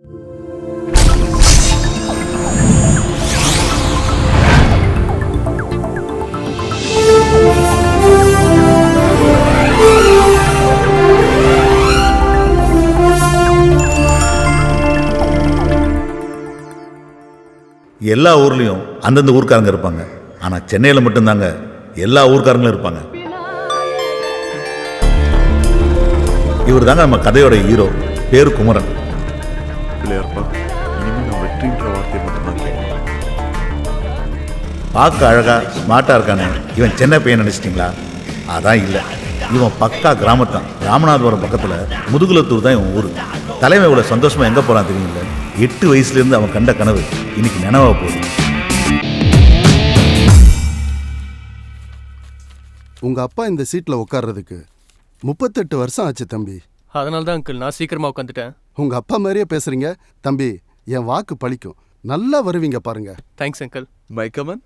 எல்லா ஊர்லேயும் அந்தந்த ஊர்க்காரங்க இருப்பாங்க. ஆனால் சென்னையில் மட்டும்தாங்க எல்லா ஊர்க்காரங்களும் இருப்பாங்க. இவர் தாங்க நம்ம கதையோட ஹீரோ. பேரு குமரன். பார்க்க அழகா ஸ்மார்ட்டாக இருக்கானே, இவன் சென்னை பையன் நினச்சிட்டிங்களா? அதான் இல்லை, இவன் பக்கா கிராமத்தான். ராமநாதபுரம் பக்கத்தில் முதுகுலத்தூர் தான் இவன் ஊர். தலைமை இவ்வளோ சந்தோஷமாக எங்கே போகிறான் தெரியுமில்ல? 8 வயசுலேருந்து அவன் கண்ட கனவு இன்னைக்கு நினைவாக போகுது. உங்கள் அப்பா இந்த சீட்டில் உட்கார்றதுக்கு 38 வருஷம் ஆச்சு தம்பி. அதனால தான் அங்கிள் நான் சீக்கிரமாக உட்காந்துட்டேன். உங்கள் அப்பா மாதிரியே பேசுகிறீங்க தம்பி. என் வாக்கு பழிக்கும். நல்லா வருவீங்க பாருங்க. Thanks uncle. மை கமன்.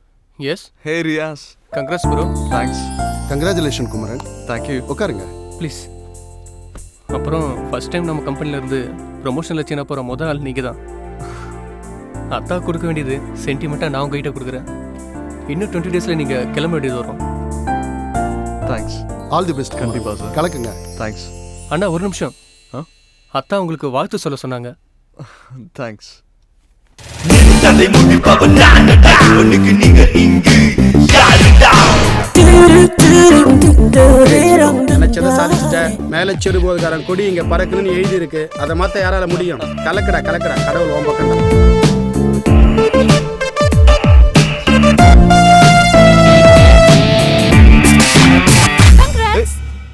Yes. Hey Riyaz. Congrats bro. Thanks. Congratulation Kumaran. Thank you. உட்காருங்க ப்ளீஸ். அப்புறம் ஃபர்ஸ்ட் டைம் நம்ம கம்பெனிலேருந்து ப்ரொமோஷனில் சின்ன போகிற முதல் ஆள் நீங்கள் தான். அத்தா கொடுக்க வேண்டியது சென்டிமெண்ட்டாக நான் உங்ககிட்ட கொடுக்குறேன். இன்னும் 20 டேஸில் நீங்கள் கிளம்ப வேண்டியது வரும். தேங்க்ஸ். All the best. கண்டிப்பா சார். கலக்குங்க. தேங்க்ஸ். அண்ணா ஒரு நிமிஷம். அத்தா உங்களுக்கு வாழ்த்து சொல்ல சொன்னாங்க. தேங்க்ஸ். நினைச்சதை சாதிச்சுட்ட. மேலே செருபோதுக்காரன் கொடி இங்க பறக்குன்னு எழுதி இருக்கு. அதை மாத்த யாரால முடியும்? கலக்கடா கலக்கடா, கடவுள் ஓம் பக்கம்.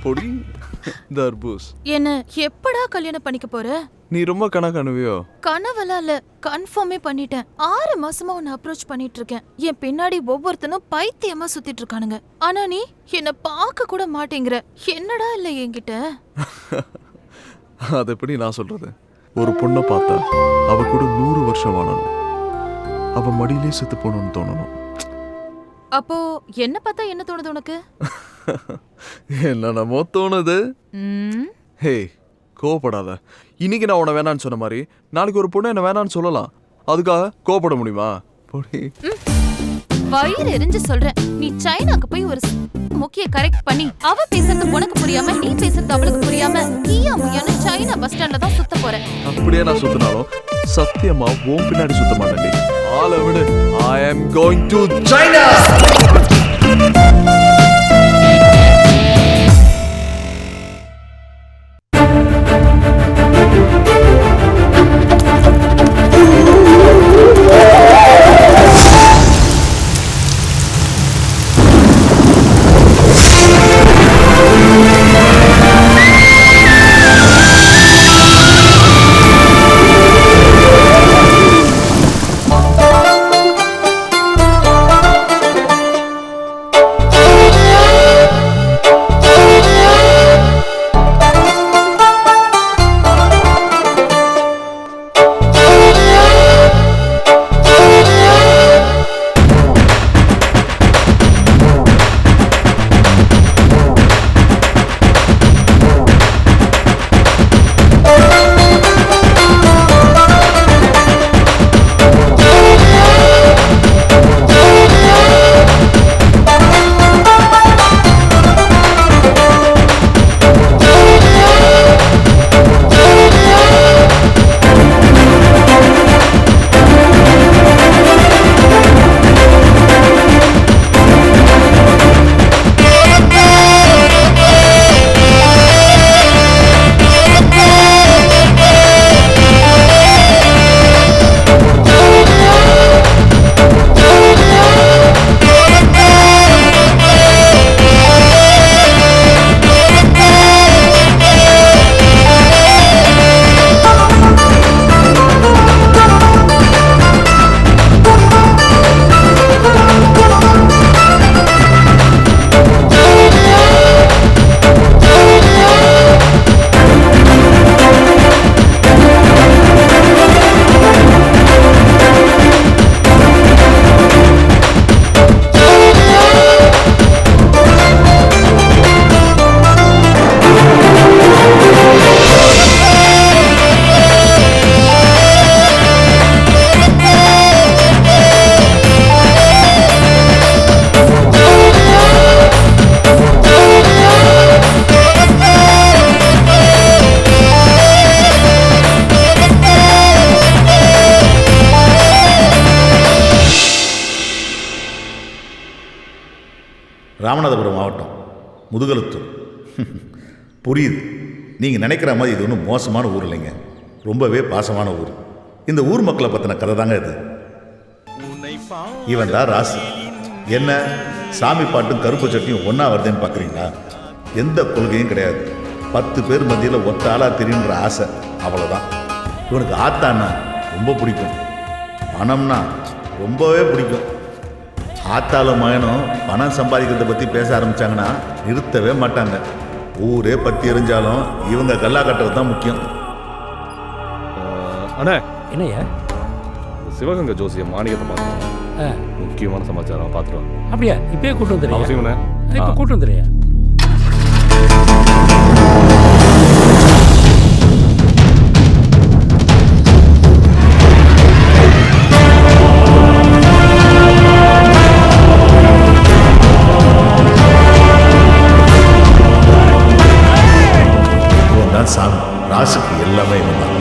பொடி தர்பூஸ். என்ன எப்படா கல்யாணம் பண்ணிக்க போற? நீ ரொம்ப கனவுவியோ? கனவெல்லாம் இல்ல, கன்ஃபார்மே பண்ணிட்டேன். 6 மாசமா உன்னை அப்ரோச் பண்ணிட்டு இருக்கேன். என் பின்னாடி ஒவ்வொருத்தனும் பைத்தியமா சுத்திட்டு இருக்கானுங்க. ஆனா நீ என்ன பார்க்க கூட மாட்டேங்கிற. என்னடா இல்ல என்கிட்ட? அது எப்படி நான் சொல்றது? ஒரு பொண்ணை பார்த்தா அவ கூட 100 வருஷம் வாழணும். அவ மடியிலே செத்து போகணும்னு தோணணும். அப்போ என்ன பார்த்தா என்ன தோணுது உனக்கு? என்னமோ தோணுது. ஹே, கோவப்படாத. இன்னைக்கு நான் உன்னை வேணான்னு சொன்ன மாதிரி நாளைக்கு ஒரு பொண்ணு என்ன வேணான்னு சொல்லலாம். அதுக்காக கோவப்பட முடியுமா? வயிறு எரிஞ்சு சொல்றேன். நீ சைனாக்கு போய் ஒரு முக்கிய கரெக்ட் பண்ணி அவ பேசுறது உனக்கு புரியாம நீ பேசுறது அவளுக்கு புரியாம நீயா முயான சைனா பஸ் ஸ்டாண்ட்ல தான் சுத்த போற. அப்படியே நான் சுத்தினாலும் சத்தியமா உன் பின்னாடி சுத்த மாட்டேன். ஆளை விடு. I am going to China. Ramanathapuram மாவட்டம் முதுகலத்தூர். புரியுது, நீங்கள் நினைக்கிற மாதிரி இது ஒன்றும் மோசமான ஊர் இல்லைங்க, ரொம்பவே பாசமான ஊர். இந்த ஊர் மக்களை பற்றின கதை தாங்க இது. இவன் தான் ராசு. என்ன சாமி பாட்டும் கருப்பு சட்டியும் ஒன்றா வருதுன்னு பார்க்குறீங்களா? எந்த கொள்கையும் கிடையாது. 10 பேர் மத்தியில் ஒத்த ஆளாக தெரியுன்ற ஆசை, அவ்வளோதான். இவனுக்கு ஆத்தான்னா ரொம்ப பிடிக்கும், பணம்னா ரொம்பவே பிடிக்கும். ஆத்தாலும் மகனும் பணம் சம்பாதிக்கிறத பற்றி பேச ஆரம்பித்தாங்கன்னா நிறுத்தவே மாட்டாங்க. ஊரே பற்றி எரிஞ்சாலும் இவங்க கல்லா கட்டுறது தான் முக்கியம். அண்ணே, என்னையா சிவகங்கை ஜோசியம் மாணிக்கத்தை பார்த்துருவோம். முக்கியமான சமாச்சாரம் பார்த்துருவோம். அப்படியா? இப்பயே கூட்டு வந்துடுறியா? அவசியம்ண்ணே. இப்போ கூட்டு வந்துடுறியா? இவன் தான் சாமி. ராசுக்கு எல்லாமே இவன் தான்.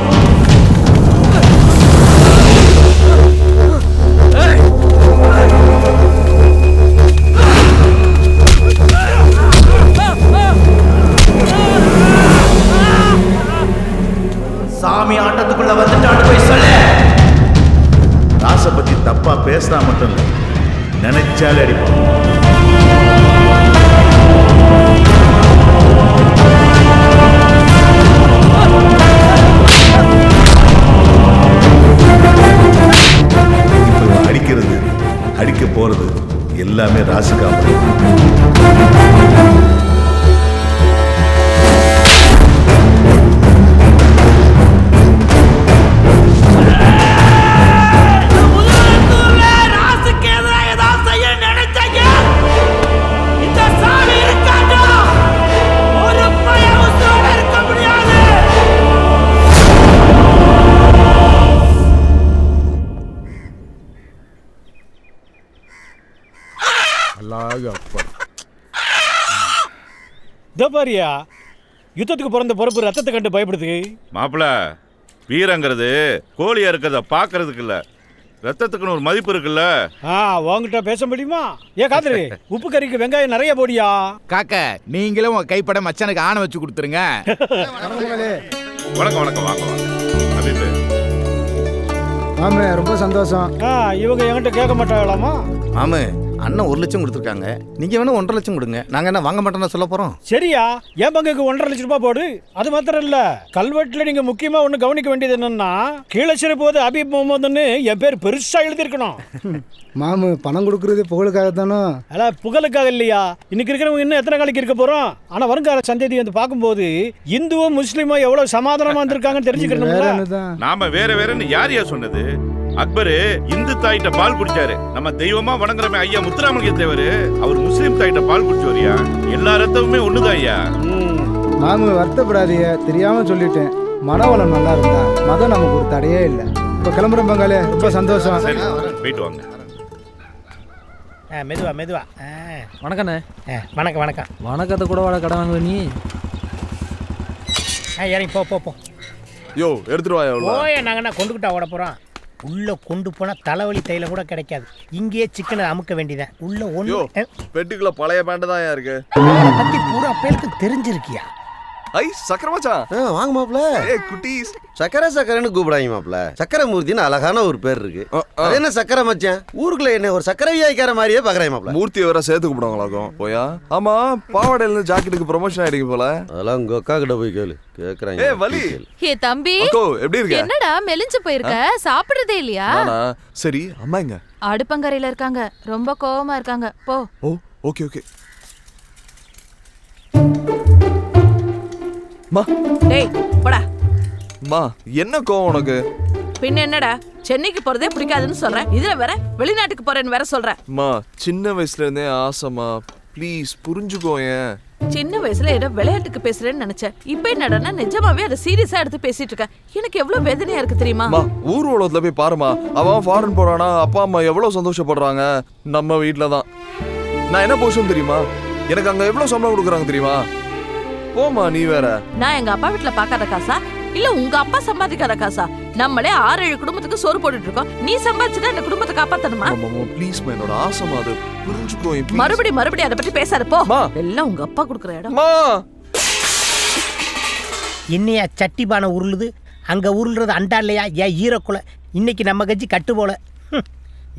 சாமி ஆட்டத்துக்குள்ள வந்துட்டான்னு போய் சொல்ல. ராசை பற்றி தப்பா பேசினா மட்டும் இல்லை, நினைச்சாலே அடிப்பான். இப்போ அடிக்கிறது, அடிக்க போறது எல்லாமே ராசுக்காக. பாரியா, யுத்தத்துக்கு பிறந்த பொறுப்பு ரத்தத்தை கண்டு பயப்படுது. மாப்பிள, வீரங்கிறது கோழியா இருக்கிறத பாக்குறதுக்கு இல்ல, ரத்தத்துக்குன்னு ஒரு மதிப்பு இருக்குல்ல. உங்ககிட்ட பேச முடியுமா? காதலி, உப்பு கறிக்கு வெங்காயம் நிறைய போடியா. காக்க, நீங்களும் உங்க கைப்பட மச்சானுக்கு ஆணை வச்சு கொடுத்துருங்க. வணக்கம் வணக்கம், வாங்க வாங்க. அபிப்பு, ஆமா, ரொம்ப சந்தோஷம். இவங்க என்கிட்ட கேட்க மாட்டாங்களாமா? ஆமா, அண்ணன் 1 லட்சம் கொடுத்துருக்காங்க, நீங்க வேணும் 1.5 லட்சம் கொடுங்க. நாங்க என்ன வாங்க மாட்டோம்னா சொல்ல போறோம்? சரியா, என் பங்குக்கு 1.5 லட்சம் ரூபாய் போடு. அது மாத்திரம் இல்ல, கல்வெட்டுல நீங்க முக்கியமா ஒண்ணு கவனிக்க வேண்டியது என்னன்னா, கீழச்சிறு போது அபீப் முகமதுன்னு என் பேர் பெருசா எழுதிருக்கணும். மாமு, பணம் கொடுக்கறது புகழுக்காக தானே? அல்ல, புகழுக்காக இல்லையா. இன்னைக்கு இருக்கிறவங்க இன்னும் எத்தனை நாளைக்கு இருக்க போறோம்? ஆனா வருங்கால சந்ததி வந்து பார்க்கும்போது இந்துவும் முஸ்லீமும் எவ்வளவு சமாதானமா இருந்திருக்காங்கன்னு தெரிஞ்சுக்கணும். நாம வேற வேறன்னு யார் சொன்னது? அக்பரு இந்து தாயிட்ட பால் குடிச்சாரு. நம்ம தெய்வமா வணங்குறமே ஐயா முத்துராமலிங்க தேவர், அவர் முஸ்லீம் தாயிட்ட பால் குடிச்சவரியா. எல்லா ரத்தமுமே ஒண்ணுதான் ஐயா. மாமு, வருத்தப்படாதீங்க, தெரியாம சொல்லிட்டேன். மனவளம் நல்லா இருந்தா மதம் நமக்கு ஒரு தடையே இல்லை. இப்ப கிளம்புறோம் பங்காளி, ரொம்ப சந்தோஷம். சரி, போயிட்டு வாங்க. மெதுவா மெதுவா. வணக்கண்ணே. வணக்கம் வணக்கம். வணக்கத்தை கூட வாட கடை வாங்குவ நீ. இறங்கி போ போ போ. யோ, எடுத்துட்டு வாயா. போய நாங்கன்னா கொண்டுகிட்டா ஓட போறோம். உள்ள கொண்டு போனா தலைவலி தைல கூட கிடைக்காது. இங்கேயே சிக்கனை அமுக்க வேண்டியதான். உள்ள ஒண்ணு பெட்டிக்குள்ள பழைய பேண்ட் தான் இருக்கு. பத்தி பூரா பேருக்கு தெரிஞ்சிருக்கியா? ஐ, சக்கர மச்சான். வாங்க மாப்ள. குட்டீஸ், சக்கரன்னு கூப்பிடாங்க மாப்ள. சக்கரமூர்த்தின்னு அழகான ஒரு பேர் இருக்கு. அது என்ன சக்கர மச்சான்? ஊருக்குள்ள என்ன ஒரு சக்கர வியாய்க்கார மாதிரியே பாக்குறேன் மாப்ள. மூர்த்தியை வேற சேர்த்து கூப்பிடுவாங்களாக்கும். போயா? ஆமா, பாவாடையில ஜாக்கெட்டுக்கு ப்ரொமோஷன் ஆயிடுங்க போல. அதெல்லாம் உங்க அக்கா கிட்ட போய் கேளு, கேக்குறாங்க. வலி. தம்பி, அக்கோ, எப்படி இருக்க? என்னடா மெலிஞ்சு போயிருக்க? சாப்பிடுறதே இல்லையா? சரி, அம்மா எங்க? அடுப்பங்கரையில இருக்காங்க, ரொம்ப கோவமா இருக்காங்க. போ. ஓ, ஓகே ஓகே. மா, டேய் போடா. மா, என்ன கோவம் உனக்கு? பின்ன என்னடா, சென்னைக்கு போறதே பிடிக்காதுன்னு சொல்றேன், இதுல வேற வெளிநாட்டுக்கு போறேன்னு வேற சொல்றேன். மா, சின்ன வயசுல இருந்தே ஆசைமா, ப்ளீஸ் புரிஞ்சுக்கோயேன். சின்ன வயசுல ஏதோ விளையாட்டுக்கு பேசுறேன்னு நினைச்சேன். இப்ப என்னடா நிஜமாவே அதை சீரியஸா எடுத்து பேசிட்டு இருக்க. எனக்கு எவ்வளவு வேதனையா இருக்கு தெரியுமா? மா, ஊர் உலகத்துல போய் பாருமா. அவன் ஃபாரின் போறானா, அப்பா அம்மா எவ்வளவு சந்தோஷப்படுறாங்க. நம்ம வீட்டுல தான். நான் என்ன பொசிஷன் தெரியுமா? எனக்கு அங்க எவ்வளவு சம்பளம் கொடுக்குறாங்க தெரியுமா? போமா, நீ வேற. நான் எங்க அப்பா வீட்டுல பாக்காத காசா இல்ல உங்க அப்பா சம்பாதிக்காத காசா? நம்மளே 6-7 குடும்பத்துக்கு சோறு போட்டுட்டு இருக்கோம். நீ சம்பாதிச்சுதான் இந்த குடும்பத்தை காப்பாத்தணுமா? ப்ளீஸ்மா, என்னோட ஆசைமா, அது புரிஞ்சுக்கோ. மறுபடியும் அதை பத்தி பேசாத போ. எல்லாம் உங்க அப்பா கொடுக்குற இடம். என்னையா சட்டி பானை உருளுது, அங்க உருளுறது அண்டா இல்லையா? ஏன் ஈரக்குலை இன்னைக்கு நம்ம கட்சி கட்டு போல.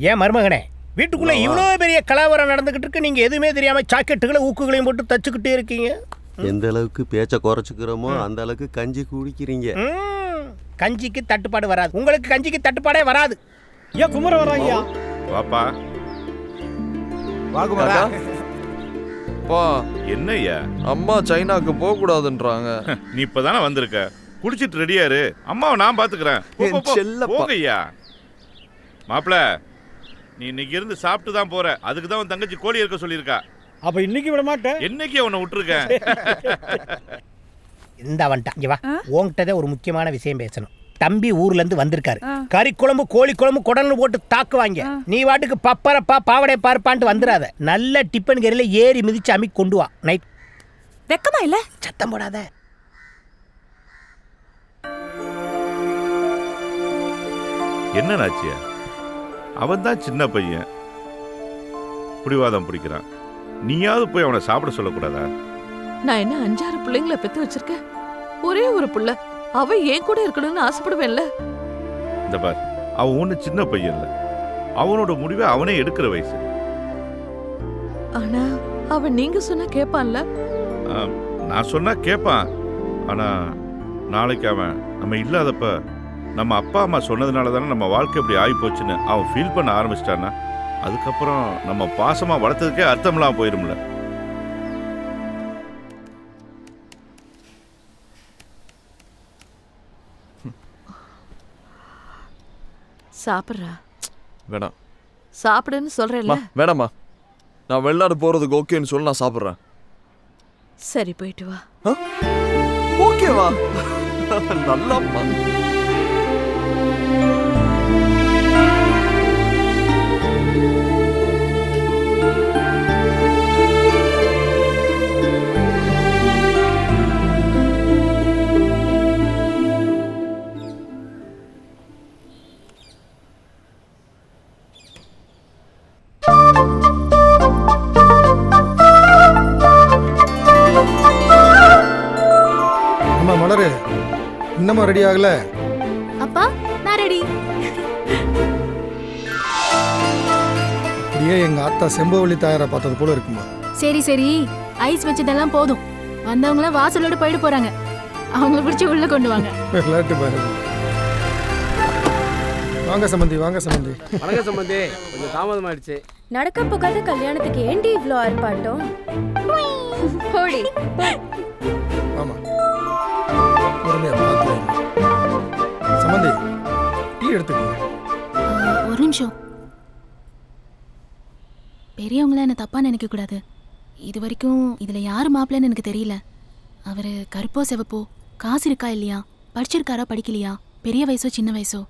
ஏன் மருமகனே, வீட்டுக்குள்ள இவ்வளோ பெரிய கலவரம் நடந்துகிட்டு இருக்கு, நீங்க எதுவுமே தெரியாம சாக்கெட்டுகளை ஊக்குகளையும் போட்டு தச்சுக்கிட்டே இருக்கீங்க. எந்த அளவுக்கு பேச்ச குறைச்சுக்கிறோமோ அந்த அளவுக்கு கஞ்சி குடிக்கிறீங்க. கஞ்சிக்கு தட்டுப்பாடு வராது, உங்களுக்கு கஞ்சிக்கு தட்டுப்பாடே வராது. ஏன் குமர வர்றாங்கயா? வாப்பா. வாகுமாரா. பா, என்னய்யா? அம்மா சைனாக்கு போக கூடாதுன்றாங்க. நீ இப்பதானே வந்திருக்க, குடிச்சிட்டு ரெடியாரு, அம்மாவை நான் பாத்துக்கிறேன். போகையா மாப்பிள, நீ இன்னைக்கு இருந்து சாப்பிட்டு தான் போற. அதுக்கு தான் உன் தங்கச்சி கோழி இருக்க சொல்லியிருக்கா. அப்ப இன்னைக்கு விட மாட்டேன். என்னைக்கு உன்னை விட்டுருக்கேன். இந்த வந்துட்டான். இங்க வா, உன்கிட்டதான் ஒரு முக்கியமான விஷயம் பேசணும். தம்பி ஊர்ல இருந்து வந்திருக்காரு. கறி குழம்பு, கோழி குழம்பு, குடல்னு போட்டு தாக்குவாங்க. நீ வாட்டுக்கு பப்பரப்பா பாவடை பார்ப்பான்ட்டு வந்துடாத. நல்ல டிப்பன் கறியில ஏறி மிதிச்சு அம்மி கொண்டு வா. நைட் வெக்கமா இல்ல? சத்தம் போடாத. என்ன நாச்சியா, அவன் தான் சின்ன பையன், பிடிவாதம் பிடிக்கிறான். நீயாவது போய் அவனை சாப்பிட சொல்லக்கூடாதா? நான் என்ன 5-6 பிள்ளைங்களை பெத்து வச்சிருக்கேன். ஒரே ஒரு புள்ள, அவ ஏன் கூட இருக்கணும்னு ஆசைப்படுவேன்ல. இந்த பார், அவன் ஒண்ணு சின்ன பையன் இல்ல, அவனோட முடிவை அவனே எடுக்கிற வயசு. ஆனா அவன் நீங்க சொன்னா கேட்பான்ல. நான் சொன்னா கேட்பான். ஆனா நாளைக்கு அவன் நம்ம இல்லாதப்ப நம்ம அப்பா அம்மா சொன்னதுனால தானே நம்ம வாழ்க்கை இப்படி ஆகி போச்சுன்னு அவன் ஃபீல் பண்ண ஆரம்பிச்சிட்டான்னா, அதுக்கப்புறம் நம்ம பாசமா வளர்த்ததுக்கே அர்த்தம்லாம் போயிரும்ல. சாப்பிட்றா. வேணாம். சாப்பிடுன்னு சொல்றேன்ல. வேணாம்மா, நான் வெளிநாடு போறதுக்கு ஓகேன்னு சொல்லி நான் சாப்பிட்றேன். சரி, போயிட்டு வா. ஓகேவா? நல்லாம்மா. அம்மா மலரு, இன்னமும் ரெடி ஆகல? அப்பா, நான் ரெடி. அப்படியே எங்க ஆத்தா செம்பவள்ளி தாயாரை பார்த்தது போல இருக்குமா? சரி சரி, ஐஸ் வச்சதெல்லாம் போதும். வந்தவங்கள வாசலோட போயிட்டு போறாங்க. அவங்கள பிடிச்சி உள்ள கொண்டு வாங்க. விளையாட்டு பாருங்க. வாங்க சம்பந்தி, வாங்க சம்பந்தி. வணக்கம் சம்பந்தி, கொஞ்சம் தாமதம் ஆயிடுச்சு. நடக்க போகாத கல்யாணத்துக்கு ஏண்டி இவ்ளோ ஆர்ப்பாட்டம்? போடி. ஆமா, பொறுமையா பார்த்துக்கோங்க. சம்பந்தி, டீ எடுத்துக்கோங்க. ஒரு நிமிஷம். பெரியவங்கள என்ன தப்பா நினைக்க கூடாது. இது வரைக்கும் இதுல யாரு மாப்பிள்ளைன்னு எனக்கு தெரியல. அவரு கருப்போ செவப்போ, காசு இருக்கா இல்லையா, படிச்சிருக்காரா படிக்கலையா, பெரிய வயசோ சின்ன வயசோ,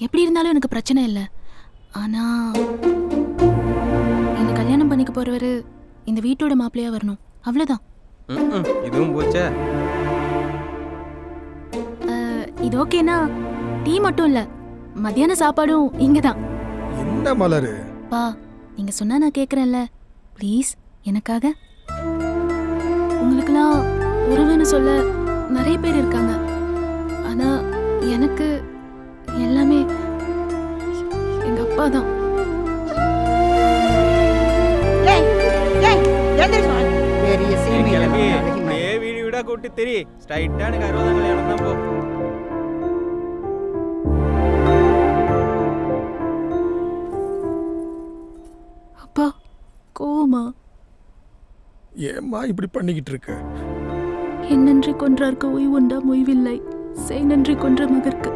எப்படி இருந்தாலும் எனக்கு பிரச்சனை இல்லை. ஆனா என்ன கல்யாணம் பண்ணிக்க போறவரு இந்த வீட்டோட மாப்பிள்ளையா வரணும், அவ்வளவுதான். இதுவும் போச்சே. இது ஓகேனா டீ மட்டும் இல்ல, மத்தியான சாப்பாடும் இங்கதான். என்ன மலரு? பா, நீங்க சொன்னா நான் கேக்குறேன்ல, ப்ளீஸ் எனக்காக. உங்களுக்கெல்லாம் உறவுன்னு சொல்ல நிறைய பேர் இருக்காங்க. ஆனா எனக்கு எல்லாமே எங்க அப்பா தான். வீடு வீடா கூட்டி தெரி ஸ்ட்ரைட்டா எனக்கு 60 கல்யாணம் தான் போ. அப்பா கோமா? ஏம்மா இப்படி பண்ணிக்கிட்டு இருக்க? என் நன்றி கொன்றார்க்கு ஓய்வு உண்டா மொய்வில்லை, செய் நன்றி கொன்ற மகற்கு.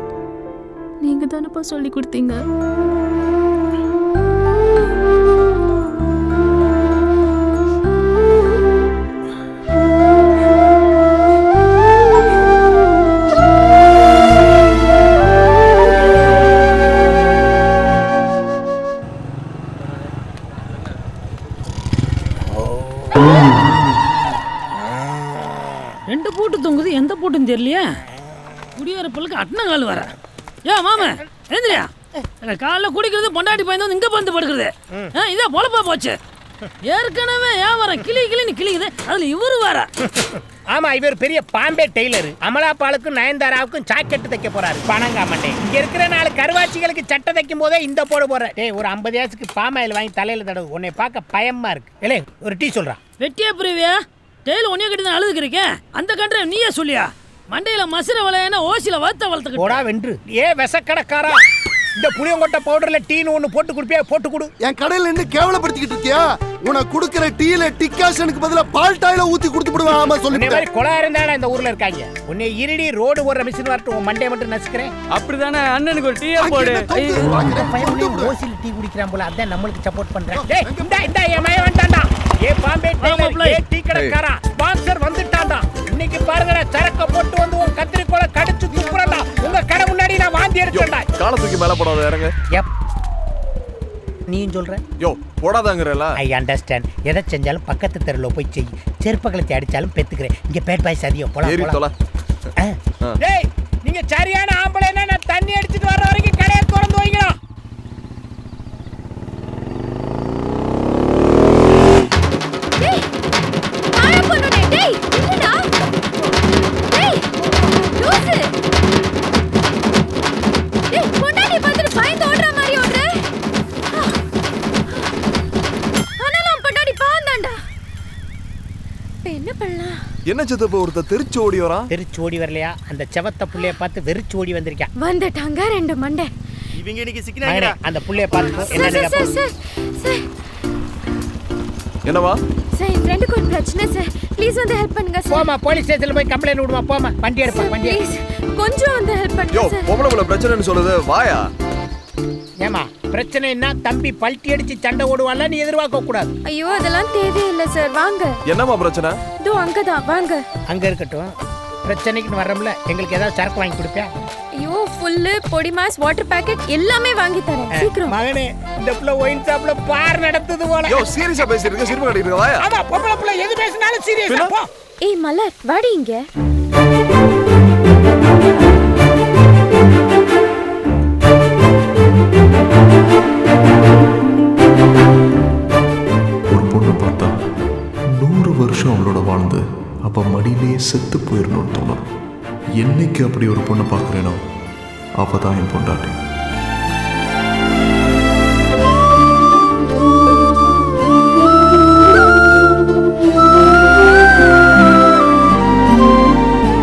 நீங்க தானப்பா சொல்லி கொடுத்தீங்க. ரெண்டு பூட்டு தொங்குது, எந்த பூட்டுன்னு தெரியலையா? குடியேற பொருளுக்கு அட்ன கால் வர. ஏன் மாமா எழுந்திரியா காலைல குடிக்கிறது பொண்டாட்டி பையன் வந்து இங்கே வந்து படுக்கிறது இதே பொழப்பா போச்சு. ஏற்கனவே வியாபாரம் கிளின்னு கிளிக்குது, அதுல இவரு வேற. ஆமா, இவர் பெரிய பாம்பே டெய்லர். அமலாபாலுக்கும் நயன்தாராவுக்கும் ஜாக்கெட் தைக்க போறாரு. பணங்காமண்டே இங்க இருக்கிற 4 கருவாச்சிகளுக்கு சட்டை தைக்கும் போதே இந்த போற டேய் ஒரு 50 ஏசுக்கு பாமாயில் வாங்கி தலையில தடவு. உன்னை பார்க்க பயமா இருக்கு. இல்லை ஒரு டீ சொல்றான். வெட்டியே புரிவியா? டெய்லர் ஒன்னே கட்டி தான் அழுதுக்கிறீங்க. அந்த கண்ட்ரை நீயே சொல்லியா? மண்டையில மசுர வளையன ஓசில வளர்த்துக்கிட்டு போடா வென்று. விசக்கடக்காரா, இந்த புளியங்கொட்டை பவுடர்ல டீன்னு ஒண்ணு போட்டு குடிப்பியா? போட்டு கொடு. என் கடையில நின்று கேவலப்படுத்திக்கிட்டு இருக்கியா? உனக்கு கொடுக்கிற டீல டிகாஷனுக்கு பதிலா பால் டாயில ஊத்தி கொடுத்து விடுவேன். ஆமா சொல்லி இந்த மாதிரி கொலா இருந்தாடா இந்த ஊர்ல இருக்காங்க. உன்னை இருடி ரோடு ஓடுற மிஷின் வரட்டும், உன் மண்டையை மட்டும் நசுக்கிறேன். அப்படிதானே அண்ணனுக்கு ஒரு டீ போடு. ஓசில டீ குடிக்கிறான் போல, அதான் நம்மளுக்கு சப்போர்ட் பண்றேன். டேய் இந்த என் மய வேண்டாம்டா. ஏ பாம்பே டெய்லர், ஏ டீ கடைக்காரா, ஸ்பான்சர் வந்துட்டான்டா. இன்னைக்கு பாருங்கடா, சரக்க போட்டு வந்து உன் கத்திரிக்கோலை கடிச்சு துப்புறடா. உங்க கடை முன்னாடி நான் வாந்தி எடுத்தேன்டா. கால தூக்கி மேல போடாத, இறங்க. நீயும் சொல்ற? யோ போடாதாங்கறல. I understand. எதை செஞ்சாலும் பக்கத்து தெருல போய் செய். செருப்பகலத்தை அடிச்சாலும் பெத்துக்கிறேன். இங்க பேட் பாய் சரியா போலாம். ஏறி தொலை. டேய் நீங்க சரியான ஆம்பளைனா நான் தண்ணி அடிச்சிட்டு வர வரைக்கும் கடையை திறந்து வைங்க. டேய் பாய பண்ணுடே. டேய் என்னடா? டேய் லூசு. டேய் பொண்டாட்டி பாத்துட்டு பயந்து ஓடுற மாதிரி ஓடுற. ஆனாலும் பொண்டாட்டி பாந்தாண்டா. என்ன பண்ணலாம்? என்ன சித்தப்ப ஒருத்த தெரிச்சு ஓடி வரா? தெரிச்சு ஓடி வரலையா? அந்த செவத்த புள்ளைய பார்த்து வெறிச்சு ஓடி வந்திருக்கான். வந்துட்டாங்க 2 மண்டை. இவங்க இன்னைக்கு சிக்கினாங்கடா. அந்த புள்ளைய பார்த்து என்ன நினைப்ப? சார் என்னவா? சார் என் ஃப்ரெண்டுக்கு ஒரு பிரச்சனை சார். ப்ளீஸ் வந்து ஹெல்ப் பண்ணுங்க சார். போமா போலீஸ் ஸ்டேஷன்ல போய் கம்ப்ளைன்ட் விடுமா. போமா வண்டி எடுப்பா. வண்டி ப்ளீஸ் கொஞ்சம் வந்து ஹெல்ப் யோ பண்ணுங்க சார். பொம்பளை பிரச்சனைன்னு சொல்லுது, வாயா. ஏமா பிரச்சனைன்னா தம்பி பல்ட்டி அடிச்சு சண்டை ஓடுவான்ல, நீ எதிர்பார்க்க கூடாது. ஐயோ அதெல்லாம் தேவையில்லை சார். வாங்க. என்னமா பிரச்சனை? இதோ அங்கதான் வாங்க. அங்க இருக்கட்டும். பிரச்சனைக்கு வர்றோம்ல, எங்களுக்கு ஏதாவது சரக்கு வாங்கி கொடுப்பியா? ஐயோ ஃபுல்லு பொடி மாஸ் வாட்டர் பாக்கெட் எல்லாமே வாங்கி தரேன். சீக்கிரம் மகனே, இந்த புள்ள ஒயின் ஷாப்ல பார் நடத்துது போல. யோ சீரியஸா பேசிட்டு சிரிப்பு கட்டிட்டு இருக்க, வாயா. ஆமா பொம்பளை புள்ள எது பேசினாலும் சீரியஸா போ. ஏய் மலர் வாடி இங்க. ஒரு பொண்ணை பார்த்தா 100 வருஷம் அவளோட வாழ்ந்து அப்ப மடியிலேயே செத்து போயிடணும்னு தோணும். என்னைக்கு அப்படி ஒரு பொண்ணை பார்க்குறேனோ அவ தான் என் பொண்டாட்டி.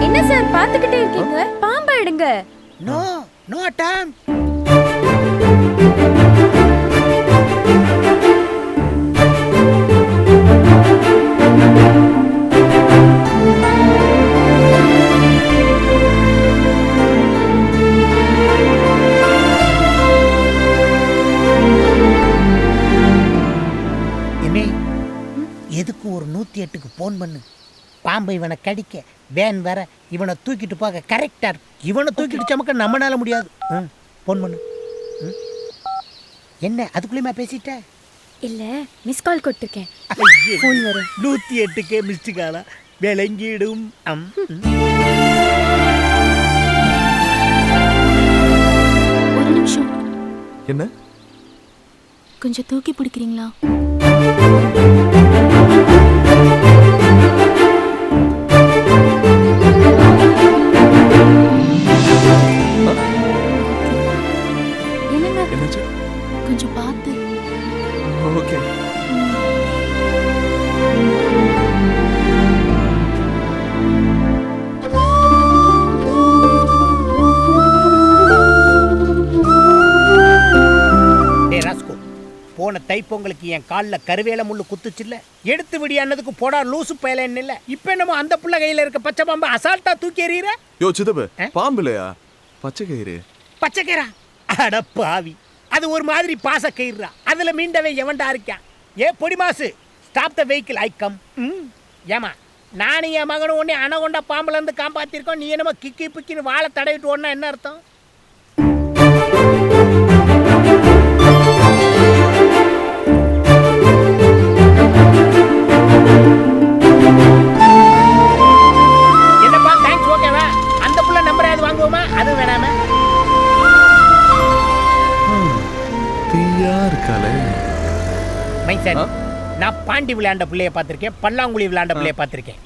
என்ன சார் பாத்துக்கிட்டே இருக்கீங்க? பாம்பை எடுங்க. No no time. எதுக்கு ஒரு 108க்கு போன் பண்ணு. பாம்பை இவனை கடிக்க வேன் வர இவனை தூக்கிட்டு போக கரெக்டா இருக்கு. இவனை தூக்கிட்டு சமக்க நம்மளால முடியாது. போன் பண்ணு. என்ன அதுக்குள்ளேயுமா பேசிட்ட? இல்ல மிஸ் கால் கொடுத்துருக்கேன். போன் வரும். 108க்கு மிஸ்டு காலா விளங்கிடும். ஒரு நிமிஷம். என்ன? கொஞ்சம் தூக்கி பிடிக்கிறீங்களா? என்னாச்சு? கொஞ்சம் பார்த்து. ஓகே. போன தைப்பொங்கலுக்கு என் காலில் கருவேல முள்ளு குத்துச்சுல்ல, எடுத்து விடியானதுக்கு போடா லூசு பயலன்னு இல்லை. இப்போ என்னமோ அந்த புள்ள கையில் இருக்க பச்சை பாம்பு அசால்ட்டா தூக்கி எறிகிற. யோ சித்தப்பு, பாம்பு இல்லையா, பச்சை கயிறு. பச்சை கயிறா? அட பாவி, அது ஒரு மாதிரி பாச கயிறுறா. அதுல மீண்டவே எவன்டா இருக்கான்? ஏ பொடி மாசு, stop the vehicle, I come. ஏமா நானும் என் மகனும் ஒன்னே அணகொண்டா பாம்புல இருந்து காப்பாத்திருக்கோம். நீ என்னமோ கிக்கி பிக்கின்னு வாழை தடவிட்டு ஓடனா என்ன அர்த்தம்? என்னப்பா தேங்க்ஸ், ஓகேவா? அந்த புள்ள நம்பர் ஏதாவது வாங்குவோமா? அது வேணாமே. மைசன், நான் பாண்டி விளையாண்ட பிள்ளைய பார்த்திருக்கேன், பல்லாங்குழி விளையாண்ட பிள்ளைய பார்த்திருக்கேன்.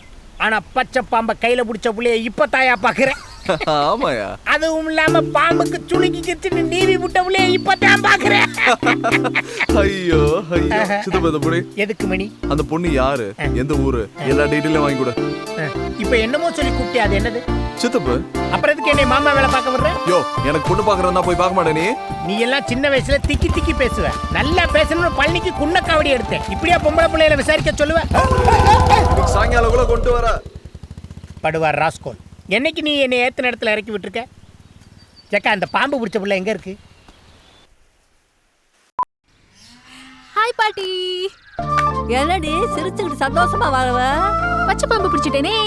ஆனா பச்சை பாம்பை கையில பிடிச்ச பிள்ளைய இப்ப தாயா பாக்குறேன். ஆமாயா. அதுவும் இல்லாம பாம்புக்கு சுளுக்கி கிச்சுன்னு நீவி விட்ட பிள்ளைய இப்ப தான் பாக்குறேன். ஐயோ ஐயோ. சித்தப்பா இந்த பொண்ணு எதுக்கு மணி? அந்த பொண்ணு யாரு, எந்த ஊரு, எல்லா டீட்டெயிலும் வாங்கி கொடு. இப்ப என்னமோ சொல்லி கூப்பிட்டே, அது என்னது? சித்தப்பு. அப்புறம் எதுக்கு என்னை மாமா வேலை பார்க்க வர்ற? யோ, எனக்கு பொண்ணு பாக்குறதா போய் பார்க்க மாட்டே நீ? நீ எல்லாம் சின்ன வயசுல திக்கி திக்கி பேசுவ. நல்லா பேசணும்னு பழனிக்கு குன்னக்காவடி எடுத்தேன். இப்படியா பொம்பளை பிள்ளைகளை விசாரிக்க சொல்லுவ? சாயங்காலம் கூட கொண்டு வர படுவார் ராஸ்கோல். என்னைக்கு நீ என்னை ஏத்தன இடத்துல இறக்கி விட்டுருக்க? ஜக்கா, அந்த பாம்பு பிடிச்ச பிள்ளை எங்க இருக்கு? ஹாய் பாட்டி. என்னடி சிரிச்சுக்கிட்டு சந்தோஷமா வரவ? பச்சை பாம்பு பிடிச்சிட்டேனே.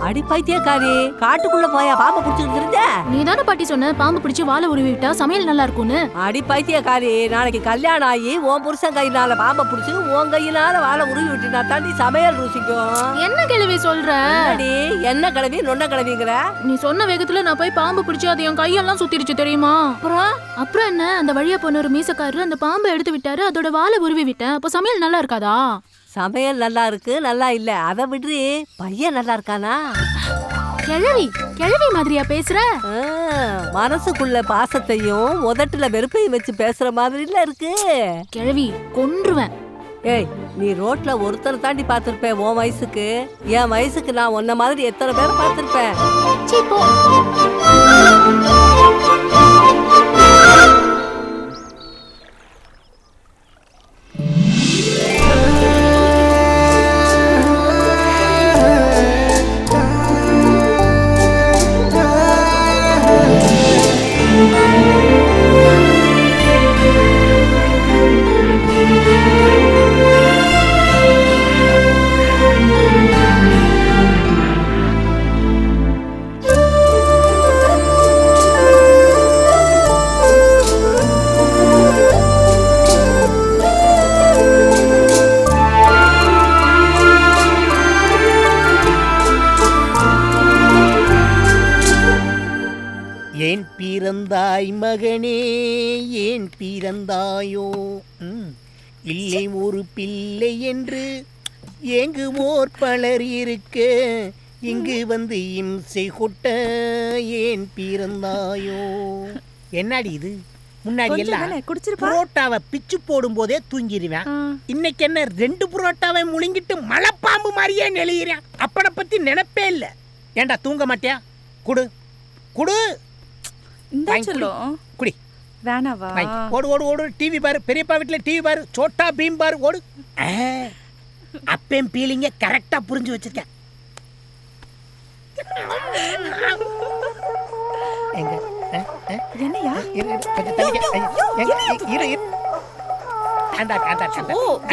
அடி பைத்தியக்காரி, காட்டுக்குள்ள போயா பாம்பு பிடிச்சிட்டு இருந்த? நீ தானே பாட்டி சொன்ன பாம்பு பிடிச்சி வாழை உருவி விட்டா சமையல் நல்லா இருக்கும்னு. அடி பைத்தியக்காரி, நாளைக்கு கல்யாணம் ஆகி உன் புருஷன் கையினால பாம்பை பிடிச்சி உன் கையினால வாழை உருவி விட்டுனா தாண்டி சமையல் ருசிக்கும். என்ன கிழவி சொல்ற? என்ன கிழவி நொன்ன கிழவிங்கிற? நீ சொன்ன வேகத்துல நான் போய் பாம்பு பிடிச்சி அது என் கையெல்லாம் சுத்திருச்சு தெரியுமா? அப்புறம் என்ன, அந்த வழியா போன ஒரு மீசக்காரரு அந்த பாம்பை எடுத்து விட்டாரு, அதோட வாழை உருவி விட்டேன். அப்போ சமையல் நல்லா இருக்காதா? சமையல் நல்லா இருக்கு, நல்லா இல்ல, அதை விட்டு பையன் நல்லா இருக்கானா? கிழவி மாதிரியா பேசுற? மனசுக்குள்ள பாசத்தையும் உதட்டுல வெறுப்பையும் வச்சு பேசுற மாதிரில இருக்கு. கிழவி கொன்றுவேன். ஏய், நீ ரோட்ல ஒருத்தரை தாண்டி பார்த்திருப்பேன் உன் வயசுக்கு. என் வயசுக்கு நான் உன்ன மாதிரி எத்தனை பேரை பார்த்திருப்பேன். ஏன் பிறந்தாய் மகனே, ஏன் பிறந்தாயோ? இல்லை ஒரு பிள்ளை என்று ஏங்குவோர் பலர் இருக்க, இங்கு வந்து இம்சை கொட்ட ஏன் பிறந்தாயோ? என்னடி இது? முன்னாடி எல்லாம் புரோட்டாவை பிச்சு போடும் போதே தூங்கிடுவேன். இன்னைக்கு என்ன 2 புரோட்டாவை முழுங்கிட்டு மலைப்பாம்பு மாதிரியே நெளிகிறேன். அப்பனை பத்தி நினைப்பே இல்லை. ஏண்டா தூங்க மாட்டியா? குடு குடு குடி. வேணாவா? ஓடு ஓடு ஓடு, டிவி பாரு. பெரியப்பா வீட்டுல டிவி பாரு, சோட்டா பீம் பாரு, ஓடு. அப்பேம் பீலிங்க கரெக்டா புரிஞ்சு வச்சிருக்கேன். எங்க என்னையா?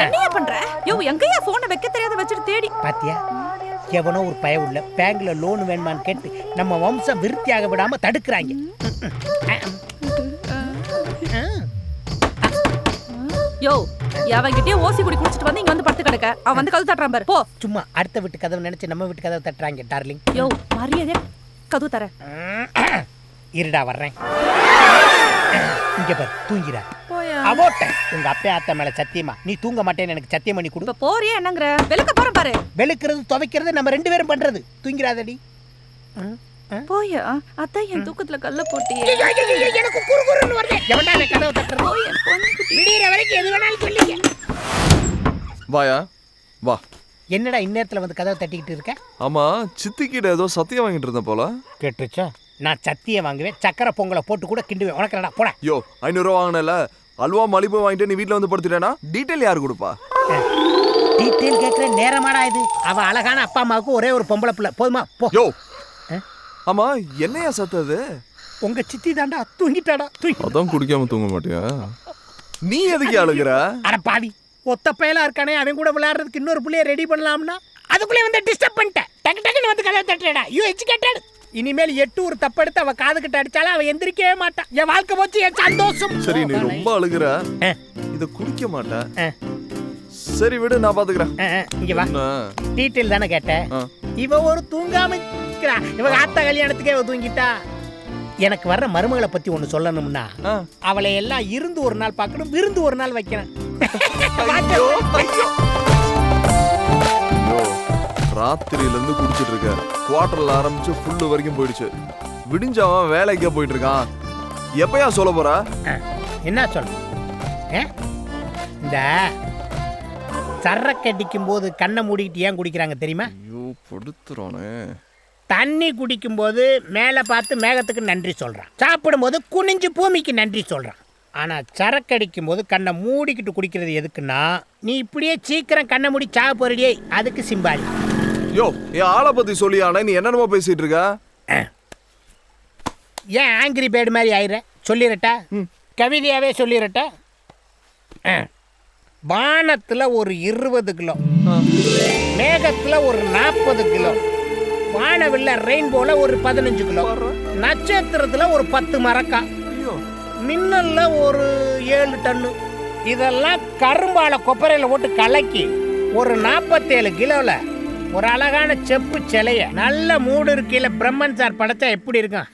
என்னையா பண்ற? யோ, எங்கயா போனை வைக்க தெரியாத வச்சிட்டு தேடி பாத்தியா? எவனோ ஒரு பய உள்ள பேங்க்ல லோன் வேணுமான்னு கேட்டு நம்ம வம்சம் விருத்தியாக விடாம தடுக்கிறாங்க. யோ, அவங்கிட்டே ஓசி குடி குடிச்சிட்டு வந்து இங்க வந்து படுத்து கிடக்க. அவன் வந்து கதவு தட்டுறான் பாரு. போ. சும்மா அடுத்த வீட்டு கதவு நினைச்சு நம்ம வீட்டு கதவு தட்டுறாங்க டார்லிங். யோ, மரியாதை கதவு தர. இருடா வர்றேன். இங்க பாரு, தூங்கிடா. போயா. அவோட்ட உங்க அப்பா அத்தை மேல சத்தியமா நீ தூங்க மாட்டேன்னு எனக்கு சத்தியம் பண்ணி கொடு. போறியா என்னங்கற? வெளுக்க போறேன் பாரு. வெளுக்கிறது துவைக்கிறது நம்ம 2 பேரும் பண்றது. தூங்கிராதடி. போயா. அதான் என் தூக்கத்துல கல்ல போட்டியே. எனக்கு குறுகுறுன்னு வருது. எவன்டா அந்த கதவை தட்டுறது? போய் என் பொண்ணுக்குட்டி. விடியற வரைக்கும் எது வேணாலும் சொல்லிக்க. வாயா வா. என்னடா இந்நேரத்துல வந்து கதவை தட்டிக்கிட்டு இருக்க? ஆமா, சித்திக்கிட்ட ஏதோ சத்தியம் வாங்கிட்டு இருந்த போல. கேட்டுச்சா? நான் சத்தியம் வாங்குவேன், சக்கரை பொங்கலை போட்டு கூட கிண்டுவேன். உனக்கு என்னடா போட. யோ, 500 ரூபா வாங்கினல, அல்வா மலிப்பு வாங்கிட்டு நீ வீட்டில் வந்து படுத்துட்டேனா டீட்டெயில் யாரு கொடுப்பா? டீட்டெயில் கேட்குற நேரமாடா இது? அவ அழகான அப்பா அம்மாவுக்கு ஒரே ஒரு பொம்பளை பிள்ளை. போதுமா? போ. யோ, ஆமா என்னையா சத்தது? உங்க சித்தி தாண்டா தூங்கிட்டாடா. அதான் குடிக்காம தூங்க மாட்டியா? நீ எதுக்கு அழுகுற? அட பாவி, ஒத்த பயலா இருக்கானே, அவன் கூட விளையாடுறதுக்கு இன்னொரு பிள்ளைய ரெடி பண்ணலாம்னா அதுக்குள்ளே வந்து டிஸ்டர்ப் பண்ணிட்டேன். டக்கு டக்குன்னு வந்து கதவை தட்டுறடா. You educated. இனிமேல் 8 ஒரு தப்பெடுத்து அவ காது கிட்ட அடிச்சாலும் அவ எந்திரிக்கவே மாட்டான். என் வாழ்க்கை போச்சு, என் சந்தோஷம். சரி, நீ ரொம்ப அழுகுற, இத குடிக்க மாட்டேன். சரி விடு, நான் பாத்துக்கிறேன். இங்க வா. டீடைல் தானே கேட்டேன். இவ ஒரு தூங்காம இருக்கா. இவ ஆத்தா கல்யாணத்துக்கே இவ தூங்கிட்டா. எனக்கு வர்ற மருமகளை பத்தி ஒண்ணு சொல்லணும்னா, அவளை எல்லாம் இருந்து ஒரு நாள் பார்க்கணும், விருந்து ஒரு நாள் வைக்கணும். ராத்திரியில இருந்து குடிச்சிட்டு இருக்க. குவார்டர்ல ஆரம்பிச்சு ஃபுல்லு வரைக்கும் போயிடுச்சு. விடிஞ்சவன் வேலைக்கே போயிட்டு இருக்கான். எப்பயா சொல்ல போற? என்ன சொல்ல? இந்த சரக்கு அடிக்கும் போது கண்ணை மூடிக்கிட்டு ஏன் குடிக்கிறாங்க தெரியுமா? ஐயோ படுத்துறானே. தண்ணி குடிக்கும்போது மேலே பார்த்து மேகத்துக்கு நன்றி சொல்கிறான். சாப்பிடும்போது குனிஞ்சு பூமிக்கு நன்றி சொல்கிறான். ஆனால் சரக்கு அடிக்கும் போது கண்ணை மூடிக்கிட்டு குடிக்கிறது எதுக்குன்னா, நீ இப்படியே சீக்கிரம் கண்ணை மூடி சாக போறியே, அதுக்கு சிம்பாலி. யோ என் ஆளை பற்றி சொல்லியானே, நீ என்னென்னமோ பேசிட்டு இருக்க? ஏன் ஆங்கிரி பேர்டு மாதிரி ஆயிர? சொல்லிடட்டா, கவிதையாகவே சொல்லிடட்டா. வானத்தில் ஒரு 20 கிலோ, மேகத்தில் ஒரு 40 கிலோ, வானவில்ல ரெயின்போல ஒரு 15 கிலோ, நட்சத்திரத்தில் ஒரு 10 மரக்கா, மின்னல்ல ஒரு 7 டன்னு. இதெல்லாம் கரும்பால கொப்பரையில் போட்டு கலக்கி ஒரு 47 கிலோவில் ஒரு அழகான செப்பு சிலைய நல்ல மூடு இருக்கையில பிரம்மன் சார் படைச்சா எப்படி இருக்கும்?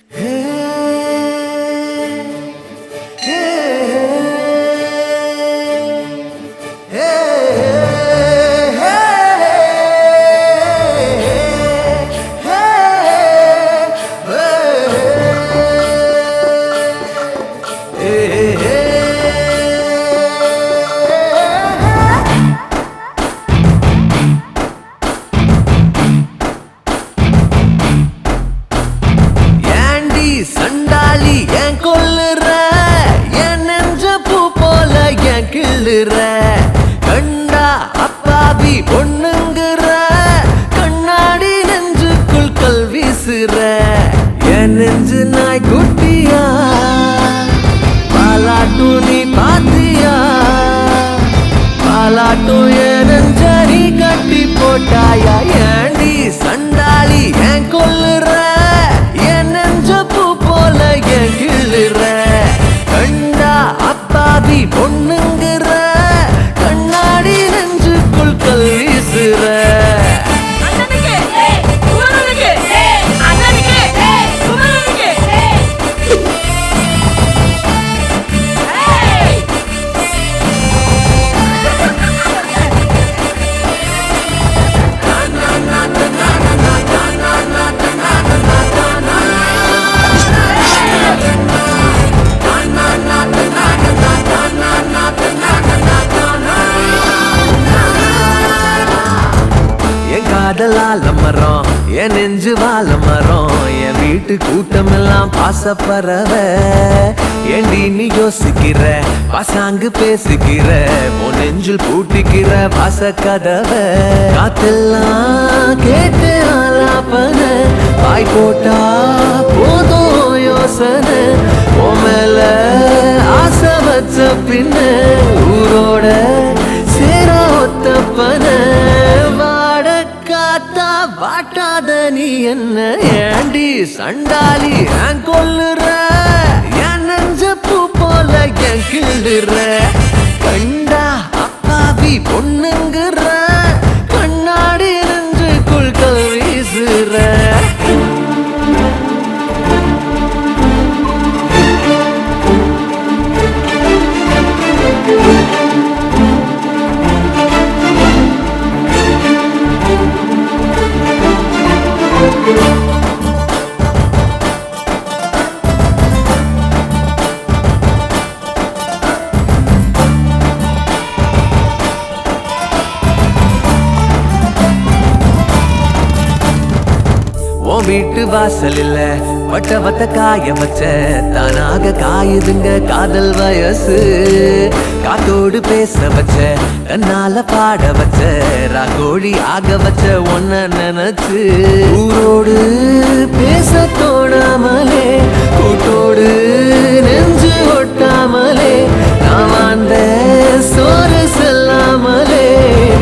கண்டா அப்பாவி பொண்ணுங்கிற கண்ணாடி நெஞ்சுக்குள் கல் வீசுற என் நெஞ்சு நாய் குட்டியா பாலாட்டும் நீ பாத்தியா பாலாட்டும் என் நெஞ்ச நீ கட்டி போட்டாயா ஏண்டி சண்டாளி ஏன் கொல்லுற என் நெஞ்ச பூ போல ஏன் கிள்ளுற கண்டா அப்பாவி பொண்ணுங்கிற கண்ணாடி நெஞ்சுக்குள் கல் வீசுற காதலால மரம் என் நெஞ்சு வாழ மரம் என் வீட்டு கூட்டம் எல்லாம் பாசப்பறவ ஏண்டி நீ யோசிக்கிற பாசாங்கு பேசுகிற உன் நெஞ்சில் பூட்டிக்கிற பாச கதவ காத்தெல்லாம் கேட்டு ஆலாப்பன பாய் போட்டா போதும் யோசனை உன் மேல ஆசை வச்ச பின்ன ஊரோட சேர ஒத்தப்பன வாட்டாத நீ என்ன ஏண்டி சண்டாளி ஏன் கொல்லுற என் நெஞ்ச பூ போல ஏன் கிள்ளுற கண்டா அப்பாவி பொண்ணுங்கிற கண்ணாடி நெஞ்சுக்குள் கல் வீசுற வீட்டு வாசலில் வட்ட வட்ட காய வச்ச தானாக காயுதுங்க காதல் வயசு காத்தோடு பேச வச்ச தன்னால பாட வச்ச ராகோழி ஆக வச்ச ஒன்ன நினைச்சு ஊரோடு பேச தோணாமலே கூட்டோடு நெஞ்சு ஒட்டாமலே நான் வாழ்ந்த சோறு செல்லாமலே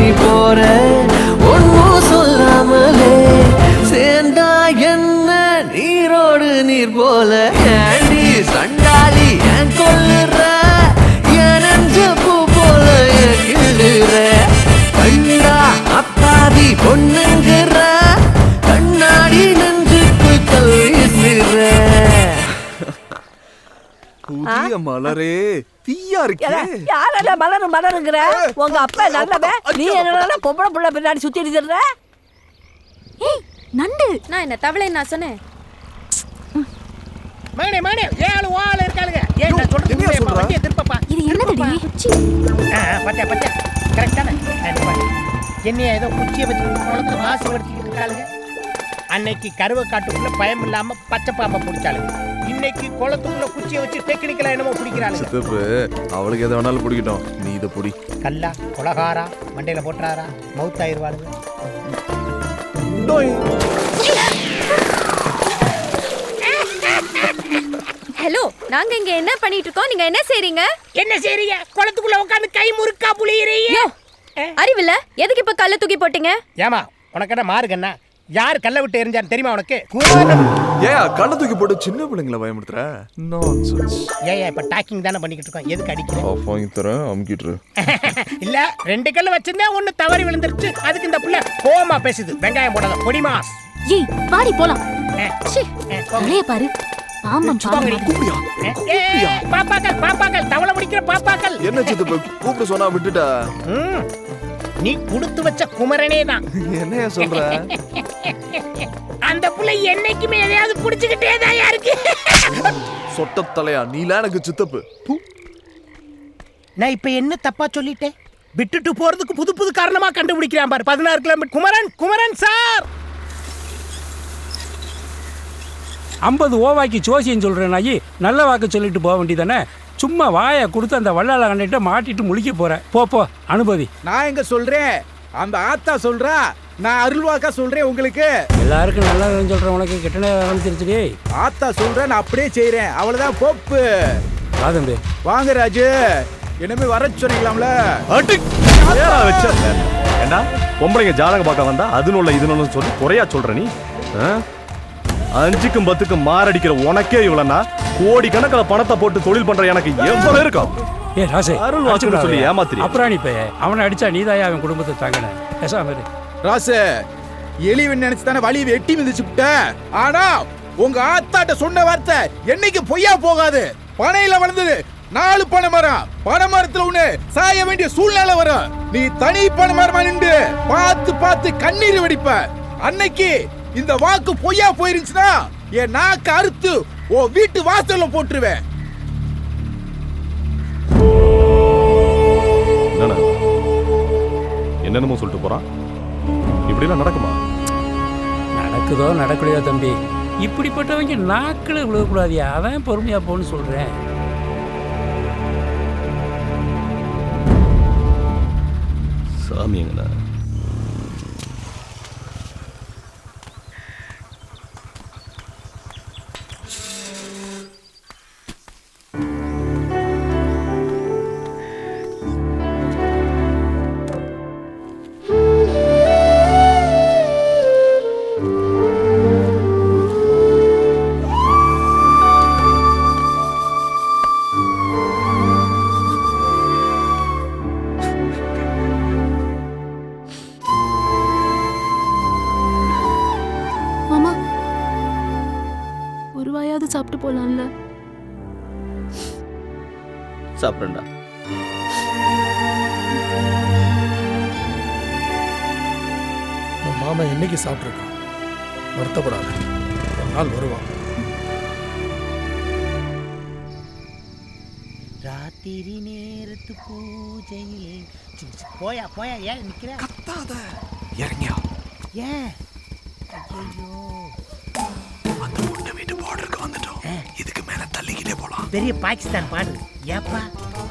நீ போற ஒன்னும் சொல்லாமலே சேர்ந்தா என்ன நீரோடு நீர் போல ஏண்டி சண்டாளி ஏன் கொல்லுற என் நெஞ்ச பூ போல ஏன் கிள்ளுற கண்டா அப்பாவி பொண்ணுங்கிற கண்ணாடி நெஞ்சுக்குள் கல் வீசுற புதிய மலரே தீயா இருக்கே யாரடா மலரு மலருங்கிற உங்க அப்பா நல்லவன் நீ என்னடா பொம்பளை புள்ள பின்னாடி சுத்தி இருந்துற ஏய் நண்டு. நான் என்ன தவளை நான் சொன்னேன். மகனே மகனே ஏழு வாள் இருக்காளுங்க. ஏன் நான் சொல்றது வண்டியை திருப்பப்பா. இது என்னதுடி? குச்சி. பச்சை பச்சை கரெக்டான என்னைய ஏதோ குச்சியை வச்சு குளத்துல வாசப்படுத்திக்கிட்டு இருக்காளுங்க. அன்னைக்கு கருவை காட்டுக்குள்ள பயம் இல்லாம பச்சை பாம்பை பிடிச்சாளுங்க. இன்னைக்கு குளத்துக்குள்ள குச்சியை வச்சு டெக்னிக்கலா என்னமோ பிடிக்கிறாளுங்க. சித்தப்பு அவளுக்கு எதை வேணாலும் பிடிக்கட்டும், நீ இதை பிடி. கல்லா கொலகாரா மண்டையில போட்டுறாரா மவுத் ஆயிருவாளுங்க. ஹலோ, நாங்க இங்க என்ன பண்ணிட்டு இருக்கோம்? நீங்க என்ன செய்றீங்க? என்ன செய்றீங்க? குளத்துக்குள்ள உட்கார்ந்து கை முறுக்கா புளியறீங்க. அறிவில்ல, எதுக்கு இப்ப கல்ல தூக்கி போட்டீங்க? ஏமா உனக்கு என்ன மாறுகண்ணா? யார் கல்ல விட்டு எரிஞ்சான்னு தெரியுமா உனக்கு? ஏயா கல்ல தூக்கி போட்டு சின்ன பிள்ளைங்களை பயமுறுத்துற? நான்சென்ஸ். ஏயா இப்ப டாக்கிங் தானே பண்ணிக்கிட்டு இருக்கோம், எதுக்கு அடிக்கிற? ஆஃப் வாங்கி தரேன், அமுக்கிட்டு. இல்ல 2 கல்ல வச்சிருந்தா ஒன்னு தவறி விழுந்துருச்சு, அதுக்கு இந்த புள்ள கோவமா பேசுது. வெங்காயம் போடாத பொடிமா. ஏய் வாடி போலாம். தலைய பாரு. பாம்பம் பாம்பு. பாப்பாக்கள் தவளை முடிக்கிற பாப்பாக்கள். என்ன சித்தப்பு கூப்பிட சொன்னா விட்டுட்டா? நீ கொடுத்து வச்ச குமரனே தான். என்னையா சொல்ற? அந்த புள்ள என்னைக்குமே எதையாவது புடிச்சுக்கிட்டே தான் இருக்கு. சொட்ட தலையா நீல எனக்கு சித்தப்பு. நான் இப்ப என்ன தப்பா சொல்லிட்டேன்? விட்டுட்டு போறதுக்கு புது புது காரணமா கண்டுபிடிக்கிறான் பாரு. 16 கிலோமீட்டர். குமரன் சார் 50 ஓவாக்கி ஜோசியம் சொல்கிறேன் நாயி, நல்ல வாக்கு சொல்லிட்டு போக வேண்டியதானே. சும்மா வாயை கொடுத்து அந்த வள்ளால கண்டிட்டு மாட்டிட்டு முழிக்க போகிறேன். போ அனுபவி. நான் எங்க சொல்றேன், அந்த ஆத்தா சொல்றா. நான் அருள்வாக்கா சொல்றேன் உங்களுக்கு. எல்லாருக்கும் நல்லா சொல்கிறேன், உனக்கு கிட்டனே ஆரம்பிச்சிருச்சுடி. ஆத்தா சொல்றேன், நான் அப்படியே செய்யறேன். அவ்வளவுதான் போப்பு. ராதம்பி வாங்க ராஜு, என்னமே வர சொன்னீங்களாம்ல. என்ன பொம்பளைங்க ஜாதகம் பார்க்க வந்தா அதுன்னு இதுன்னு சொல்லி குறையா சொல்ற நீ? 5க்கும் 10க்கும் மாரடிக்கிற உனக்கே இவ்வளவுனா கோடி கணக்கில் பணத்தை போட்டு தொழில் பண்ற எனக்கு எவ்வளவு இருக்கும்? ஏ ராசே, அருள் வாக்குன்னு சொல்லி ஏமாத்திரி. அப்புறம் நீ போய் அவனை அடிச்சா நீதாயா அவன் குடும்பத்தை தாங்கின. பேசாம இரு ராசு. எலிவன் நினைச்சு தானே வலி வெட்டி மிதிச்சுட்ட. ஆனா உங்க ஆத்தாட்ட சொன்ன வார்த்தை என்னைக்கு பொய்யா போகாது. பனையில வளர்ந்தது 4 பனை மரம். பனை மரத்துல ஒண்ணு சாய வேண்டிய சூழ்நிலை வரும். நீ தனி பனை மரமா நின்று பார்த்து கண்ணீர் வெடிப்ப. அன்னைக்கு இந்த வாக்கு பொய்யா போயிருந்துச்சுன்னா என் நாக்கு அறுத்து ஓ வீட்டு வாசல்ல போட்டுருவேன். என்னென்னமோ சொல்லிட்டு போறான். இப்படிலாம் நடக்குமா? நடக்குதோ நடக்கலையோ தம்பி, இப்படிப்பட்டவங்க நாக்கில் விழுகக்கூடாதியா. அதான் பொறுமையா போன்னு சொல்றேன். சாமி எங்கண்ணா? சாப்பிட்டு போலாம்ல? சாப்பிடுடா. மாமா என்னைக்கு சாப்பிட்டுருக்கான், வருத்தப்படாத, ஒரு நாள் வருவான். ராத்திரி நேரத்து பூஜையிலே போயா ஏன் நிக்கிற? கத்தாத, இறங்கியா. ஏன்? ஐயோ, அந்த பொண்ணு வீட்டு பார்டருக்கு வந்துட்டோம். இதுக்கு மேல தள்ளிக்கிட்டே போலாம். பெரிய பாகிஸ்தான் பாடு. ஏப்பா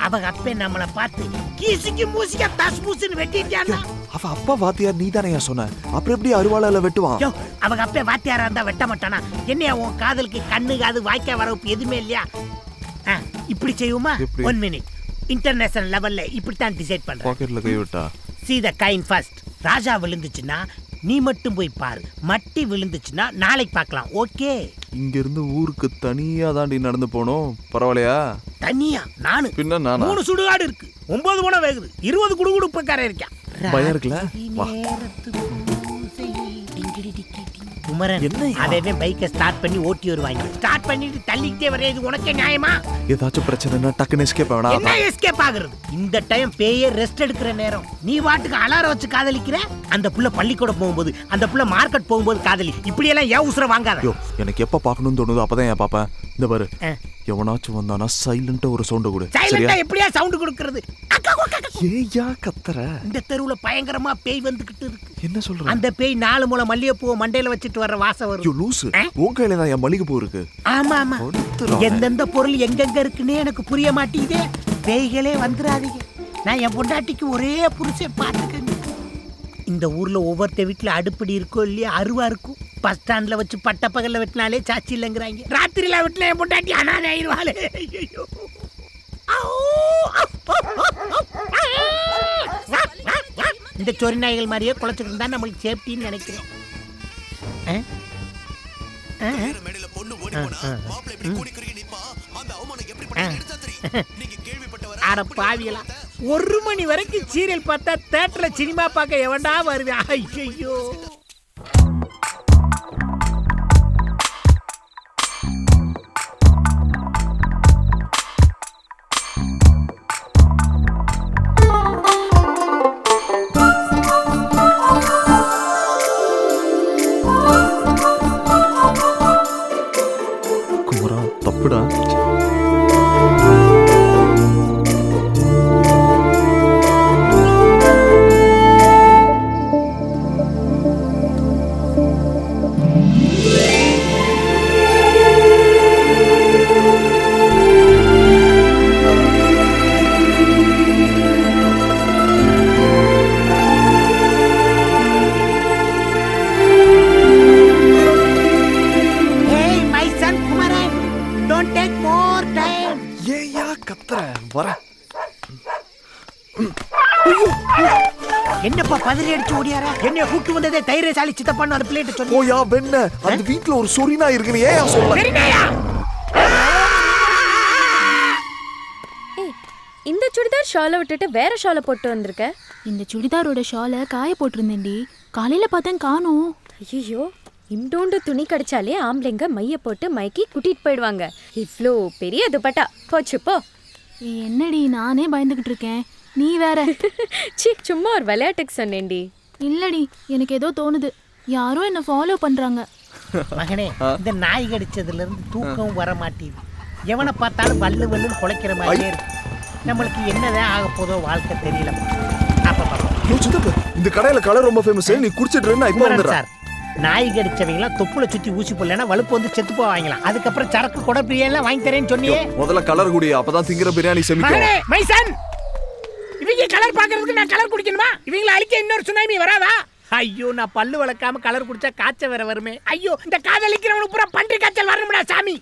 அவங்க அப்பே நம்மளை பார்த்து கீசிக்கு மூசிக்க தஸ் பூசுன்னு வெட்டிட்டானா? அவ அப்பா வாத்தியார் நீ தானே சொன்ன, அப்புறம் எப்படி அருவாளால வெட்டுவான்? அவங்க அப்பே வாத்தியாரா இருந்தா வெட்ட மாட்டானா? என்னையா உன் காதலுக்கு கண்ணு காது வாய்க்கா வரப்பு எதுவுமே இல்லையா? இப்படி செய்யுமா? 1 மினிட். இன்டர்நேஷனல் லெவல்ல இப்படித்தான் டிசைட் பண்றேன். பாக்கெட்ல கை விட்டா see the kind first. ராஜா விழுந்துச்சுன்னா நீ மட்டும் போய் பாரு, மட்டி விழுந்துச்சுன்னா நாளைக்கு பார்க்கலாம். ஓகே? இங்க இருந்து ஊருக்கு தனியா தாண்டி நடந்து போனோம். பரவாயில்லையா? தனியா? நானு பின்ன நானா? 3 சுடுகாடு இருக்கு, 9 குணம் வேகுது, 20 குடுகுடுப்பக்காரன் இருக்கான். பயம் இருக்குல்ல? வா. குமரன் அதே பைக்கை ஸ்டார்ட் பண்ணி ஓட்டி வருவாங்க. ஸ்டார்ட் பண்ணிட்டு தள்ளிக்கிட்டே வர இது உனக்கே நியாயமா? ஏதாச்சும் பிரச்சனைனா டக்குன்னு எஸ்கேப் ஆகணும். என்ன எஸ்கேப் ஆகுறது? இந்த டைம் பேயே ரெஸ்ட் எடுக்கிற நேரம். நீ வாட்டுக்கு அலாரம் வச்சு காதலிக்கிற. அந்த புள்ள பள்ளிக்கூடம் போகும்போது, அந்த புள்ள மார்க்கெட் போகும்போது காதலி. இப்படி எல்லாம் ஏன் உசுர வாங்காத. ஐயோ, எனக்கு எப்ப பார்க்கணும்னு தோணுதோ அப்பதான் ஏன் பாப்பேன். இந்த பாரு, எவனாச்சும் வந்தானா சைலண்டா ஒரு சவுண்ட் கொடு. சைலண்டா எப்படியா சவுண்ட் கொடுக்கிறது? ஏயா கத்துற? இந்த தெருவுல பயங்கரமா பேய் வந்துகிட்டு இருக்கு. என்ன சொல்ற? அந்த பேய் 4 முளை மல்லிகைப்பூ மண்டையில வச்சிட்டு வர்ற வாசம் வரும். ஐயோ லூசு, உன் கையில தான் என் மல்லிகைப்பூ இருக்கு. ஆமா ஆமா, எந்தெந்த பொருள் எங்கெங்க இருக்குன்னு எனக்கு புரிய மாட்டேங்குதே. பேய்களே வந்துடாதீங்க. நான் என் பொண்டாட்டிக்கு ஒரே புருஷன் பார்த்துக்கங்க. இந்த ஊர்ல ஒவ்வொருத்த வீட்டுல அடுப்படி இருக்கோ இல்லையா அருவா இருக்கும். பஸ் ஸ்டாண்ட்ல வச்சு பட்ட பகல்ல வெட்டினாலே சாட்சி இல்லைங்கிறாங்க. ராத்திரியில வெட்டினா என் பொண்டாட்டி அனாதை ஆயிடுவாளே. ஐயோ, இந்த சொறி நாய்கள் மாதிரியே குலைச்சிட்டு இருந்தா நம்மளுக்கு சேஃப்டின்னு நினைக்கிறேன். அட பாவியலா, 1 மணி வரைக்கும் சீரியல் பார்த்தா தியேட்டர்ல சினிமா பார்க்க எவன்டா வருவேன்? ஐயோ, குமரா தப்புடா. என்னப்பா பதறி அடிச்சு ஓடியார? என்னைய கூட்டு வந்ததே தைரியசாலி சித்தப்பான்னு அந்த பிளேட் சொல்லு. ஓயா வெண்ண, அந்த வீட்ல ஒரு சொரினா இருக்குன்னு ஏன் சொல்ல? இந்த சுடிதார் ஷாலை விட்டுட்டு வேற ஷாலை போட்டு வந்திருக்க. இந்த சுடிதாரோட ஷாலை காய போட்டிருந்தேன்டி. காலையில பார்த்தேன் காணோம். ஐயோ, இண்டோண்டு துணி கடிச்சாலே ஆம்பளைங்க மைய போட்டு மைக்கி கூட்டிட்டு போயிடுவாங்க. இவ்ளோ பெரிய துப்பட்டா போச்சு போ. என்னடி நானே பயந்துகிட்டு இருக்கேன், நீ வேற. சீ, சும்மா ஒரு விளையாட்டுக்கு சொன்னேன்டி. இல்லடி, எனக்கு ஏதோ தோணுது. யாரோ என்ன ஃபாலோ பண்றாங்க. மகனே, இந்த நாய் கடிச்சதுல இருந்து தூக்கம் வர மாட்டேங்குது. எவனை பார்த்தாலும் வல்லு வல்லுன்னு குலைக்கிற மாதிரியே இருக்கு. நம்மளுக்கு என்னதான் ஆக போதோ வாழ்க்கை தெரியல. இந்த கடையில கலர் ரொம்ப ஃபேமஸ். நீ குடிச்சிட்டு இருந்தா இப்போ வந்துடுறா. நாய் கடிச்சவங்களாம் தொப்புல சுத்தி ஊசி போடலன்னா வலுப்பு வந்து செத்து போவாங்களாம். அதுக்கப்புறம் சரக்கு கொடை பிரியாணி வாங்கி தரேன்னு சொன்னியே. முதல்ல கலர் குடி, அப்பதான் திங்கிற பிரியாணி செமிக்கும். மைசன், இவங்க கலர் பாக்குறதுக்கு நான் கலர் குடிக்கணுமா? இவங்கள அழிக்க இன்னொரு சுனாமி வராதா? ஐயோ, நான் பல்லு வளர்க்காம கலர் குடிச்சா காய்ச்சல் வேற வருமே. ஐயோ, இந்த காதலிக்கிறவனுக்கு பூரா பன்றி காய்ச்சல் வரணும்டா சாமி.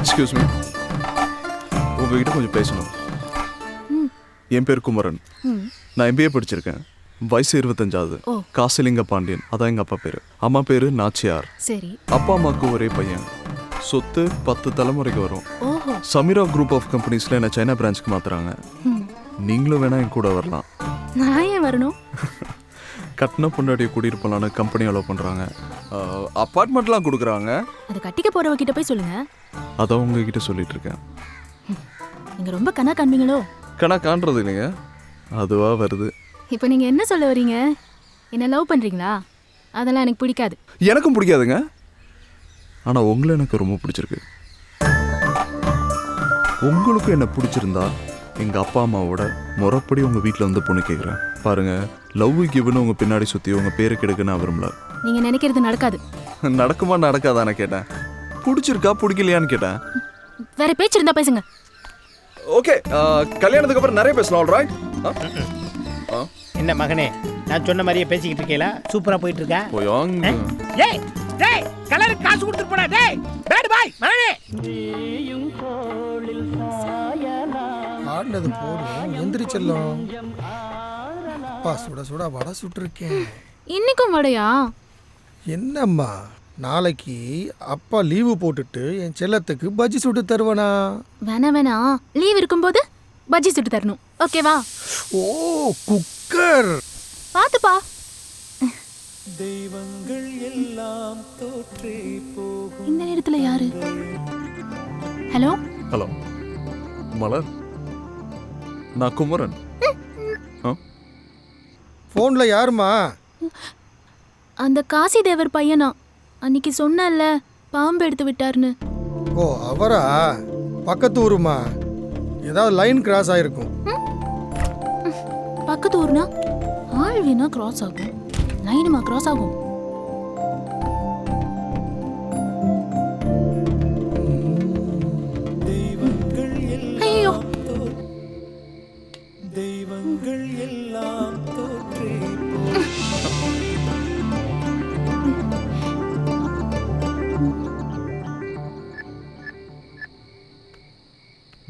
எக்ஸ்கியூஸ் மீ, உங்ககிட்ட கொஞ்சம் பேசணும். என் பேர் குமரன். நான் MBA படிச்சிருக்கேன். வயசு 25. காசிலிங்க பாண்டியன், அதான் எங்க அப்பா பேரு. அம்மா பேரு நாச்சியார். சரி. அப்பா அம்மாவுக்கு ஒரே பையன். சொத்து 10 தலைமுறைக்கு வரும். சமீரா குரூப் ஆஃப் கம்பெனிஸ்ல என்ன சைனா பிரான்ச்சுக்கு மாத்துறாங்க. நீங்களும் வேணா என் கூட வரலாம். நான் ஏன் வரணும்? கட்டின பொண்டாட்டியை கூட்டிட்டு போலான்னு கம்பெனி அலோவ் பண்றாங்க. அப்பார்ட்மெண்ட்லாம் கொடுக்குறாங்க. அது கட்டிக்க போறவகிட்ட போய் சொல்லுங்க. அதான் உங்ககிட்ட சொல்லிட்டு இருக்கேன். நீங்க ரொம்ப கணா காண்பீங்களோ? கணா காண்றது இல்லைங்க, அதுவா வருது. இப்போ நீங்க என்ன சொல்ல வரீங்க? என்ன லவ் பண்றீங்களா? அதெல்லாம் எனக்கு பிடிக்காது. எனக்கும் பிடிக்காதுங்க, ஆனா உங்களை எனக்கு ரொம்ப பிடிச்சிருக்கு. உங்களுக்கும் என்ன பிடிச்சிருந்தா எங்க அப்பா அம்மாவோட முறைப்படி உங்க வீட்டில் வந்து பொண்ணு கேட்குறேன். பாருங்க, லவ் கிவ்னு உங்க பின்னாடி சுத்தி உங்க பேரை கெடுக்க நான் விரும்பல. நீங்க நினைக்கிறது நடக்காது. நடக்குமா நடக்காதான்னு கேட்டேன். பிடிச்சிருக்கா பிடிக்கலையான்னு கேட்டேன். வேற பேச்சு இருந்தா பேசுங்க. ஓகே, கல்யாணத்துக்கு அப்புறம் நிறைய பேசலாம். ஆல்ரைட். என்ன மகனே, நான் சொன்ன மாதிரியே பேசிக்கிட்டு இருக்கேல? சூப்பரா போயிட்டு இருக்கா? ஏய் டேய், கலர் காசு கொடுத்து போடா. டேய் பேட் பாய் மகனே, ஆடுனது போடும். எந்திரிச்செல்லும். அப்பா சுட சுட வடை சுட்டுருக்கேன். இன்னைக்கும் வடையா? என்னம்மா, நாளைக்கு அப்பா லீவு போட்டுட்டு என் செல்லத்துக்கு பஜ்ஜி சுட்டு தருவனா? வேணா லீவ் இருக்கும்போது பஜ்ஜி சுட்டு தரணும், ஓகேவா? ஓ, குக்கர் பாத்துப்பா. தெய்வங்கள் எல்லாம் தோற்றே போகும். இந்த நேரத்துல யாரு? ஹலோ ஹலோ மலர், நான் குமரன். ஃபோன்ல யாருமா? அந்த காசி தேவர் பையனா? அன்னைக்கு சொன்னல பாம்பு எடுத்து விட்டாருன்னு. ஓ அவரா? பக்கத்து ஊருமா? ஏதாவது லைன் கிராஸ் ஆயிருக்கும். பக்கத்து ஊர்னா ஆள் வேணா கிராஸ் ஆகும், லைனுமா கிராஸ் ஆகும்? ஐயோ, தெய்வங்கள் எல்லாம் தோற்றே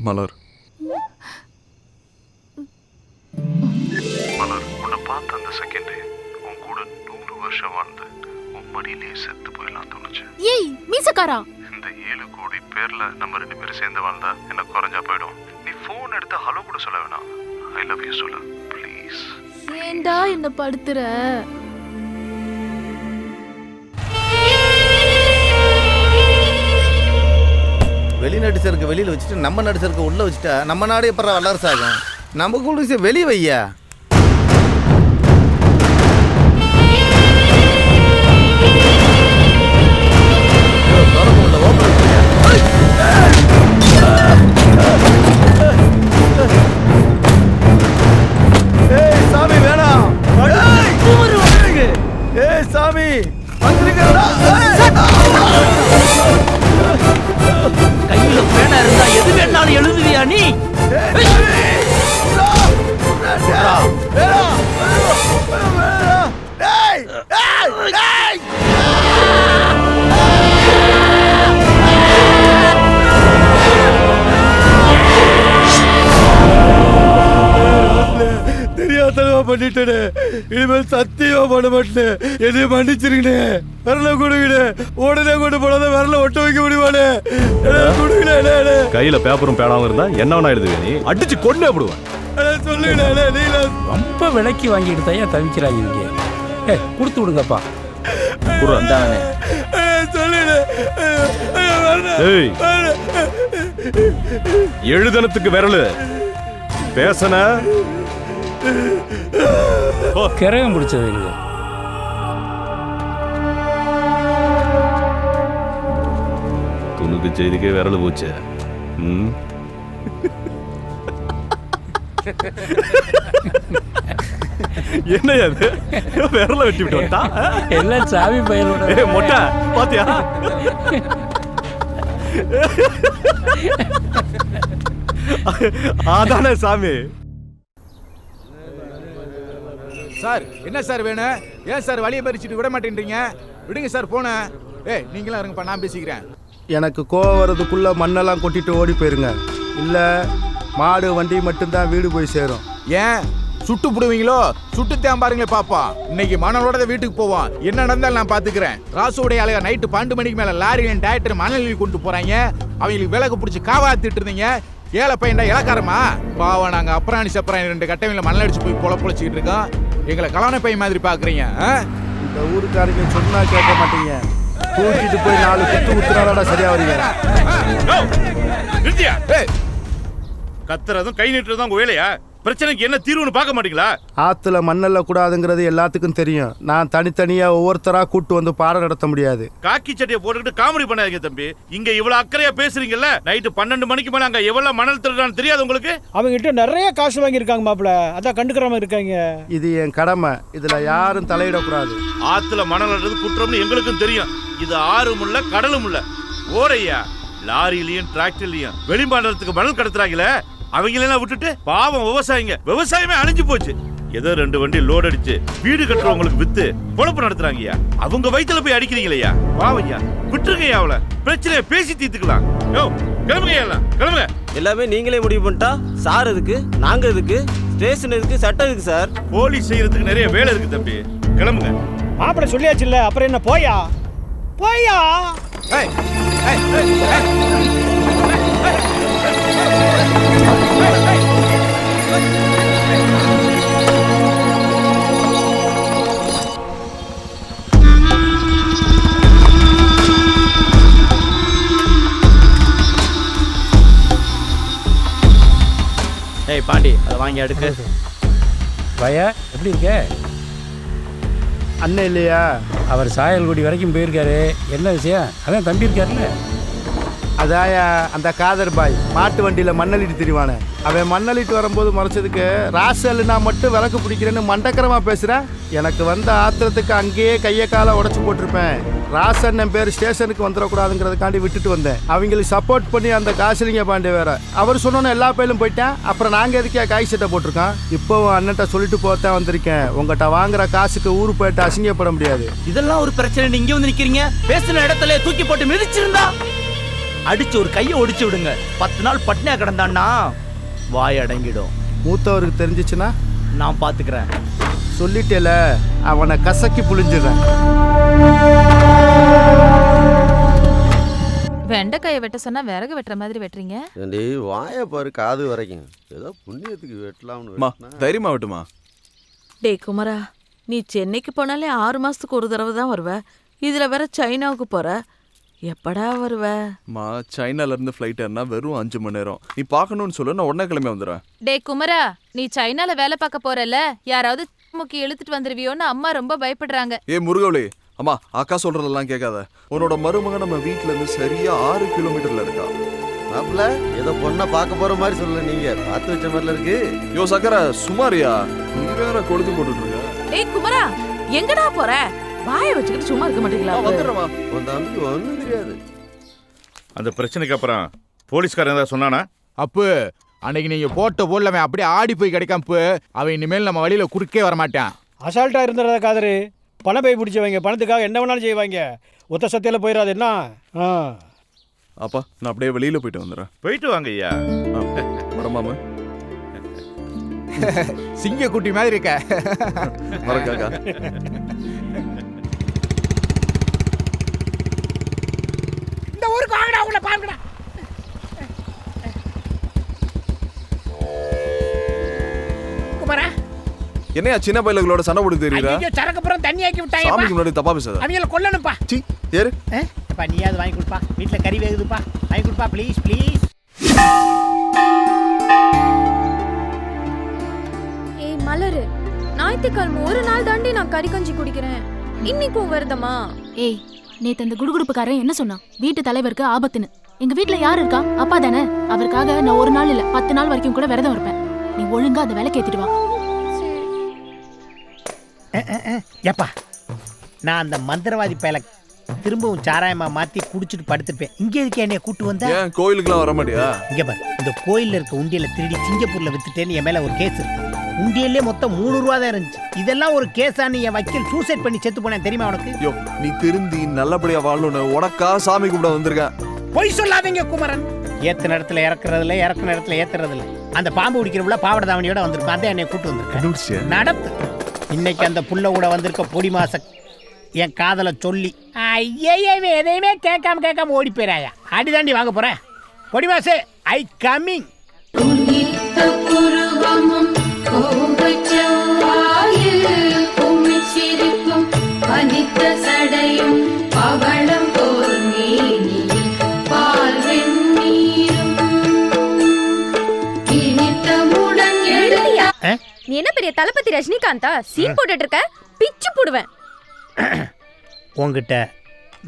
மலர், மலர், உன்னை பார்த்த அந்த செகண்டே உன் கூட 100 வருஷம் வாழ்ந்து உன் மடியிலேயே செத்து போயிடலாம் தோணுச்சு. ஏய் மீசக்காரா, இந்த 7 கோடி பேர்ல நம்ம 2 பேரும் சேர்ந்து வாழ்ந்தா என்ன குறைஞ்சா போயிடும். நீ ஃபோன் எடுத்து ஹலோ கூட சொல்ல வேணாம், ஐ லவ் யூ சொல்லு ப்ளீஸ். ஏண்டா என்ன படுத்துற? வெளிநாட்டு சரக்கு வெளியில் வச்சுட்டு நம்ம நாட்டு சரக்கு உள்ளே வச்சுட்டா நம்ம நாடு எப்போ வல்லரசு ஆகும்? நம்ம கூட வெளியே வையா. ஏய் சாமி வேணாம். ஏய் சாமி வந்துருங்கடா. கையில பேனா இருந்தா எது வேணாலும் எழுதுவியா நீ? தெரியாதனமா பண்ணிட்டேனே, இனிமேல் சத்தியமா பண்ண மாட்டேன். என்னைய மன்னிச்சிருக்கனே. விரல கொடுங்கண்ணே, உடனே கொண்டு போனதை விரல ஒட்ட வைக்க முடியுமாண்ணே? கொடுங்கண்ணே. கையில பேப்பரும் பேனாவும் இருந்தா என்ன வேணா எழுதுவே, நீ அடிச்சு கொண்டே போடுவேன். சொல்லுங்கண்ணே. நீல ரொம்ப விலைக்கு வாங்கிட்டு தான் தவிக்கிறாங்க இங்கே. கொடுத்து விடுங்கப்பா. எழுதனத்துக்கு விரலு பேசன கிரகம் பிடிச்சது. துணுக்கு செய்திக்கே விரல் போச்சு. என்ன அது? விரல வெட்டி விட்டு வந்தா எல்லாம் சாவி பையனோட மொட்டை பாத்தியா? அதானே சாமி. சார் என்ன சார் வேணும்? ஏன் சார் வழியை பறிச்சுட்டு விட மாட்டேன்றீங்க? விடுங்க சார் போன. ஏய் நீங்களும் இருங்கப்பா, நான் பேசிக்கிறேன். எனக்கு கோவம் வர்றதுக்குள்ள மண்ணெல்லாம் கொட்டிட்டு ஓடி போயிருங்க. இல்லை மாடு வண்டி மட்டும்தான் வீடு போய் சேரும். ஏன் சுட்டு புடுவீங்களோ? சுட்டுத்தான் பாருங்களே பாப்பா. இன்னைக்கு மணலோட வீட்டுக்கு போவோம். என்ன நடந்தாலும் நான் பாத்துக்கிறேன். ராசுடைய அழகா நைட்டு 12 மணிக்கு மேல லாரியில் டைரக்டர் மணலில் கொண்டு போறாங்க. அவங்களுக்கு விலகு பிடிச்சி காவாத்திட்டு இருந்தீங்க. ஏழை பையன்டா இலக்காரமா பாவம். நாங்க அப்புறாணி சப்பராணி 2 கட்டையில மணல் அடிச்சு போய் பொழச்சிக்கிட்டு இருக்கோம். எங்களை கலான பையன் மாதிரி பாக்குறீங்க. இந்த ஊருக்காரங்க சொன்னா கேட்க மாட்டீங்க. தூக்கிட்டு போய் 4 குத்து குத்துனாலடா சரியா வரீங்க. கத்துறதும் கை நீட்டுறதும் உங்க வேலையா? பிரச்சனைக்கு என்ன தீர்வுன்னு பார்க்க மாட்டீங்களா? ஆத்துல மண்ணல்ல கூடாதுங்கிறது எல்லாத்துக்கும் தெரியும். நான் தனித்தனியா ஒவ்வொருத்தரா கூட்டு வந்து பாடம் நடத்த முடியாது. காக்கி சட்டையை போட்டுக்கிட்டு காமெடி பண்ணாதீங்க தம்பி. இங்க இவ்வளவு அக்கறையா பேசுறீங்கல்ல, நைட்டு 12 மணிக்கு மேல அங்க எவ்வளவு மணல் திருடான்னு தெரியாது உங்களுக்கு? அவங்க கிட்ட நிறைய காசு வாங்கியிருக்காங்க மாப்பிள்ள, அதான் கண்டுக்கிறாம இருக்காங்க. இது என் கடமை, இதுல யாரும் தலையிடக்கூடாது. ஆத்துல மணல் அள்ளுறது குற்றம்னு எங்களுக்கும் தெரியும். இது ஆறும் இல்ல கடலும் இல்ல. ஓரையா லாரியிலயும் டிராக்டர்லயும் வெளிமாநிலத்துக்கு மணல் கடத்துறாங்களே, அவங்களெல்லாம் விட்டுட்டு பாவம் விவசாயமே அழிஞ்சு போச்சு. ஏதோ 2 வண்டி லோட் அடிச்சு வீடு கட்டுறவங்களுக்கு வித்து பொழப்பு நடத்துறாங்கய்யா. அவங்க வயிற்றுல போய் அடிக்கிறீங்களையா? பாவையா விட்டுருங்கய்யா. அவளை பிரச்சனையை பேசி தீர்த்துக்கலாம். கிளம்புங்க, கிளம்புங்க. எல்லாமே நீங்களே முடிவு பண்ணிட்டா சார் எதுக்கு, நாங்க எதுக்கு, ஸ்டேஷன் எதுக்கு, சட்டம் எதுக்கு சார்? போலீஸ் செய்யறதுக்கு நிறைய வேலை இருக்கு தம்பி. கிளம்புங்க. மாப்பிள்ள சொல்லியாச்சு இல்ல, அப்புறம் என்ன? போயா போயா. டேய் பாண்டி அதை வாங்கி அடுக்கு. பையா எப்படி இருக்க? அண்ணன் இல்லையா? அவர் சாயல்குடி வரைக்கும் போயிருக்காரு. என்ன விஷயம்? அதான் தம்பி இருக்காருல்ல. அதாயா அந்த காதர் பாய் மாட்டு வண்டியில் மண்ணளிட்டு திரிவானே, அவன் மண்ணளிட்டு வரும்போது முறைச்சதுக்கு ராசல்னா மட்டும் விளக்கு பிடிக்கிறேன்னு மண்டக்கரமாக பேசுகிறேன். எனக்கு வந்த ஆத்திரத்துக்கு அங்கேயே கையை காலை உடச்சி போட்டிருப்பேன். ராசன் பேர் ஸ்டேஷனுக்கு வந்துடக்கூடாதுங்கிறதுக்காண்டி விட்டுட்டு வந்தேன். அவங்களுக்கு சப்போர்ட் பண்ணி அந்த காசிலிங்க பாண்டே வேற அவர் சொன்னோன்னு எல்லா பயிலும் போயிட்டேன். அப்புறம் நாங்கள் எதுக்கே காய் சட்டை போட்டிருக்கோம். இப்போவும் அண்ணன்ட்ட சொல்லிட்டு போத்தான் வந்திருக்கேன். உங்கள்கிட்ட வாங்குற காசுக்கு ஊரு போயிட்டு அசிங்கப்பட முடியாது. இதெல்லாம் ஒரு பிரச்சனை. இங்கே வந்து நிற்கிறீங்க. பேசின இடத்துல தூக்கி போட்டு மிதிச்சிருந்தா அடிச்சு ஒரு கையை ஒடிச்சு விடுங்க. 10 நாள் பட்னியா கிடந்தான்னா வாய் அடங்கிடும். மூத்தவருக்கு தெரிஞ்சிச்சுன்னா நான் பார்த்துக்கிறேன். சொல்லிட்டேல, அவனை கசக்கி புளிஞ்சிடுறேன். வெண்டைக்காயை வெட்ட சொன்னா விறகு வெட்டுற மாதிரி வெட்டுறீங்க. வாய பாரு காது வரைக்கும். ஏதோ புண்ணியத்துக்கு வெட்டலாம்னு. தைரியமா வெட்டுமா? டேய் குமரா, நீ சென்னைக்கு போனாலே 6 மாசத்துக்கு ஒரு தடவை தான் வருவ. இதுல வேற சைனாவுக்கு போற. எப்படா வருவ? சைனால இருந்து ஃப்ளைட் ஏறினா வெறும் 5 மணி நேரம். நீ பார்க்கணும்னு சொல்லு, நான் உடனே கிளம்பி வந்துடுறேன். டே குமரா, நீ சைனால வேலை பார்க்க போறல, யாராவது முக்கி இழுத்துட்டு வந்துருவியோன்னு அம்மா ரொம்ப பயப்படுறாங்க. முருகவளி, அம்மா அக்கா சொல்றதெல்லாம் கேட்காத. உன்னோட மருமகன் நம்ம வீட்டுல இருந்து சரியா 6 கிலோமீட்டர்ல இருக்கா. மாப்பிள்ள ஏதோ பொண்ணை பார்க்க போற மாதிரி சொல்லல, நீங்க பார்த்து வச்ச மாதிரில இருக்கு. யோ சக்கர சுமாரியா, நீ வேற கொழுத்து போட்டுட்டு இருக்க. டேய் குமரா, எங்கடா போற? வாயை வச்சுக்கிட்டு சும்மா இருக்க மாட்டீங்களா? வந்துடுறமா, உன் தம்பி ஒன்றும் தெரியாது. அந்த பிரச்சனைக்கு அப்புறம் போலீஸ்காரன் ஏதாவது சொன்னானா? அப்பு அன்னைக்கு நீங்க போட்ட போடலமே அப்படியே ஆடி போய் கிடைக்காம அவன் இனிமேல் நம்ம வழியில குறுக்கே வரமாட்டான். அசால்ட்டாக இருந்துறத காதரு. பணம் போய் பிடிச்சவங்க பணத்துக்காக என்ன வேணாலும் செய்வாங்க. ஒத்த சத்தியில் போயிடாது என்ன? அப்பா நான் அப்படியே வெளியில போயிட்டு வந்துடுறேன். போயிட்டு வாங்க ஐயா. வரமாமா? சிங்க குட்டி மாதிரி இருக்க. வரக்காக்கா. இந்த ஊருக்கு வாங்கடா, உங்களை பாருங்கடா. குமாரா, என்னையா சின்ன பையல்களோட சண்டை போட்டு தெரியுதா? ஐயோ சரக்குப்புறம் தண்ணி ஆக்கி விட்டாங்க. சாமிக்கு முன்னாடி தப்பா பேசாத. அவங்கள கொல்லணும்ப்பா. சீ ஏறு. அப்பா நீயாவது வாங்கி கொடுப்பா. வீட்டில் கறி வேகுதுப்பா, வாங்கி கொடுப்பா ப்ளீஸ் ப்ளீஸ். ஏய் மலரு, ஞாயிற்றுக்கிழமை ஒரு நாள் தாண்டி நான் கறி கஞ்சி குடிக்கிறேன். இன்னைக்கும் வருதமா? ஏய், நேத்து அந்த குடுகுடுப்புக்காரன் என்ன சொன்னான்? வீட்டு தலைவருக்கு ஆபத்துன்னு. எங்க வீட்டுல யாரு இருக்கா? அப்பா தானே. அவருக்காக நான் ஒரு நாள் இல்ல 10 நாள் வரைக்கும் கூட விரதம் இருப்பேன். நீ ஒழுங்கா அந்த வேலைக்கு ஏத்திட்டு வா. ஏப்பா, நான் அந்த மந்திரவாதி பயல திரும்பவும் சாராயமா மாத்தி குடிச்சிட்டு படுத்துருப்பேன். இங்க எதுக்கு என்னைய கூட்டு வந்தா? ஏன் கோயிலுக்குலாம் வர மாட்டியா? இங்க பாரு, இந்த கோயில்ல இருக்க உண்டியல திருடி சிங்கப்பூர்ல வித்துட்டேன்னு என் மேல ஒரு கேஸ் இருக்கு. உண்டியல்லே மொத்தம் 3 ரூபா தான் இருந்துச்சு. இதெல்லாம் ஒரு கேஸான்னு என் வக்கீல் சூசைட் பண்ணி செத்து போனேன் தெரியுமா உனக்கு? யோ நீ திருந்தி நல்லபடியா வாழணும்னு உனக்கா சாமி கும்பிட வந்திருக்கேன். பொய் சொல்லாதீங்க குமரன். ஏத்த இடத்துல இறக்குறதுல, இறக்குன இடத்துல ஏத்துறதுல. அந்த பாம்பு பிடிக்கிறவுல பாவட தாவணியோட வந்திருக்கும். அதான் என்னை கூட்டு வந்திருக்கேன். நடப்பு. இன்னைக்கு அந்த புள்ள கூட வந்திருக்க பொடி மாச என் காதலை சொல்லி ஐயே எதையுமே கேட்காம ஓடி போயிராயா. அடிதாண்டி வாங்க போறேன். பொடி மாசே, ஐ கம்மிங். நீ என்ன பெரிய தளபதி ரஜினிகாந்தா? சீன் போட்டுட்டு இருக்க, பிச்சு போடுவேன். உங்ககிட்ட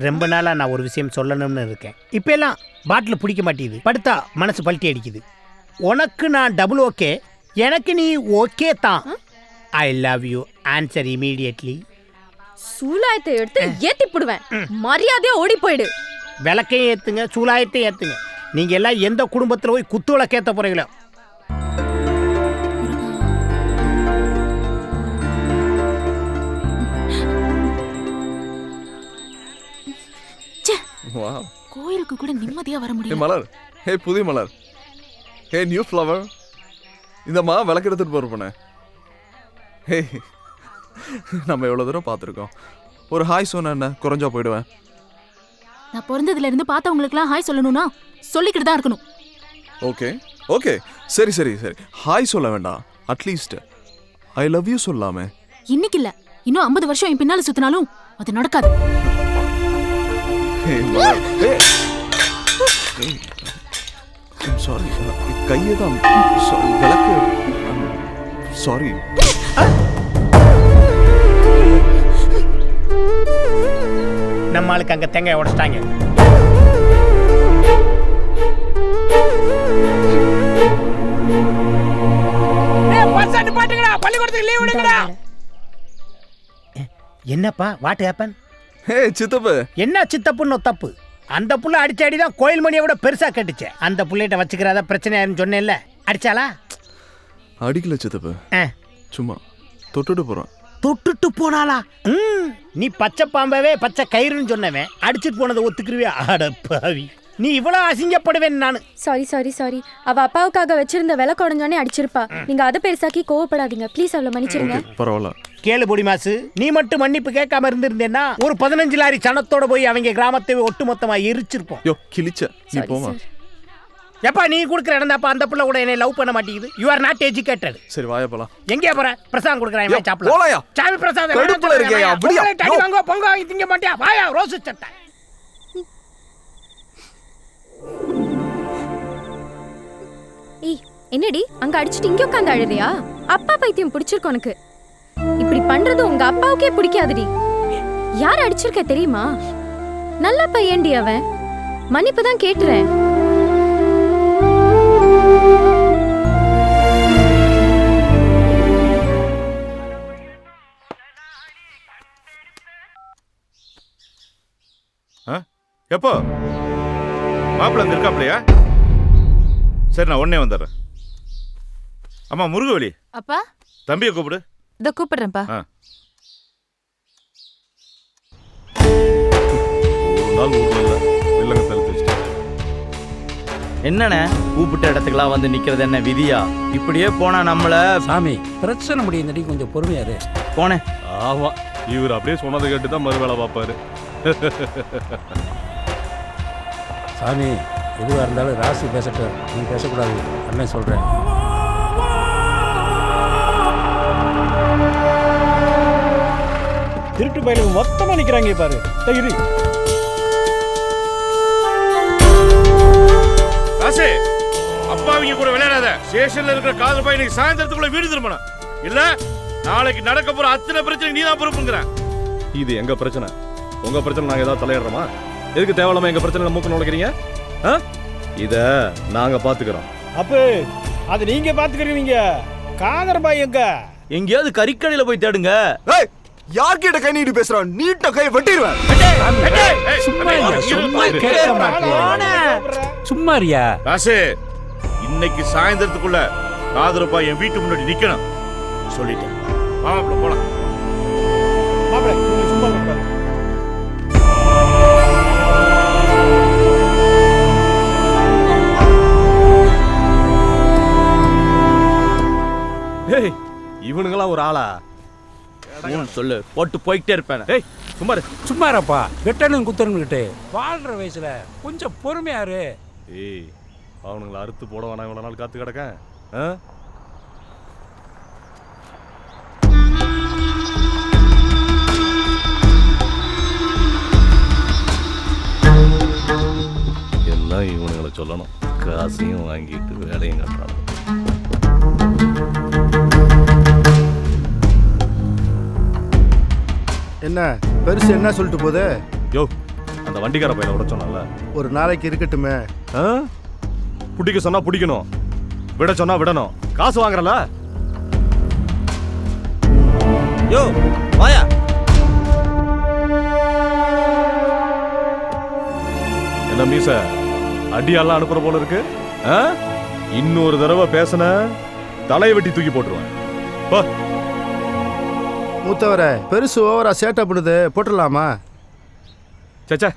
ரொம்ப நாளா நான் ஒரு விஷயம் சொல்லணும்னு இருக்கேன். இப்ப எல்லாம் பாட்டில் பிடிக்க மாட்டேங்குது. படுத்தா மனசு பல்ட்டி அடிக்குது. உனக்கு நான் டபுள் ஓகே, எனக்கு நீ ஓகே தான். I love you. Answer immediately. சூலாயத்தை எடுத்து ஏத்தி போடுவேன். மரியாதையா ஓடி போயிடு. விளக்கையும் ஏத்துங்க, சூலாயத்தையும் ஏத்துங்க. நீங்க எல்லாம் எந்த குடும்பத்துல போய் குத்து விளக்கேத்த போறீங்களோ? கோயிலுக்கு கூட நிம்மதியா வர முடியல. மலர், ஹே புதிய மலர், ஹே நியூ ஃப்ளவர். இந்தம்மா விளக்கு எடுத்துட்டு போறப்பண்ணே. ஹே நம்ம எவ்வளோ தூரம் பார்த்துருக்கோம். ஒரு ஹாய் சொன்ன என்ன குறைஞ்சா போயிடுவேன். நான் பிறந்ததுல இருந்து பார்த்தவங்களுக்குலாம் ஹாய் சொல்லணும்னா சொல்லிக்கிட்டு தான் இருக்கணும். ஓகே ஓகே, சரி சரி சரி, ஹாய் சொல்ல வேண்டாம், அட்லீஸ்ட் ஐ லவ் யூ சொல்லாமே. இன்னைக்கு இல்ல, இன்னும் 50 வருஷம் என் பின்னால சுத்தினாலும் அது நடக்காது. சாரி, கையை தான் விளக்கு. சாரி. நம்ம ஆளுக்கு அங்க தேங்காய் உடைச்சிட்டாங்க. என்னப்பா வாட் ஹேப்பன்? ஹே சித்தப்பு. என்ன சித்தப்புன்னு தப்பு? அந்த புள்ள அடிச்ச அடிதான் கோயில் மணியை விட பெருசா கேட்டுச்சு. அந்த புள்ளைகிட்ட வச்சுக்கிறதா பிரச்சனையாருன்னு சொன்னேன்ல, அடிச்சாளா? அடிக்கல சித்தப்பு, சும்மா தொட்டுட்டு போறான். தொட்டுட்டு போனாளா? நீ பச்சை பாம்பவே பச்சை கயிறுன்னு சொன்னவன் அடிச்சிட்டு போனதை ஒத்துக்குருவே? அட பாவி, நீ இவ்வளவு அசிங்கப்படுவேன் நானு. Sorry sorry sorry. அவ அப்பாவுக்காக வச்சிருந்த விலை குறைஞ்சோனே அடிச்சிருப்பா. நீங்க அதை பெருசாக்கி கோவப்படாதீங்க ப்ளீஸ். அவளை மன்னிச்சிருங்க. பரவாயில்ல. கேளு பொடி மாசு, நீ மட்டும் மன்னிப்பு கேட்காம இருந்திருந்தேன்னா ஒரு 15 லாரி சனத்தோட போய் அவங்க கிராமத்தை ஒட்டுமொத்தமா எரிச்சிருப்போம். யோ கிழிச்ச, நீ போமா. எப்பா நீ குடுக்குற இடந்தாப்பா அந்த புள்ள கூட என்னை லவ் பண்ண மாட்டேங்குது. You are not educated. சரி வாயா போலாம். எங்கே போற? பிரசாதம் கொடுக்குறேன் சாப்பிடலாம். போலாயா? சாமி பிரசாதம் கடுப்புல இருக்கேயா? அப்படியே டடி வாங்க பொங்க திங்க மாட்டியா? வாயா ரோஸ் சட்டை. ஏய் என்னடி அங்க அடிச்சிட்டு இங்க உட்கார்ந்து அழுறியா? அப்பா பைத்தியம் பிடிச்சிருக்கு உனக்கு. இப்படி பண்றது உங்க அப்பாவுக்கே பிடிக்காதுடி. யார் அடிச்சிருக்க தெரியுமா? நல்ல பையன்டி அவன். மன்னிப்பு தான் கேட்டுறேன். எப்போ மாப்பிள்ள அங்க இருக்காப்லையா? சரி நான் உடனே வந்துடுறேன். அம்மா முருகவழி, அப்பா தம்பியை கூப்பிடு. இத கூப்பிடுறேன்ப்பா. ஒரு நாள் ஊர்ல இல்லங்க தடுத்து வச்சிட்டேன். என்னண்ணே கூப்பிட்ட இடத்துக்குலாம் வந்து நிக்கிறது என்ன விதியா? இப்படியே போனா நம்மள சாமி பிரச்சனை முடியுந்தடி, கொஞ்சம் பொறுமையாரு. போனேன். ஆமா, இவர் அப்படியே சொன்னதை கேட்டு தான் மறு வேலை பார்ப்பாரு. சாமி எதுவாக இருந்தாலும் ராசி பேசட்டும், நீ பேசக்கூடாது. அண்ணன் சொல்கிறேன். திருட்டு பயிலுக்கு மொத்தமாக நிற்கிறாங்க பாரு. இரு ராசே, அப்பாவிங்க கூட விளையாடாத. ஸ்டேஷன்ல இருக்கிற காதல் பையன் இன்னைக்கு சாயந்தரத்துக்குள்ள வீடு திரும்பணும். இல்ல நாளைக்கு நடக்க போற அத்தனை பிரச்சனை நீ தான் பொறுப்புங்கிறேன். இது எங்க பிரச்சனை. உங்க பிரச்சனை நாங்க ஏதாவது தலையிடுறோமா? எதுக்கு தேவையில்லாம எங்க பிரச்சனை மூக்க நுழைக்கிறீங்க? இத நாங்க பாத்துக்கிறோம். அப்ப அது நீங்க பாத்துக்கிறீங்க. காதர் பாய் எங்க? எங்கேயாவது கறிக்கடையில போய் தேடுங்க. யார்கிட்ட கை நீட்டு பேசுறான்? நீட்ட கை வெட்டிடுவேன். சும்மாரியா ராசே, இன்னைக்கு சாயந்தரத்துக்குள்ள காதரப்பா என் வீட்டு முன்னாடி நிக்கணும் சொல்லிட்டேன். மாப்பிள்ள போலாம். சும்மா இவனுங்களாம் ஒரு ஆளா? சொல்லு போட்டு போய்கிட்டே இருப்பேன். ஏய் சும்மா சும்மாரப்பா, வெட்டணும் குத்தனுங்கிட்டு வாழ்ற வயசுல கொஞ்சம் பொறுமையாரு. ஏய் அவனுங்களை அறுத்து போட வேணாம் இவ்வளவு நாள் காத்து கிடக்க. எல்லாம் இவனுங்களை சொல்லணும். காசையும் வாங்கிட்டு வேலையும் கட்டுறான். என்ன பெருசு என்ன சொல்லிட்டு போகுது? யோ அந்த வண்டிக்கார பையனை விட சொன்னால ஒரு நாளைக்கு இருக்கட்டுமே. பிடிக்க சொன்னா பிடிக்கணும், விட சொன்னா விடணும். காசு வாங்குறல. யோ வாயா. என்ன மீச அடியெல்லாம் அனுப்புற போல இருக்கு. இன்னொரு தடவை பேசின தலையை வெட்டி தூக்கி போட்டுருவேன். மூத்தவரை பெருசு ஓவரா சேட்டை பண்ணுது, போட்டுடலாமா? சேச்சா,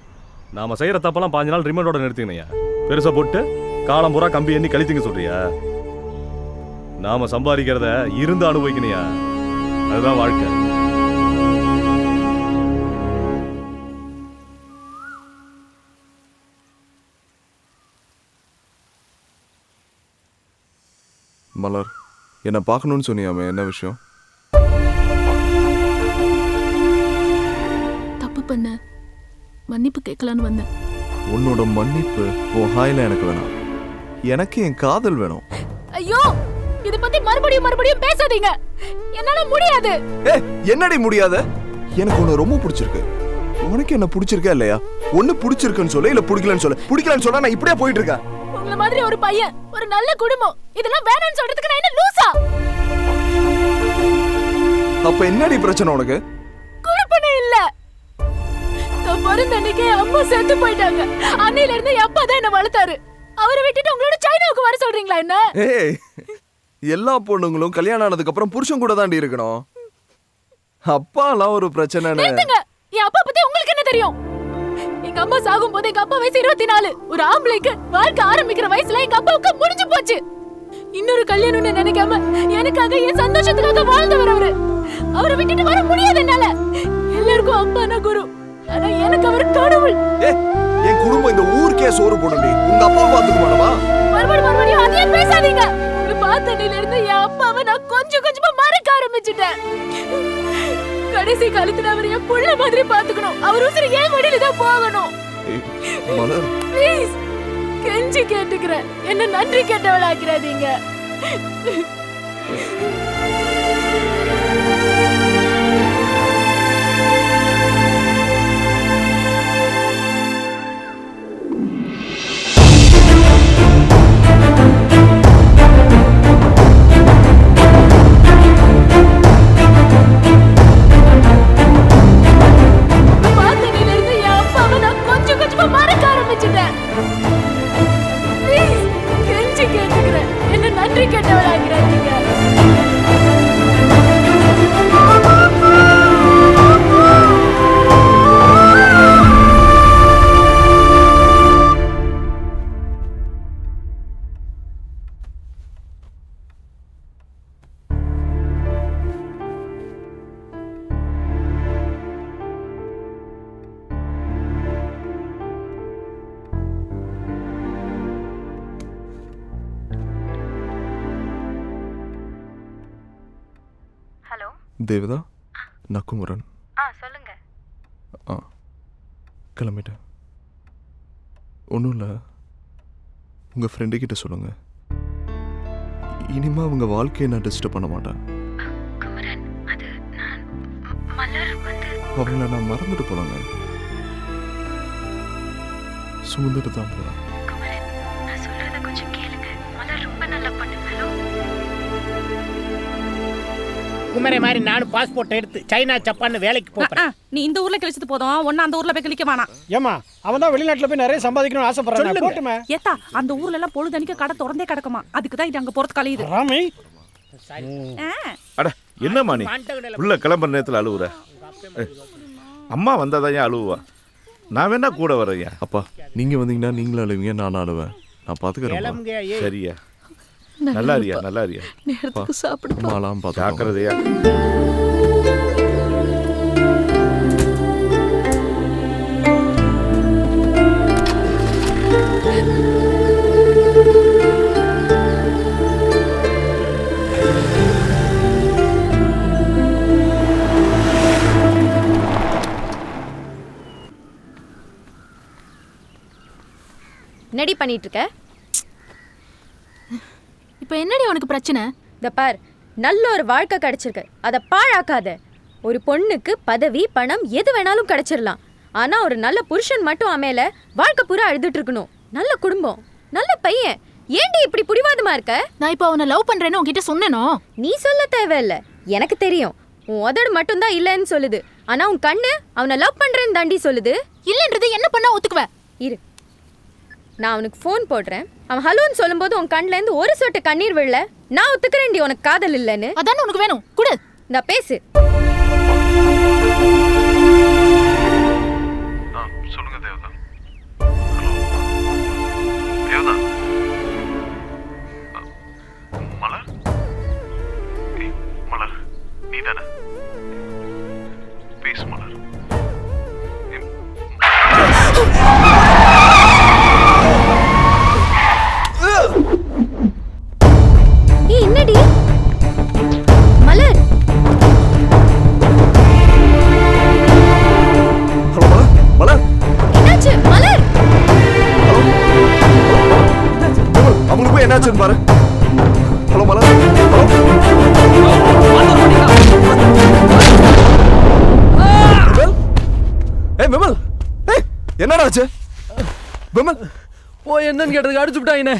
நாம செய்யற தப்பெல்லாம் 5 நாள் ரிமைண்டோட நிறுத்திங்கய்யா. பெருசா போட்டு காலம் பூரா கம்பி எண்ணி கழித்துங்க சொல்றியா? நாம சம்பாதிக்கிறத இருந்து அனுபவிக்கணையா, அதுதான் வாழ்க்கை. மலர், என்ன பார்க்கணும்னு சொன்னியாமே, என்ன விஷயம்? தப்பு பண்ண மன்னிப்பு கேட்கலான்னு வந்தேன். உன்னோட மன்னிப்பு உன் ஹாயில எனக்கு வேணாம். எனக்கு என் காதல் வேணும். ஐயோ இத பத்தி மறுபடியும் பேசாதீங்க. என்னால முடியாது. என்னடி முடியாத? எனக்கு உன்னை ரொம்ப பிடிச்சிருக்கு. உனக்கு என்ன பிடிச்சிருக்கா இல்லையா? ஒண்ணு பிடிச்சிருக்குன்னு சொல்லு, இல்ல பிடிக்கலன்னு சொல்லு. பிடிக்கலன்னு சொன்னா நான் இப்படியே போயிட்டு இருக்கேன். உங்கள மாதிரி ஒரு பையன், ஒரு நல்ல குடும்பம், இதெல்லாம் வேணும்னு சொல்றதுக்கு நான் என்ன லூசா? அப்ப என்னடி பிரச்சனை உனக்கு? குழப்பமே இல்ல. நான் பிறந்த அன்னைக்கே அம்மா செத்து போயிட்டாங்க. அன்னையில இருந்து என் அப்பா தான் என்ன வளர்த்தாரு. அவரை விட்டுட்டு உங்களோட சைனாவுக்கு வர சொல்றீங்களா என்ன? ஏய், எல்லா பொண்ணுங்களும் கல்யாணம் ஆனதுக்கு அப்புறம் புருஷன் கூட தாண்டி இருக்கணும். அப்பாலாம் ஒரு பிரச்சனைன்னு. என் அப்பா பத்தி உங்களுக்கு என்ன தெரியும்? எங்க அம்மா சாகும் போது எங்க அப்பா வயசு 24. ஒரு ஆம்பளைக்கு வாழ்க்கை ஆரம்பிக்கிற வயசுல எங்க அப்பாவுக்கு முடிஞ்சு போச்சு. இன்னொரு கல்யாணம்னு நினைக்காம எனக்காக என் சந்தோஷத்துக்காக வாழ்ந்தவர் அவரு. அவரை விட்டுட்டு வர முடியாது என்னால. எல்லாருக்கும் அப்பானா குரு, ஆனா எனக்கு அவர் கடவுள். என் குடும்பம் இந்த ஊருக்கே சோறு போடும்டி. உங்க அப்பா பாத்துக்குமாடா? மறுபடியும் அதையே பேசாதீங்க. உங்களை பார்த்ததில இருந்து என் அப்பாவை நான் கொஞ்சமா மறக்க ஆரம்பிச்சிட்டேன். கடைசி காலத்துல அவர் என் புள்ள மாதிரி பாத்துக்கணும். அவர் உசுறு ஏன் வழியில தான் போகணும். ப்ளீஸ் கெஞ்சி கேட்டுக்கிறேன், என்ன நன்றி கேட்டவளாக்கிறாதீங்க. தேவதா, நான் குமரன். சொல்லுங்க. கிளம்பிட்டேன். ஒன்றும் இல்லை, உங்கள் ஃப்ரெண்டு கிட்ட சொல்லுங்க. இனிமே அவங்க வாழ்க்கையை நான் டிஸ்டர்ப் பண்ண மாட்டேன். அவங்கள நான் மறந்துட்டு போலாங்க. சுமந்துட்டு தான் போறேன். குமரே மாதிரி நானும் பாஸ்போர்ட் எடுத்து சைனா ஜப்பான் வேலைக்கு போறேன். நீ இந்த ஊர்ல கழிச்சது போதும், ஒண்ணு அந்த ஊர்ல போய் கழிக்க வேணாம். ஏமா அவன் தான் வெளிநாட்டுல போய் நிறைய சம்பாதிக்கணும்னு ஆசைப்படுறான். போட்டுமே. ஏத்தா அந்த ஊர்ல எல்லாம் பொழுதனிக்க கடை திறந்தே கிடக்குமா, அதுக்கு தான் இது அங்க போறது கழியுது. ராமி அட என்னம்மா நீ உள்ள கிளம்புற நேரத்தில் அழுவுற? அம்மா வந்தாதான் ஏன் அழுவா? நான் வேணா கூட வரையா? அப்பா நீங்க வந்தீங்கன்னா நீங்களும் அழுவீங்க, நானும் அழுவேன். நான் பாத்துக்கிறேன். சரியா? நல்லா இருக்கியா? நல்லா இருக்கியா? நேரத்துக்கு சாப்பிடு. மாலாம் பாத்து ஜாக்கிரதையா. என்னடி பண்ணிட்டு இருக்க? இப்போ என்னடி உனக்கு பிரச்சனை? இந்த பார், நல்ல ஒரு வாழ்க்கை கிடைச்சிருக்கு, அதை பாழாக்காத. ஒரு பொண்ணுக்கு பதவி பணம் எது வேணாலும் கிடைச்சிடலாம், ஆனா ஒரு நல்ல புருஷன் மட்டும் அமையல வாழ்க்கை பூரா அழுதுட்டு இருக்கணும். நல்ல குடும்பம், நல்ல பையன். ஏன்டி இப்படி புடிவாதமா இருக்க? நான் இப்போ அவனை லவ் பண்றேன்னு உன்கிட்ட சொன்னேனோ? நீ சொல்ல தேவையில்ல, எனக்கு தெரியும். உன் உதடு மட்டும்தான் இல்லைன்னு சொல்லுது, ஆனா உன் கண்ணு அவனை லவ் பண்றேன்னு தாண்டி சொல்லுது. இல்லைன்றது என்ன பண்ணா ஒத்துக்குவேன்? இரு, நான் அவனுக்கு ஃபோன் போடுறேன். அவன் ஹலோன்னு சொல்லும்போது உன் கண்ணுல இருந்து ஒரு சொட்டு கண்ணீர் விழல. நான் ஒத்துக்கிறேன்டி உனக்கு காதல் இல்லைன்னு. அதான் உனக்கு வேணும், குடு. நான் பேசு. சொல்லுங்க தேவதா. தேவதா, மலர், மலர் நீ தானே? பேசு மலர். என்னடி மலர்? மலர் என்னாச்சு மலர்? என்னடா ஆச்சு விமல்? ஓ என்னன்னு கேட்டதுக்கு அடிச்சு விட்டாங்கண்ணே.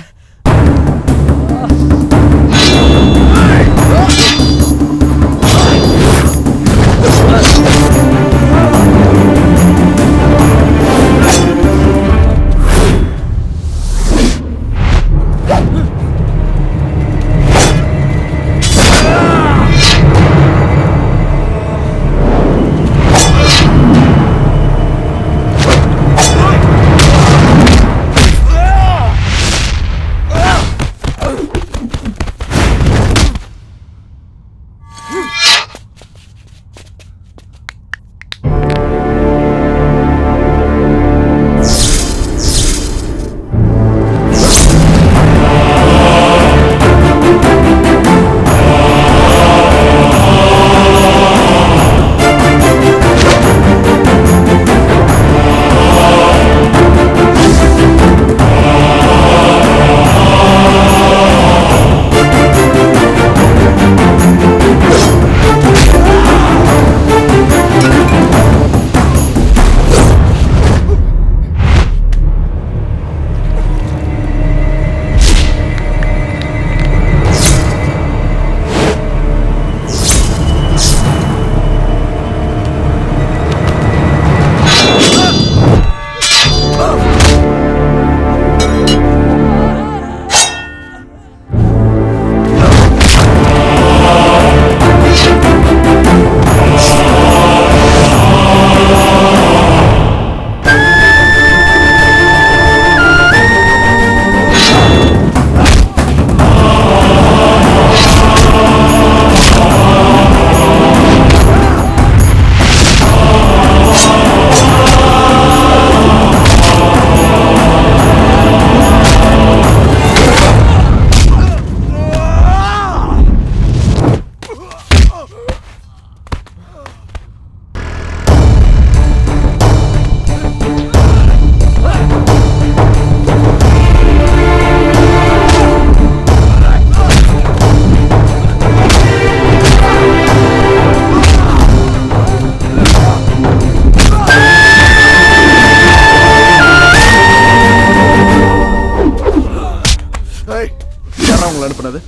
அனுப்புனது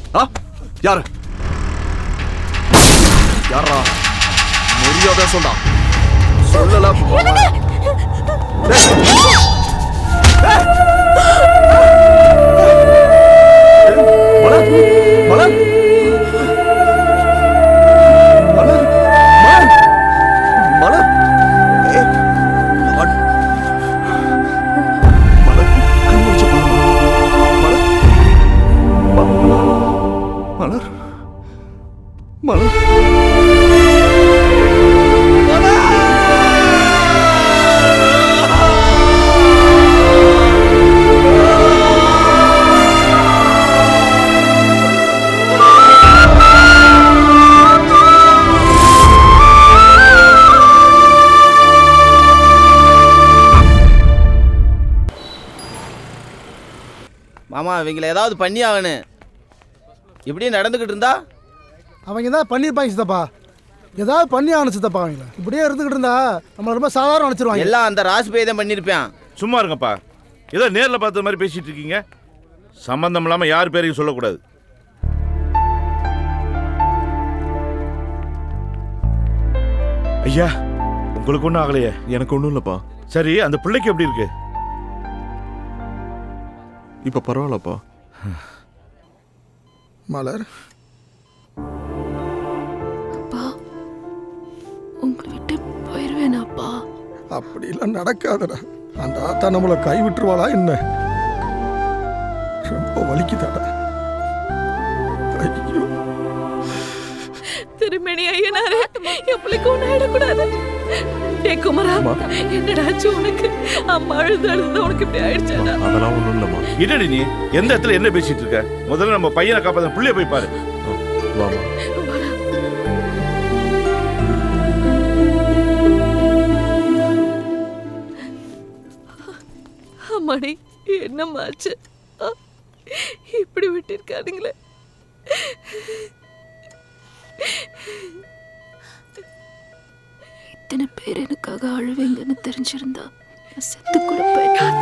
யாரு யாரா மரியாதை சொல்றா சொல்லல மாமா இவங்களை ஏதாவது பண்ணி ஆகணும். இப்படியே நடந்துக்கிட்டு இருந்தா அவங்க தான் பண்ணியிருப்பாங்க சித்தப்பா. ஏதாவது பண்ணி ஆகணும் சித்தப்பா. அவங்கள இப்படியே இருந்துக்கிட்டு இருந்தா நம்ம ரொம்ப சாதாரண நினச்சிருவாங்க. எல்லாம் அந்த ராசி பேய் தான் பண்ணியிருப்பேன். சும்மா இருங்கப்பா, ஏதோ நேரில் பார்த்த மாதிரி பேசிட்டு இருக்கீங்க. சம்பந்தம் இல்லாமல் யார் பேரையும் சொல்லக்கூடாது. ஐயா உங்களுக்கு ஒன்றும் ஆகலையே? எனக்கு ஒன்றும் இல்லைப்பா. சரி, அந்த பிள்ளைக்கு எப்படி இருக்கு? இப்போ பரவாயில்லப்பா. மலர் அப்பா, உங்களை விட்டு போயிடுவேனாப்பா? அப்படிலாம் நடக்காதடா. அந்த ஆத்தா நம்மளை கை விட்டுருவாளா என்ன? ரொம்ப வலிக்குதாடா. ஐயோ திருமணி ஐயனாரே, என் பிள்ளைக்கு ஒன்றும் ஆயிடக்கூடாது. டே குமரா, என்னடாச்சு உனக்கு? அம்மா அழுது உனக்கு இப்படி ஆயிடுச்சாடா? அதெல்லாம் ஒன்றும் இல்லைம்மா. என்னடி நீ எந்த இடத்துல என்ன பேசிட்டு இருக்க? முதல்ல நம்ம பையனை காப்பாற்ற பிள்ளைய போய் பாரு. வாமா. அம்மாடி, என்னம்மாச்சு? இப்படி விட்டிருக்கானுங்களே. இத்தனை பேர் எனக்காக அழுவீங்கன்னு தெரிஞ்சிருந்தா செத்து கூட போயிட்டான்.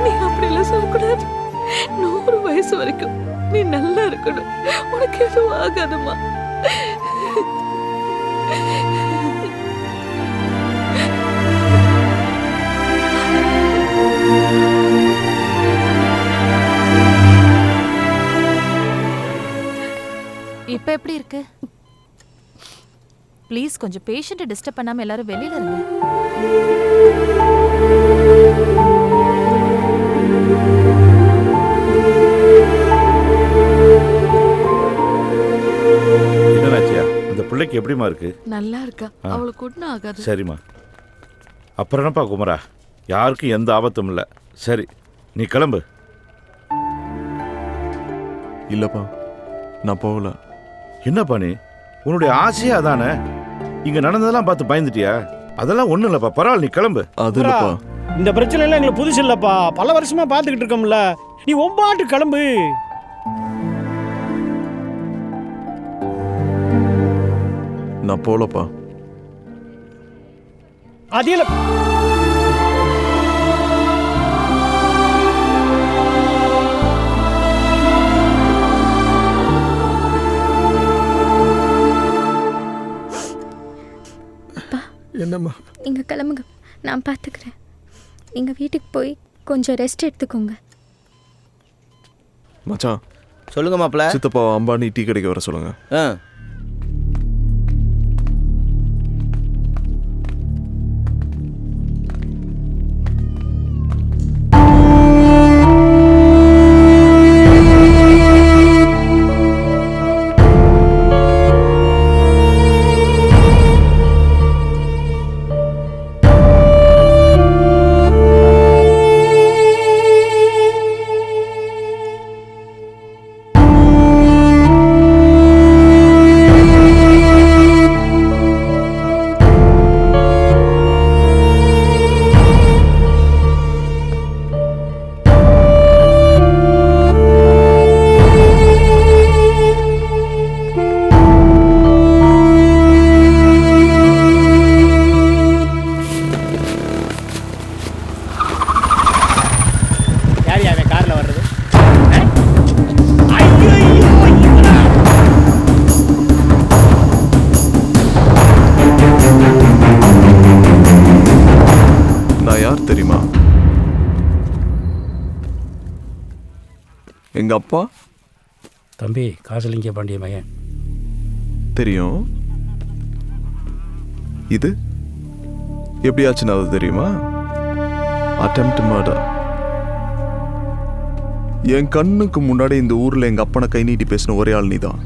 நீ அப்படியெல்லாம் சொல்லக்கூடாது. 100 வயசு வரைக்கும் நீ நல்லா இருக்கணும். உனக்கு எதுவும் ஆகாதுமா. இப்ப எப்படி இருக்கு? ப்ளீஸ் கொஞ்சம் பேஷண்ட்டை டிஸ்டர்ப் பண்ணாம எல்லாரும் வெளியில இருங்க. என்னடாச்சியா அந்த பிள்ளைக்கு எப்படிமா இருக்கு? நல்லா இருக்கா. அவளுக்கு ஒன்றும் ஆகாது. சரிம்மா. அப்புறம் என்னப்பா குமரா, யாருக்கும் எந்த ஆபத்தும் இல்லை. சரி நீ கிளம்பு. இல்லப்பா நான் போகல. என்னப்பா நீ, உன்னுடைய ஆசையே அதானே? இங்க நடந்ததெல்லாம் பார்த்து பயந்துட்டியா? அதெல்லாம் ஒண்ணும் இல்லப்பா, பரவாயில்ல, நீ கிளம்பு. அது இல்லப்பா, இந்த பிரச்சனை எல்லாம் எங்களுக்கு புதுசு இல்லப்பா, பல வருஷமா பார்த்துக்கிட்டு இருக்கோம்ல. நீ ஒம்பாட்டு கிளம்பு. நான் போலப்பா. அதில் என்னம்மா? இங்க கிளம்புங்க, நான் பார்த்துக்கிறேன். எங்க வீட்டுக்கு போய் கொஞ்சம் ரெஸ்ட் எடுத்துக்கோங்க. மச்சான் சொல்லுங்க மாப்பிள்ள. சித்தப்பா அம்பானி டீ கடைக்கு வர சொல்லுங்க. தெரியுமா? எங்க அப்பா தம்பி காசலிங்க பாண்டிய மகன். தெரியும். இது எப்படி ஆச்சுன்னு அது தெரியுமா? Attempt murder. என் கண்ணுக்கு முன்னாடி இந்த ஊர்ல எங்க அப்பனை கை நீட்டி பேசின ஒரே ஆள் நீதான்.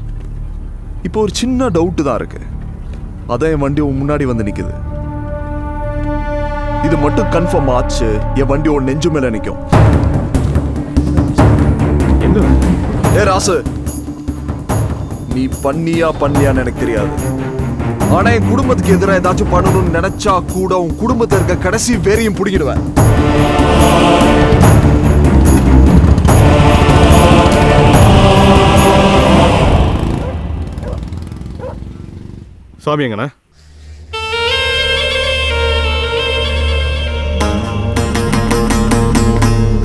இப்போ ஒரு சின்ன டவுட் தான் இருக்கு. அதான் என் வண்டி முன்னாடி வந்து நிக்குது. இது மட்டும் கன்ஃபார்ம் ஆச்சு, என் வண்டி ஒரு நெஞ்சு மேல நிக்கும். ஏ ராசு, நீ பண்ணியான்னு எனக்கு தெரியாது. ஆனா என் குடும்பத்துக்கு எதிராக ஏதாச்சும் பண்ணணும்னு நினைச்சா கூட உன் குடும்பத்தை இருக்க கடைசி வேறையும் பிடிக்கிடுவேன். சாமி எங்கண்ணா?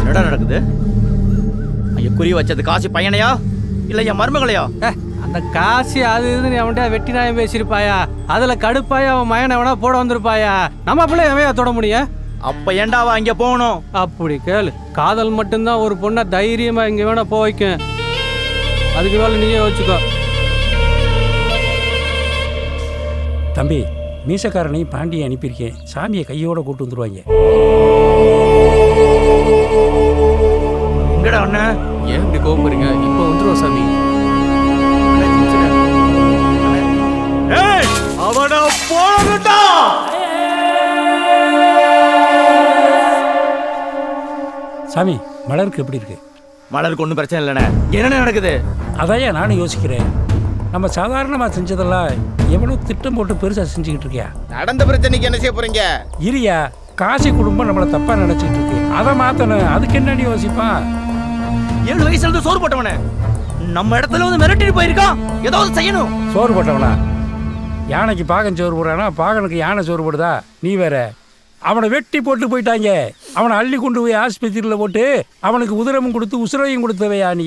என்னடா நடக்குது? ஐயா குறி வச்சது காசு பையனையா இல்ல என் மருமகளையா? அந்த காசு அது இதுன்னு அவன்கிட்ட வெட்டி நாயம் பேசியிருப்பாயா, அதுல கடுப்பாயா அவன் மயனை எவனா போட வந்திருப்பாயா. நம்ம பிள்ளை எவையா தொட முடியும்? அப்ப ஏண்டாவா இங்க போகணும்? அப்படி கேளு. காதல் மட்டும்தான் ஒரு பொண்ணை தைரியமா இங்க வேணா போக வைக்கும். அதுக்கு மேல நீயே வச்சுக்கோ. தம்பி மீசக்காரனையும் பாண்டியை அனுப்பியிருக்கேன். சாமியை கையோட கூட்டு வந்துருவாங்க. எங்கடா அண்ணா? ஏன் இப்படி கோபப்படுறீங்க? இப்போ வந்துருவோம் சாமி. அவனை போடா. சாமி மலருக்கு எப்படி இருக்கு? மலருக்கு ஒன்றும் பிரச்சனை இல்லைண்ணே. என்ன நடக்குது? அதையா நானும் யோசிக்கிறேன். நம்ம சாதாரணமாக செஞ்சதெல்லாம் எவ்வளோ திட்டம் போட்டு பெருசாக செஞ்சுக்கிட்டு இருக்கியா? நடந்த பிரச்சனைக்கு என்ன செய்ய போறீங்க? இரியா, காசி குடும்பம் நம்மளை தப்பா நினைச்சிட்டு இருக்கு. அதை மாத்தணும். அதுக்கு என்னடி யோசிப்பான்? 7 வயசுல இருந்து சோறு போட்டவனே நம்ம இடத்துல வந்து மிரட்டிட்டு போயிருக்கான். ஏதாவது செய்யணும். சோறு போட்டவனா? யானைக்கு பாகன் சோறு போடுறானா? பாகனுக்கு யானை சோறு போடுதா? நீ வேற. அவனை வெட்டி போட்டு போயிட்டாங்க. அவனை அள்ளி கொண்டு போய் ஆஸ்பத்திரியில் போட்டு அவனுக்கு உதிரமும் கொடுத்து உசுரையும் கொடுத்தவையா நீ?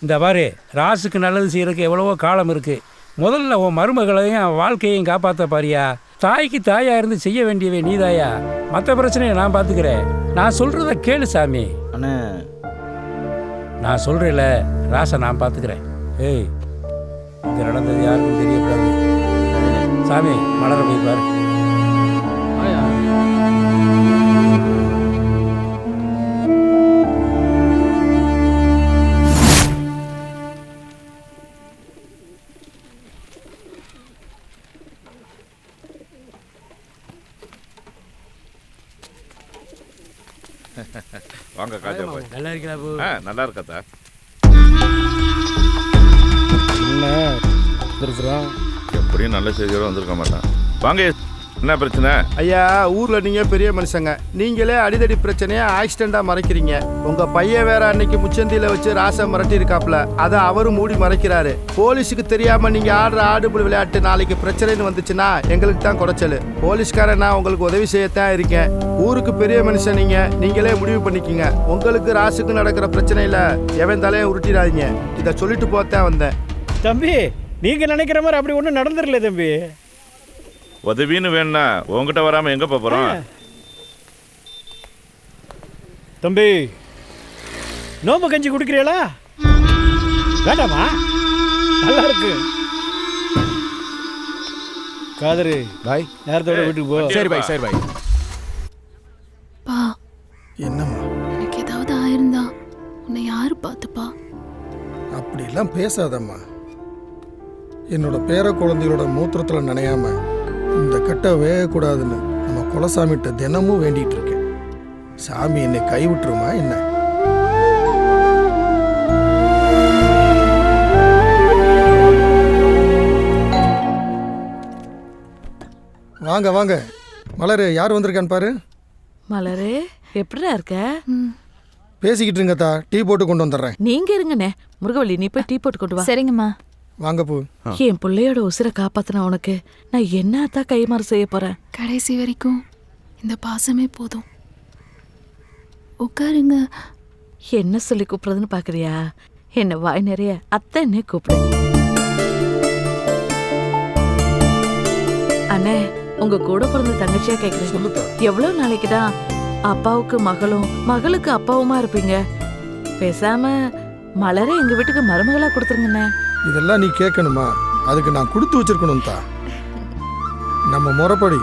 இந்த பாரு, ராசுக்கு நல்லது செய்யறதுக்கு எவ்வளவோ காலம் இருக்குது. முதல்ல உன் மருமகளையும் அவன் வாழ்க்கையையும் காப்பாற்ற பாரியா. தாய்க்கு தாயாக இருந்து செய்ய வேண்டியவே நீதாயா. மற்ற பிரச்சனையை நான் பார்த்துக்கிறேன். நான் சொல்கிறத கேளு சாமி. அண்ணே, நான் சொல்கிறேன்ல, ராசை நான் பார்த்துக்கிறேன். ஏய், இங்கே நடந்தது யாருக்கும் தெரியக்கூடாது. சாமி, மலரை போய் பாரு. வாங்க காஜா பாய். நல்லா இருக்கா? நல்லா இருக்கா? எப்படியும் நல்ல செய்தியோட வந்திருக்க மாட்டான். வாங்க, என்ன பிரச்சனை? ஐயா, ஊர்ல நீங்க பெரிய மனுஷங்க, நீங்களே அடிதடி பிரச்சனையை ஆக்சிடென்டா மறைக்கிறீங்க. உங்க பையன் வேற அன்னைக்கு முச்சந்தியில வச்சு ராசை மிரட்டி இருக்காப்ல, அதை அவரும் மூடி மறைக்கிறாரு. போலீஸுக்கு தெரியாம நீங்க ஆடுற ஆடுபுல் விளையாட்டு நாளைக்கு பிரச்சனைன்னு வந்துச்சுன்னா எங்களுக்கு தான் குறைச்சல். போலீஸ்காரன் நான் உங்களுக்கு உதவி செய்யத்தான் இருக்கேன். ஊருக்கு பெரிய மனுஷன் நீங்க, நீங்களே முடிவு பண்ணிக்கிங்க. உங்களுக்கு ராசுக்கு நடக்கிற பிரச்சனையில எவன் தலையை உருட்டிடாதீங்க. இதை சொல்லிட்டு போத்தான் வந்தேன். தம்பி, நீங்க நினைக்கிற மாதிரி அப்படி ஒன்றும் நடந்துடல தம்பி. உதவின்னு வேணா உங்ககிட்ட வராம எங்க போறோம்? தம்பி, நோம்பு கஞ்சி குடிக்கிறீங்களா? வேண்டாமா? நல்லா இருக்கு. காதரு பாய், நேரத்தோட வீட்டுக்கு போ. சரி பாய், சரி பாய். பா, என்னம்மா? எனக்கு ஏதாவது ஆயிருந்தா உன்னை யாரு பார்த்துப்பா? அப்படிலாம் பேசாதம்மா. என்னோட பேர குழந்தைகளோட மூத்திரத்தில் நனையாம இந்த கட்டை வேகக்கூடாதுன்னு நம்ம குலசாமிகிட்ட தினமும் வேண்டிகிட்டு இருக்கேன். சாமி என்னை கைவிட்டுருமா என்ன? வாங்க வாங்க. மலரு, யார் வந்திருக்கான்னு பாரு. மலரு, எப்படிடா இருக்க? பேசிக்கிட்டு இருங்கத்தா, டீ போட்டு கொண்டு வந்துடுறேன். நீங்க இருங்கண்ணே. முருகவள்ளி, நீ போய் டீ போட்டு கொண்டு வா. சரிங்கம்மா. வாங்க பூ. என் பிள்ளையோட உசுரை காப்பாத்தின உனக்கு நான் என்னத்தான் கைமாறு செய்ய போறேன்? கடைசி வரைக்கும் இந்த பாசமே போதும். உட்காருங்க. என்ன சொல்லி கூப்பிடுறதுன்னு பாக்குறியா? என்ன வாய் நிறைய அத்தன்னே கூப்பிடு. அண்ணே, உங்க கூட பிறந்த தங்கச்சியா கேக்குறேன். எவ்வளவு நாளைக்கு தான் அப்பாவுக்கு மகளும் மகளுக்கு அப்பாவுமா இருப்பீங்க? பேசாம மலரை எங்க வீட்டுக்கு மருமகளா கொடுத்துருங்கண்ணே. இதெல்லாம் நீ கேட்கணுமா? அதுக்கு நான் கொடுத்து வச்சிருக்கணும் தான். நம்ம முறைப்படி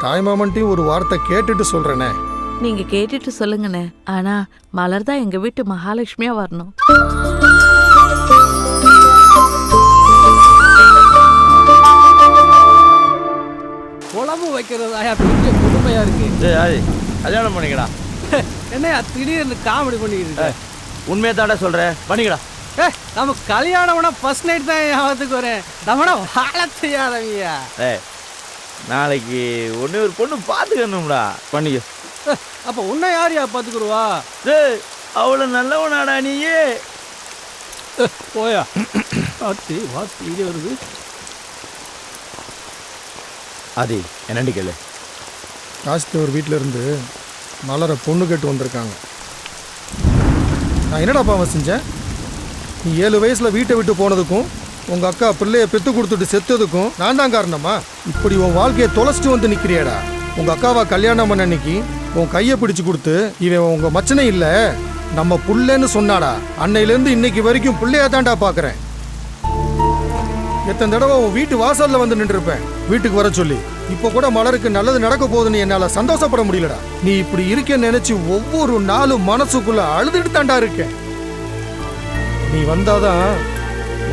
தாய்மாமன்ட்டையும் ஒரு வார்த்தை கேட்டுட்டு சொல்றேனே. நீங்க கேட்டுட்டு சொல்லுங்கண்ணே. ஆனா மலர் தான் எங்க வீட்டு மகாலட்சுமியா வரணும். குழம்பு வைக்கிறதாயா பெரிய கொடுமையா இருக்கு. கல்யாணம் பண்ணிக்கடா. என்னையா திடீர்னு காமெடி பண்ணிக்கிட்டு? உண்மையை தாண்டா சொல்றேன், பண்ணிக்கடா. நம்ம கல்யாணம்னா ஃபர்ஸ்ட் நைட் தான் ஞாபகத்துக்கு வரேன். நம்மனா வாழ செய்யாதவங்க. நாளைக்கு ஒன்னே ஒரு பொண்ணு பார்த்துக்கணும்டா. பண்ணிக்க. அப்போ உன்னை யாரையா பார்த்துக்குருவா? அவ்வளோ நல்லவனாடா நீயே. போயா வாத்தி வாத்தி இது வருது. அது என்னண்டி கேளு. காசித்தவர் வீட்டில் இருந்து மலரை பொண்ணு கேட்டு வந்திருக்காங்க. நான் என்னடாப்பா அவன் செஞ்சேன்? நீ 7 வயசுல வீட்டை விட்டு போனதுக்கும் உங்க அக்கா பிள்ளைய பெத்து கொடுத்துட்டு செத்ததுக்கும் நான் தான் காரணமா? இப்படி உன் வாழ்க்கையை தொலைச்சிட்டு வந்து நிக்கிறியாடா. உங்க அக்காவா கல்யாணம் பண்ண அன்னைக்கு உன் கையை பிடிச்சு கொடுத்து இவன் உங்க மச்சனே இல்ல நம்ம புள்ளன்னு சொன்னாடா. அன்னையிலேருந்து இன்னைக்கு வரைக்கும் பிள்ளையா தான்டா பாக்குறேன். எத்தனை தடவை உன் வீட்டு வாசல்ல வந்து நின்று இருப்பேன் வீட்டுக்கு வர சொல்லி. இப்ப கூட மலருக்கு நல்லது நடக்க போகுதுன்னு என்னால சந்தோஷப்பட முடியலடா. நீ இப்படி இருக்கேன்னு நினைச்சு ஒவ்வொரு நாளும் மனசுக்குள்ள அழுதுட்டு தாண்டா இருக்கேன். நீ வந்தாதான்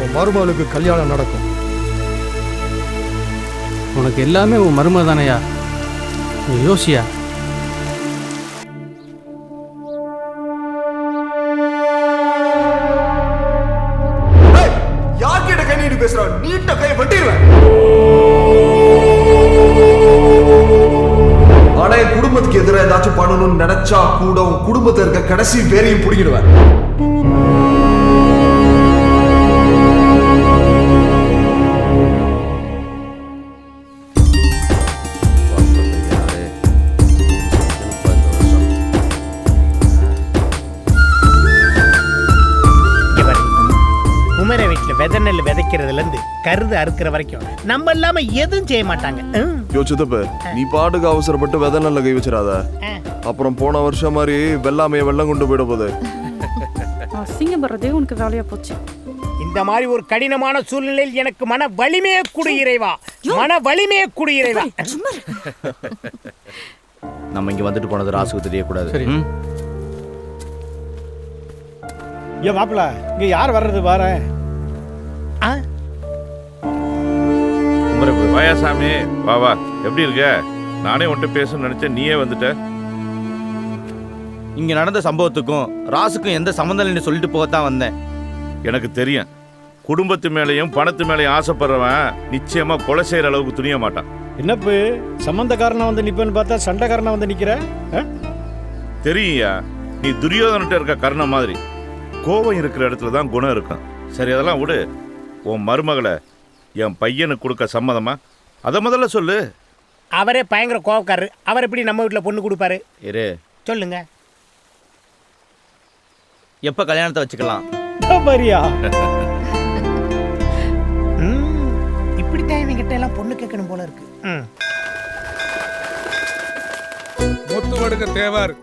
உன் மருமகளுக்கு கல்யாணம் நடக்கும். உனக்கு எல்லாமே உன் மருமக தானையா? நீ யோசியா? யார்கிட்ட கை நீட்டு பேசுற? நீட்ட கை வெட்டிடுவேன். ஆனா என் குடும்பத்துக்கு எதிராக ஏதாச்சும் பண்ணணும்னு நினைச்சா கூட உன் குடும்பத்தை இருக்க கடைசி வேறையும் பிடிக்கிடுவேன். கருது அறுக்கிற வரைக்கும் நம்ம இல்லாம எதுவும் செய்ய மாட்டாங்க. யோ சித்தப்பு, நீ பாட்டுக்கு அவசரப்பட்டு விதை நல்ல கை வச்சிடாத. அப்புறம் போன வருஷம் மாதிரி வெள்ளாமைய வெள்ளம் கொண்டு போயிட போகுது. அசிங்கம் வர்றதே உனக்கு வேலையா போச்சு. இந்த மாதிரி ஒரு கடினமான சூழ்நிலையில் எனக்கு மன வலிமையே கொடு இறைவா, மன வலிமையே கொடு இறைவா. நம்ம இங்க வந்துட்டு போனது ராசுக்கு தெரியக்கூடாது. ஏன் மாப்பிள்ள இங்க யார் வர்றது பாரு. வாயாசாமி வா வா, எப்படி இருக்க? நானே உன்கிட்ட பேசணும்னு நினைச்சேன், நீயே வந்துட்ட. இங்க நடந்த சம்பவத்துக்கும் ராசுக்கும் எந்த சம்பந்தம் இல்லைன்னு சொல்லிட்டு போகத்தான் வந்தேன். எனக்கு தெரியும், குடும்பத்து மேலேயும் பணத்து மேலேயும் ஆசைப்படுறவன் நிச்சயமா கொலை செய்யற அளவுக்கு துணிய மாட்டான். என்னப்பு சம்பந்தக்காரனா வந்து நிப்பேன்னு பார்த்தா சண்டைக்காரனா வந்து நிக்கிற? தெரியுயா, நீ துரியோதனிட்ட இருக்க கர்ணம் மாதிரி. கோபம் இருக்கிற இடத்துல தான் குணம் இருக்கும். சரி, அதெல்லாம் விடு. உன் மருமகளை என் பையனுக்கு கொடுக்க சம்மதமா? அதை முதல்ல சொல்லு. அவரே பயங்கர கோவக்காரரு, அவர் எப்படி நம்ம வீட்டில் பொண்ணு கொடுப்பாரு? இரு, சொல்லுங்க. எப்ப கல்யாணத்தை வச்சுக்கலாம்? இப்படித்தான் இவங்க கிட்ட எல்லாம் பொண்ணு கேட்கணும் போல இருக்கு. முத்துவடுக தேவர்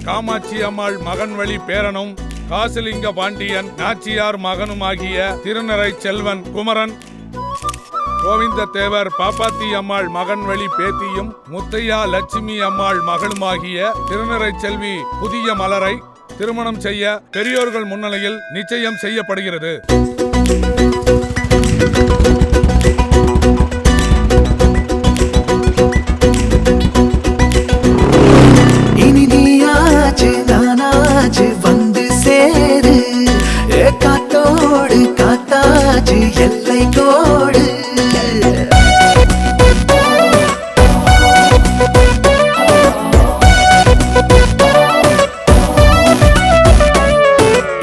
காமாட்சி அம்மாள் மகன் வழி பேரனும் காசிலிங்க பாண்டியன் நாச்சியார் மகனுமாகிய திருநறை செல்வன் குமரன், கோவிந்த தேவர் பாப்பாத்தி அம்மாள் மகன் வழி பேத்தியும் முத்தையா லட்சுமி அம்மாள் மகளுமாகிய திருநறை செல்வி புதிய மலரை திருமணம் செய்ய பெரியோர்கள் முன்னிலையில் நிச்சயம் செய்யப்படுகிறது. இனி நீயாச்சு நானாச்சு வந்து சேரு, காத்தோடு காத்தாச்சு எல்லை கோடு.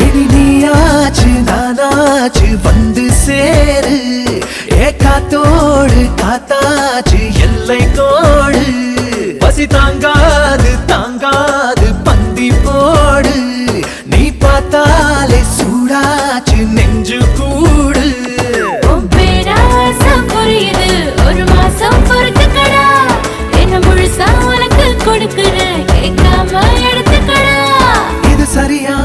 இனி நீயாச்சு நானாச்சு வந்து சேரு, காத்தோடு காத்தாச்சு எல்லை கோடு. பசி தாங்காது தாங்காது பந்தி போடு, நீ பார்த்தாலே சூடாச்சு நெஞ்சு கூடு. புரியுது, ஒரு மாசம் பொறுத்துக்கடா, என்ன முழுசா உனக்கு கொடுக்குற, கேட்காம எடுத்துக்கடா. இது சரியா?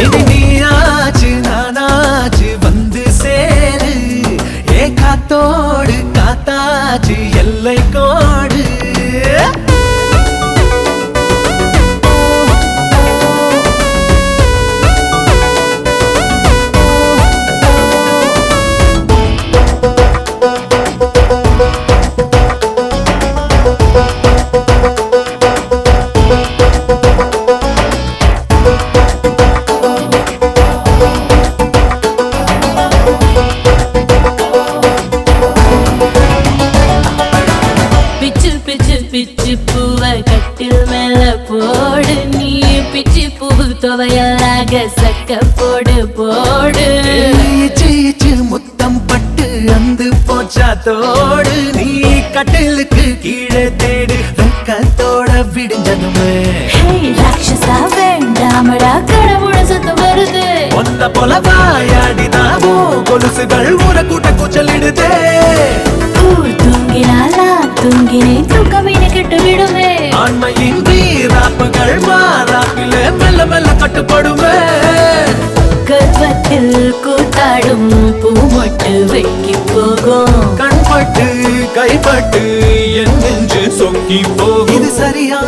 இது நீயாச்சு நானாச்சு வந்து சேரு, காத்தோடு காத்தாச்சு எல்லை கோடு. துவையலாக சக்க போடு போடு. முத்தம் பட்டு அந்து போச்சா தோடு, நீ கட்டிலுக்கு கீழே தேடு வெக்கத்தோட விடிஞ்சதுமே. ராட்சசா வேண்டாமடா, கடவுள சத்தம் வருது. ஒன்ன போல வாயாடினாவோ கொலுசுகள் ஊர கூட்ட கூச்சலிடுதே. தூங்கினாலா தூங்கினே தூக்கமீன கெட்டு விடுமே. ஆண்மையின் வீராப்புகள் மாறாப்பில மெல்ல மெல்ல கட்டுப்படுமே. கர்வத்தில் கூத்தாடும் பூமொட்டு வெக்கி போகும். கண்பட்டு கைப்பட்டு என் நெஞ்சு சொக்கி போகும். இது சரியா?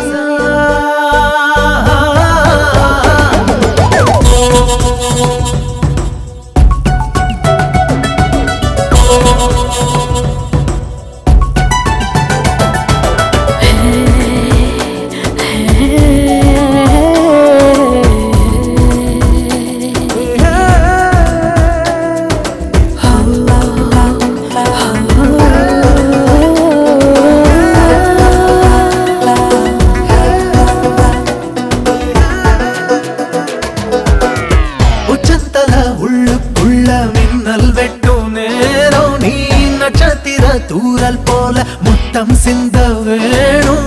தூரல் போல முத்தம் சிந்த வேணும்.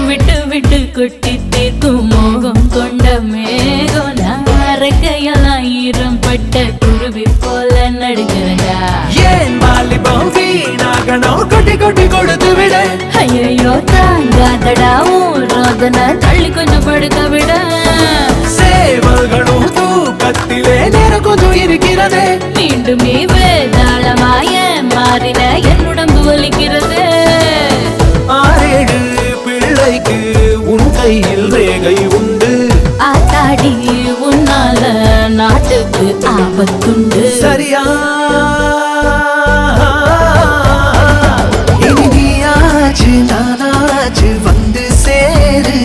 விட்டு விட்டு கொட்டி தீர்க்கும் மோகம் கொண்ட மேகம், நான் கையெல்லாம் ஈரம் பட்ட ஆவி போல நடிக்கிறடா. ஏன் வாலிபம் வீணாகணும் கொட்டி கொட்டி கொடுத்து விட. ஐயோ தாங்காதடா உன் ரோதனை தள்ளி கொஞ்சம் படுக்க விட. சேவல்களும் தூக்கத்திலே நேரம் கொஞ்சம் இருக்கிறதே. மீண்டுமே வேதாளமாய மாறின என் உடம்பு வலிக்கிறது. 6-7 பிள்ளைக்கு உன் கையில் ரேகை உண்டு. ஆத்தாடி உன்னால நாட்டுக்கு ஆபத்துண்டு. சரியா இனி நீயாச்சு நானாச்சு வந்து சேரு.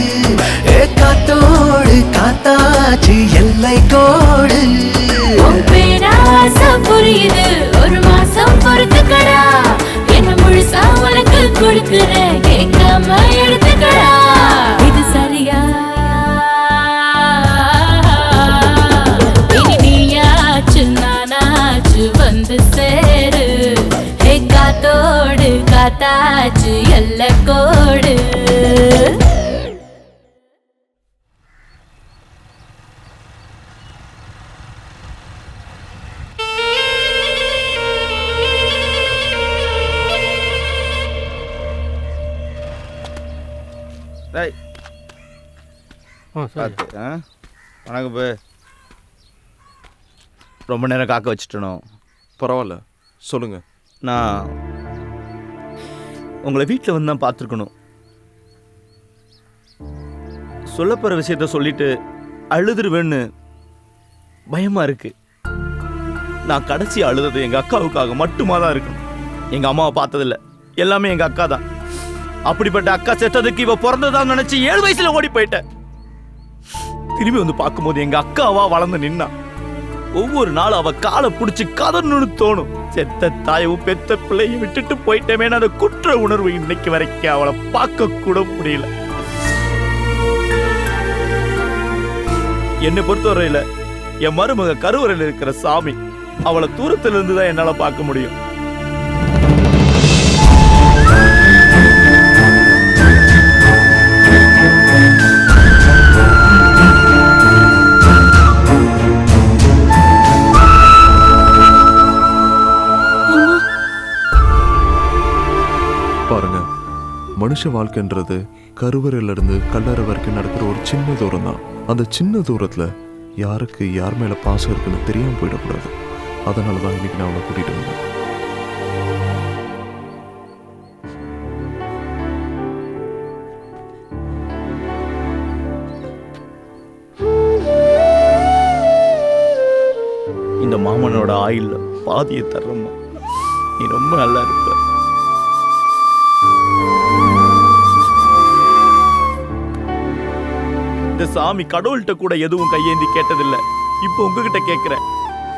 காத்தோடு காத்தாச்சு எல்லை கோடு. உன் பேராசை புரியுது ஒரு மாசம் பொறுத்துக்கடா. என்ன முழுசா உனக்கு கொடுக்கிறேன் கேட்காம எடுத்துக்கடா. இது சரியா இனி நீயாச்சு நானாச்சு வந்து சேரு. காத்தோடு காத்தாச்சு எல்லை கோடு. வணக்கம் பே. ரொம்ப நேரம் காக்க வச்சுட்டணும். பரவாயில்ல சொல்லுங்க. நான் உங்களை வீட்டில் வந்து தான் பார்த்துருக்கணும். சொல்லப்போகிற விஷயத்த சொல்லிட்டு அழுதுருவேன்னு பயமா இருக்கு. நான் கடைசி அழுதது எங்கள் அக்காவுக்காக மட்டுமா தான் இருக்கணும். எங்கள் அம்மாவை பார்த்ததில்ல, எல்லாமே எங்கள் அக்கா தான். அப்படிப்பட்ட அக்கா செத்ததுக்கு இவ பிறந்ததான் நினைச்சு 7 வயசுல ஓடி போயிட்டேன். திரும்பி வந்து பார்க்கும்போது எங்க அக்காவா வளர்ந்து நின்னா. ஒவ்வொரு நாளும் அவ காலை பிடிச்சி கதறணும்னு தோணும். செத்த தாயவும் பெத்த பிள்ளையும் விட்டுட்டு போயிட்டேமே அந்த குற்ற உணர்வு இன்னைக்கு வரைக்கும் அவளை பார்க்க கூட முடியல. என்னை பொறுத்தவரையில என் மருமக கருவறையில் இருக்கிற சாமி. அவளை தூரத்துல இருந்து தான் என்னால பார்க்க முடியும். பாருங்க, மனுஷ வாழ்க்கைன்றது கருவறையில இருந்து கல்லறை வரைக்கும் நடக்கிற ஒரு சின்ன தூரம் தான். அந்த சின்ன தூரத்துல யாருக்கு யார் மேல பாசம் இருக்குன்னு தெரியாம போயிடக்கூடாது. அதனாலதான் இன்னைக்கு நான் அவளை கூட்டிட்டு வந்தேன். இந்த மாமனோட ஆயுள்ல பாதியை தர்றம்மா. நீ ரொம்ப நல்லா இருப்ப. இந்த சாமி கடவுள்கிட்ட கூட எதுவும் கையேந்தி கேட்டதில்லை. இப்போ உங்ககிட்ட கேட்கிறேன்.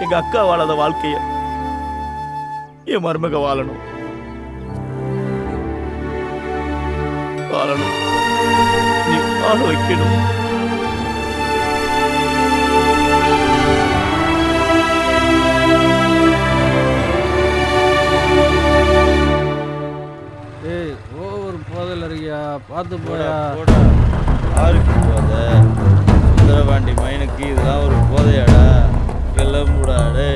எங்க அக்கா வாழாத வாழ்க்கைய என் மருமக வாழணும். வாழணும். நீ வாழ வைக்கணும். பார்த்து போயா. யாருக்கு போதை? சுந்தரபாண்டி மைனுக்கு இதெல்லாம் ஒரு போதையாடா? கிளம்புடாடே.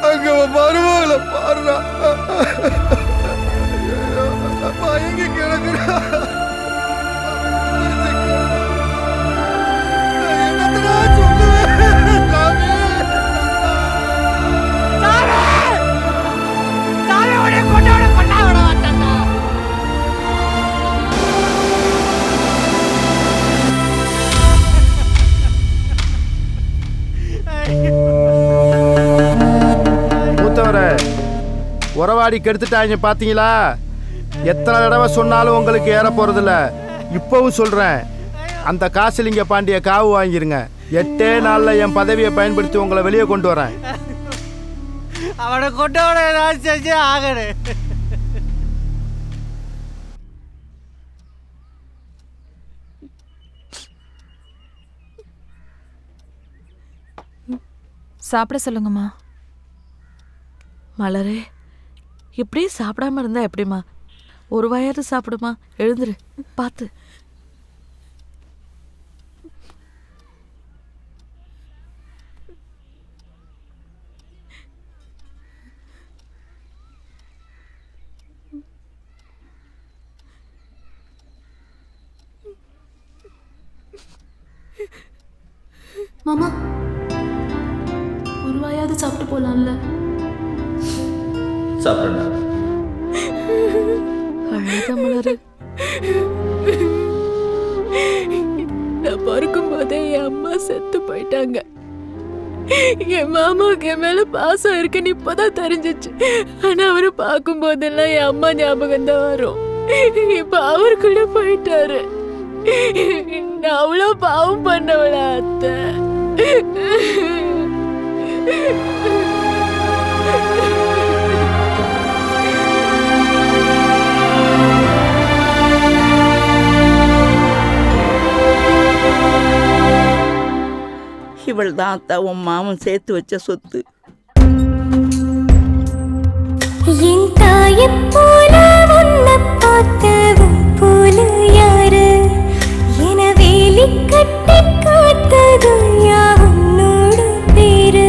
அங்க மருமகளை பாருடா. மயங்கி கிடக்குறா. என்னத்தடா சொல்லுவேன் சாமி? மூத்தவரே, உறவாடி கெடுத்துட்டாங்க பாத்தீங்களா? எத்தனை தடவை சொன்னாலும் உங்களுக்கு ஏற போறதில்ல. இப்பவும் சொல்றேன், அந்த காசிலிங்க பாண்டிய காவு வாங்கிருங்க. 8 நாள்ல என் பதவியை பயன்படுத்தி உங்களை வெளியே கொண்டு வரேன். அவனை கொண்டவனை நான் செஞ்சே ஆகணும். சாப்பிட சொல்லுங்கம்மா. மலரே, இப்படியே சாப்பிடாம இருந்தா எப்படிம்மா? ஒரு வாயாவது சாப்பிடுமா. எழுந்துரு, பார்த்து. மாமா, ஒரு வாயாவது சாப்பிட்டு போலாம்ல? சாப்பிடுறேன். அழாத மலரு. நான் பிறக்கும் போதே என் அம்மா செத்து போயிட்டாங்க. என் மாமாவுக்கு என் மேல பாசம் இருக்குன்னு இப்பதான் தெரிஞ்சிச்சு. ஆனா அவரு பார்க்கும் போதெல்லாம் என் அம்மா ஞாபகம் தான் வரும். இப்ப அவரு கூட போயிட்டாரு. நான் அவ்வளோ பாவம் பண்ணவள அத்தை. இவள் தான் அத்தா உன் மாமன் சேர்த்து வச்ச சொத்து. என் தாயைப் போல உன்னை பார்த்தவன் போல யாரு? என வேலி கட்டி காத்தது யாவனோட பேரு?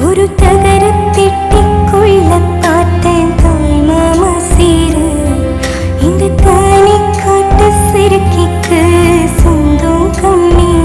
ஒரு தகர பெட்டிக்குள்ள பார்த்தேன் தாய் மாமா சீரு. இந்த தானி காட்டு சிறுக்கிக்கு சொந்தம் கண்ணீரு.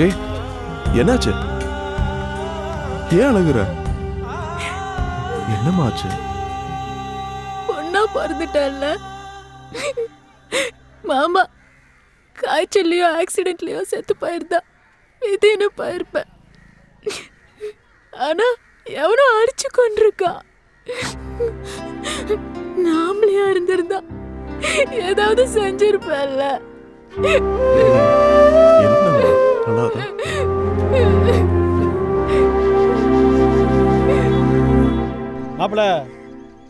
ஏய், என்னாச்சு? ஏன் அழுகுற? என்னமாச்சு? பொண்ணா பிறந்துட்டால மாமா. காய்ச்சல்லையோ ஆக்சிடென்ட்லயோ செத்து போயிருந்தா விதின்னு போயிருப்பேன். ஆனா எவனோ அடிச்சு கொண்டிருக்கா. நாமளையா இருந்திருந்தா ஏதாவது செஞ்சிருப்பேன்ல. மாப்பிள,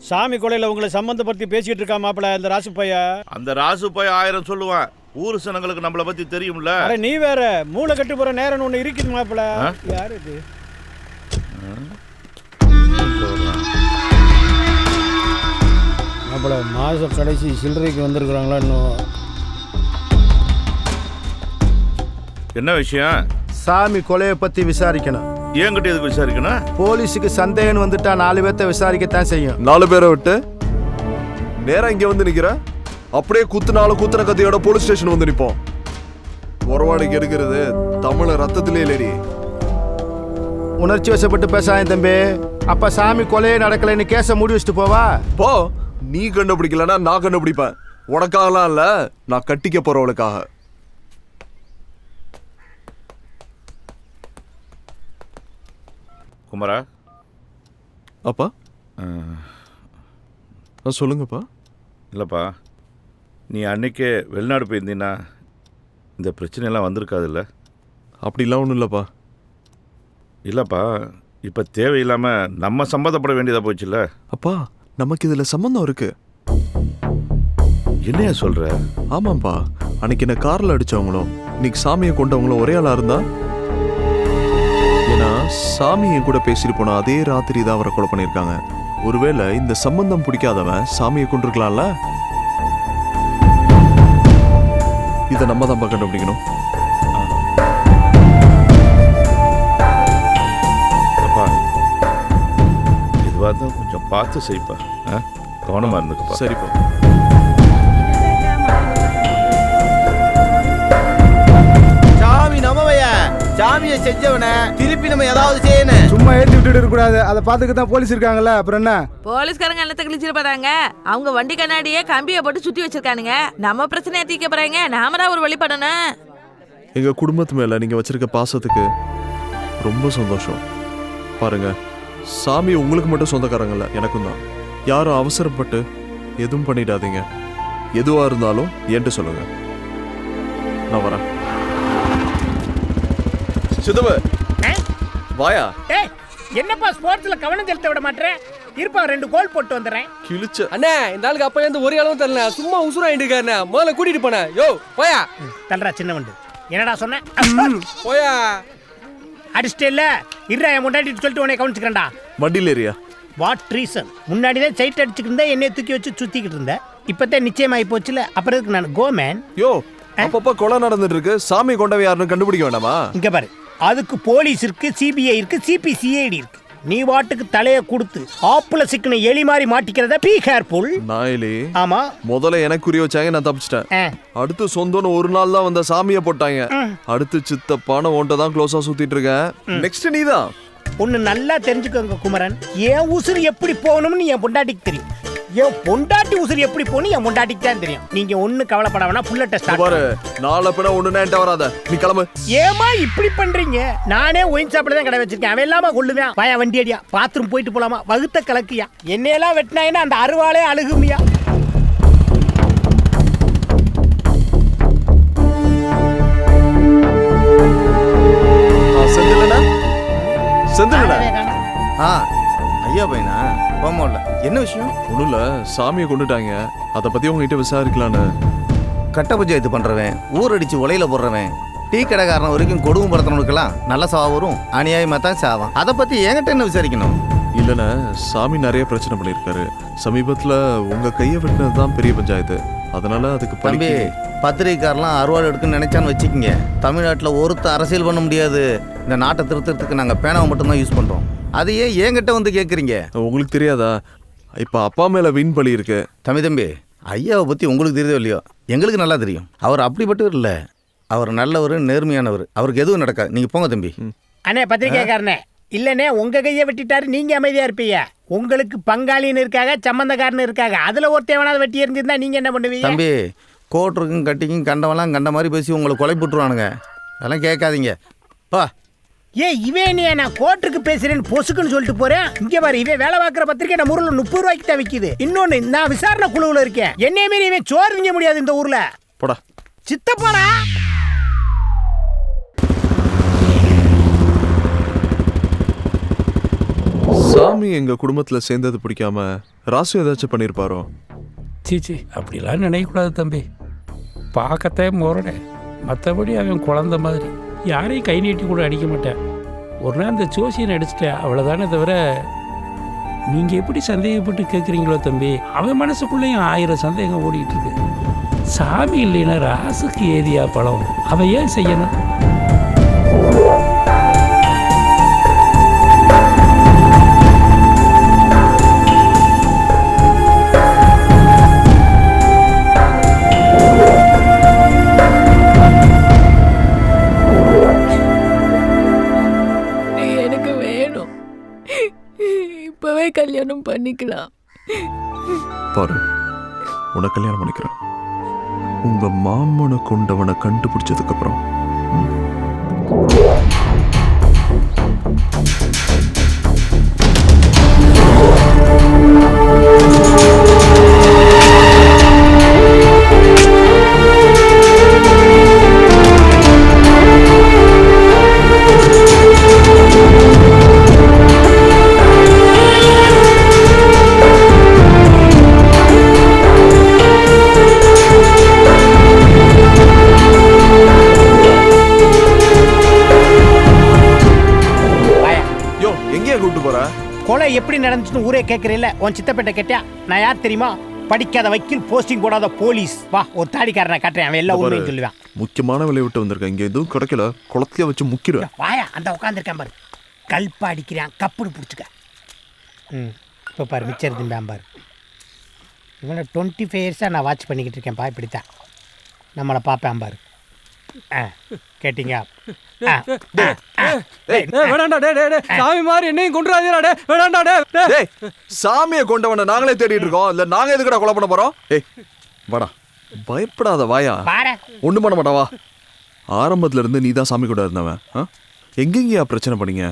சாமி கொலையில உங்களை சம்பந்தப்படுத்தி பேசிட்டு இருக்கா மாப்பிள இந்த ராசு பையா. அந்த ராசு பைய 1000 சொல்லுவான். ஊர் சனங்களுக்கு நம்மளை பத்தி தெரியும்ல. அரே நீ வேற, மூளை கட்டு போற நேரம் ஒண்ணு இருக்குது மாப்பிள. யார் இது? மாப்பிள, மாச கடைசி சில்லறைக்கு வந்திருக்கிறாங்களா இன்னும்? என்ன விஷயம்? சாமி கொலையை பத்தி விசாரிக்கணும். ஏங்கிட்ட எதுக்கு விசாரிக்கணும்? போலீஸுக்கு சந்தேகம் வந்துட்டா 4 பேர்த்த விசாரிக்கத்தான் செய்யும். 4 பேரை விட்டு நேரா இங்க வந்து நிக்கிற? அப்படியே குத்துன கத்தியோட போலீஸ் ஸ்டேஷன் வந்து நிப்போம். உறவாடிக்கு எடுக்கிறது தமிழ ரத்தத்திலே இல்லடி. உணர்ச்சி வசப்பட்டு பேசாத தம்பி. அப்ப சாமி கொலையே நடக்கலைன்னு கேஸை மூடி வச்சுட்டு போவா. போ, நீ கண்டுபிடிக்கலன்னா நான் கண்டுபிடிப்பேன். உனக்காகலாம் இல்ல, நான் கட்டிக்க போறவளுக்காக. குமரா. அப்பா சொல்லுங்கப்பா. இல்லைப்பா, நீ அன்னைக்கே வெளிநாடு போயிருந்தீன்னா இந்த பிரச்சனையெல்லாம் வந்திருக்காதுல்ல? அப்படிலாம் ஒன்றும் இல்லைப்பா. இல்லைப்பா, இப்போ தேவையில்லாமல் நம்ம சம்மந்தப்பட வேண்டியதாக போச்சுல்ல? அப்பா, நமக்கு இதில் சம்மந்தம் இருக்கு. என்னையா சொல்கிற? ஆமாம்ப்பா, அன்னைக்கு என்ன காரில் அடித்தவங்களும் இன்னைக்கு சாமியை கொண்டவங்களும் ஒரே ஆளாக இருந்தா? ஏன்னா சாமி என் கூட பேசிட்டு போனா அதே ராத்திரி தான் அவரை கொலை பண்ணியிருக்காங்க. ஒருவேளை இந்த சம்பந்தம் பிடிக்காதவன் சாமியை கொண்டிருக்கலாம்ல? இதை நம்ம தான் கண்டுபிடிக்கணும். அப்பா, இதுவாக தான் கொஞ்சம் பார்த்து செய்ப்பா. கவனமாக இருந்துக்கப்பா. சரிப்பா. சாமி நம்மவையா, சாமியை செஞ்சவன திருப்பி நம்ம ஏதாவது செய்யணும். சும்மா ஏற்றி விட்டுட்டு இருக்க கூடாது. அதை பார்த்துக்க தான் போலீஸ் இருக்காங்கல்ல, அப்புறம் என்ன? போலீஸ்காரங்க என்னத்தை கிழிச்சிருப்பாங்க? அவங்க வண்டி கண்ணாடியே கம்பியை போட்டு சுத்தி வச்சிருக்கானுங்க. நம்ம பிரச்சனையை தீர்க்க போறாங்க, நாம தான் ஒரு வழிபடணும். எங்க குடும்பத்து மேல நீங்க வச்சிருக்க பாசத்துக்கு ரொம்ப சந்தோஷம். பாருங்க, சாமி உங்களுக்கு மட்டும் சொந்தக்காரங்கல்ல, எனக்கும் தான். யாரும் அவசரப்பட்டு எதுவும் பண்ணிடாதீங்க. எதுவா இருந்தாலும் என்கிட்ட சொல்லுங்க. நான் வரேன். சிதம்பு வாயா. என்னப்பா ஸ்போர்ட்ஸ்ல கவனம் செலுத்த விட மாட்டேன்? இருப்பா, 2 கோல் போட்டு வந்துடுறேன். கிழிச்ச அண்ணே, இந்த ஆளுக்கு அப்ப இருந்து ஒரு அளவும் தெரியல, சும்மா உசுராயிட்டு இருக்காருண்ணே. முதல்ல கூட்டிட்டு போன. யோ போயா. தல்றா சின்ன வண்டு. என்னடா சொன்ன? போயா. அடிச்சிட்டே இல்ல, இருடா, என் முன்னாடி சொல்லிட்டு உன்னை கவனிச்சுக்கிறேன்டா. வண்டியில் ஏரியா. What reason? முன்னாடி தான் சைட் அடிச்சுக்கிட்டு இருந்தா, என்னைய தூக்கி வச்சு சுத்திக்கிட்டு இருந்தேன். இப்பதான் நிச்சயமாயி போச்சுல, அப்புறம் இருக்கு நான் கோ மேன். யோ, அப்பப்ப கொலை நடந்துட்டு இருக்கு, சாமி கொண்டவை யாருன்னு கண்டுபிடிக்க வேண்டாமா? இங்க பாரு, அதுக்கு போலீஸ் இருக்கு, சிபிஐ இருக்கு, சிபிசிஐடி இருக்கு. நீ வாட்டுக்கு தலைய கொடுத்து ஆப்புல சிக்கன எலி மாதிரி மாட்டிக்கிறத பீ கேர்ஃபுல். நாயிலே. ஆமா, முதல்ல எனக்கு குறி வச்சாங்க, நான் தப்பிச்சிட்டேன். அடுத்து சொந்தம்னு ஒரு நாள் தான் வந்த சாமியை போட்டாங்க. அடுத்து சித்தப்பான ஓன்ட்ட தான் க்ளோஸா சுத்திட்டு இருக்கேன். நெக்ஸ்ட் நீதான். ஒன்னு நல்லா தெரிஞ்சுக்கோங்க குமரன், என் உசுறு எப்படி போகணும்னு என் பொண்டாட்டிக்கு தெரியும். என் பொண்டாட்டி உசுறு எப்படி போகணும் என் பொண்டாட்டிக்கு தான் தெரியும். நீங்க ஒண்ணு கவலைப்பட வேணாம், புல்ல டெஸ்ட் பாரு. நாளை பின்ன ஒண்ணுனா என்கிட்ட வராத, நீ கிளம்பு. ஏமா இப்படி பண்றீங்க? நானே ஒயின் சாப்பிட தான் கடை வச்சிருக்கேன், அவன் இல்லாம கொள்ளுவேன். வாயா வண்டி அடியா, பாத்ரூம் போயிட்டு போலாமா? வகுத்த கலக்கியா, என்னையெல்லாம் வெட்டினாயினா அந்த அருவாளே அழுகுமியா. ஐயா பையனா போமோல என்ன விஷயம்? ஒன்றும் இல்லை, சாமியை கொண்டுட்டாங்க. அதை பற்றி உங்ககிட்ட விசாரிக்கலான்னு. கட்ட பஞ்சாயத்து பண்ணுறவன், ஊரடிச்சு உலையில போடுறவன், டீ கடைக்காரன் வரைக்கும் கொடுமை படுத்துறவனுக்கெல்லாம் நல்ல சாவா வரும், அநியாயமாக தான் சாவான். அதை பற்றி என்கிட்ட என்ன விசாரிக்கணும்? இல்லைண்ணே, சாமி நிறைய பிரச்சனை பண்ணியிருக்காரு. சமீபத்தில் உங்கள் கையை வெட்டினது தான் பெரிய பஞ்சாயத்து. அதனால அதுக்கு தம்பி, பத்திரிகைக்காரெலாம் அறுவாள் எடுக்குன்னு நினைச்சான்னு வச்சுக்கிங்க, தமிழ்நாட்டில் ஒருத்தர் அரசியல் பண்ண முடியாது. இந்த நாட்டை திருத்தறதுக்கு நாங்கள் பேனாவை மட்டும்தான் யூஸ் பண்ணுறோம். அதையே என்கிட்ட வந்து கேட்குறீங்க. உங்களுக்கு தெரியாதா, இப்போ அப்பா மேலே வீண் பலி இருக்கு. தம்பி, ஐயாவை பற்றி உங்களுக்கு தெரியுதோ இல்லையோ, எங்களுக்கு நல்லா தெரியும். அவர் அப்படிப்பட்டவர் இல்லை, அவர் நல்லவர், நேர்மையானவர். அவருக்கு எதுவும் நடக்காது. நீங்கள் போங்க தம்பி. அண்ணே பத்திரிகைக்காரனே, இல்லைண்ணே உங்க கையை வெட்டிட்டாரு, நீங்க அமைதியா இருப்பீங்க. உங்களுக்கு பங்காளின்னு இருக்காங்க, சம்பந்தக்காரன்னு இருக்காங்க. அதுல ஒருத்தவனாவது வெட்டி எரிஞ்சிருந்தா நீங்க என்ன பண்ணுவீங்க? தம்பி, கோட்டருக்கும் கட்டிக்கும் கண்டவெல்லாம் கண்ட மாதிரி பேசி உங்களை கொலை போட்டுருவானுங்க. அதெல்லாம் கேட்காதீங்க பா. இவன் நான் கோர்ட்டுக்கு பேசுறேன்னு பொசுக்குன்னு சொல்லிட்டு போறேன். இங்க பாரு, இவன் வேலை பார்க்குற பத்திரிக்கை நம்ம ஊர்ல 30 ரூபாய்க்கு தான் விற்கிது. இன்னொன்னு, நான் விசாரணை குழுவில் இருக்கேன். என்னைய மீறி இவன் சோறு திங்க முடியாது இந்த ஊர்ல. போடா சித்தப்பாடா. சாமி எங்க குடும்பத்துல சேர்ந்தது பிடிக்காம ராசு ஏதாச்சும் பண்ணிருப்பாரோ? சீச்சி, அப்படிலாம் நினைக்கக்கூடாது தம்பி. பார்க்கத்தே முரடே, மற்றபடி அவன் குழந்த மாதிரி யாரையும் கை நீட்டி கூட அடிக்க மாட்டேன். ஒரு நாள் இந்த ஜோசியனை அடிச்சிட்டேன், அவ்வளோதானே தவிர நீங்கள் எப்படி சந்தேகப்பட்டு கேட்குறீங்களோ தம்பி, அவன் மனசுக்குள்ளேயும் 1000 சந்தேகம் ஓடிக்கிட்டு இருக்கு. சாமி இல்லைன்னா ராசுக்கு ஏதியா பழம், அவன் ஏன் செய்யணும்? கல்யாணம் பண்ணிக்கலாம். பாரு, உனக்கு கல்யாணம் பண்ணிக்கிறேன். உங்க மாமனை கொண்டவனை கண்டுபிடிச்சதுக்கு அப்புறம் கொலை எப்படி நடந்துச்சுன்னு ஊரே கேட்கறீல்ல? உன் சித்தப்பேட்டை கேட்டியா? நான் யார் தெரியுமா? படிக்காத வக்கீல், போஸ்டிங் போடாத போலீஸ். வா, ஒரு தாடிக்காரனை காட்டுறேன், அவன் எல்லா உண்மையும் சொல்லுவான். முக்கியமான வேலையை விட்டு வந்திருக்கேன், இங்க எதுவும் கிடைக்கல, குளத்தையா வச்சு முக்கிடுவேன். வாயா, அந்த உட்காந்துருக்கேன் பாரு, கல்பா அடிக்கிறான், கப்புடு பிடிச்சிக்க. இப்போ பாரு மிச்சர் திம்பான் பாரு. இவனை 25 இயர்ஸாக நான் வாட்ச் பண்ணிக்கிட்டு இருக்கேன் பா, இப்படித்தான் நம்மளை பார்ப்பேன் பாரு. கேட்டீங்க? சாமி மாதிரி என்னையும் கொண்டுறாதீராடே, வேணாண்டா. சாமியை கொண்டவனை நாங்களே தேடிட்டு இருக்கோம், இல்ல நாங்க எதுக்குடா கொலை பண்ண போறோம்? ஏய் வாடா, பயப்படாத, வாயா, ஒண்ணும் பண்ண மாட்டா, வா. ஆரம்பத்துல இருந்து நீ தான் சாமி கூட இருந்தவன், எங்கெங்கயா பிரச்சனை பண்ணீங்க?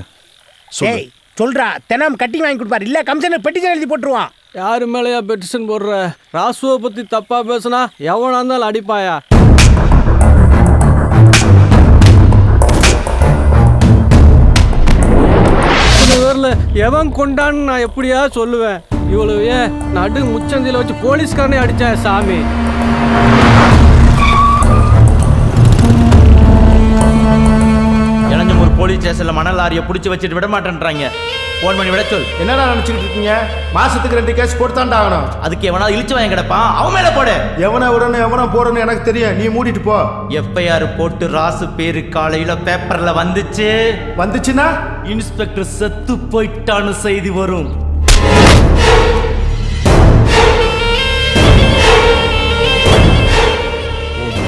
சொல்றா, தினம் கட்டிங் வாங்கி கொடுப்பாரு, இல்ல கமிஷனர் பெட்டிஷன் எழுதி போட்டுருவான். யாரு மேலேயா பெட்டிஷன் போடுற? ராசுவை பத்தி தப்பா பேசுனா எவனா இருந்தாலும் அடிப்பாயா? எவன் கொண்டான்னு நான் எப்படியா சொல்லுவேன்? இவ்வளவு நடு முச்சந்தில வச்சு போலீஸ்காரனே அடிச்சேன் சாமி. இளஞ்சமூர் போலீஸ் ஸ்டேஷன்ல மணல் லாரியை பிடிச்சி வச்சுட்டு விட மாட்டேன்றாங்க. போன் பண்ணி விட சொல். என்னடா நினைச்சுக்கிட்டு இருக்கீங்க? மாசத்துக்கு 2 கேஸ் போட்டுதான்டா ஆகணும். அதுக்கு எவனா இழிச்சு வாங்கி கிடப்பான், அவன் மேல போடு. எவனை விடணும் எவனை போடணும் எனக்கு தெரியும், நீ மூடிட்டு போ. எஃப்ஐஆர் போட்டு ராசு பேரு காலையில பேப்பர்ல வந்துச்சுன்னா இன்ஸ்பெக்டர் செத்து போயிட்டான்னு செய்தி வரும்.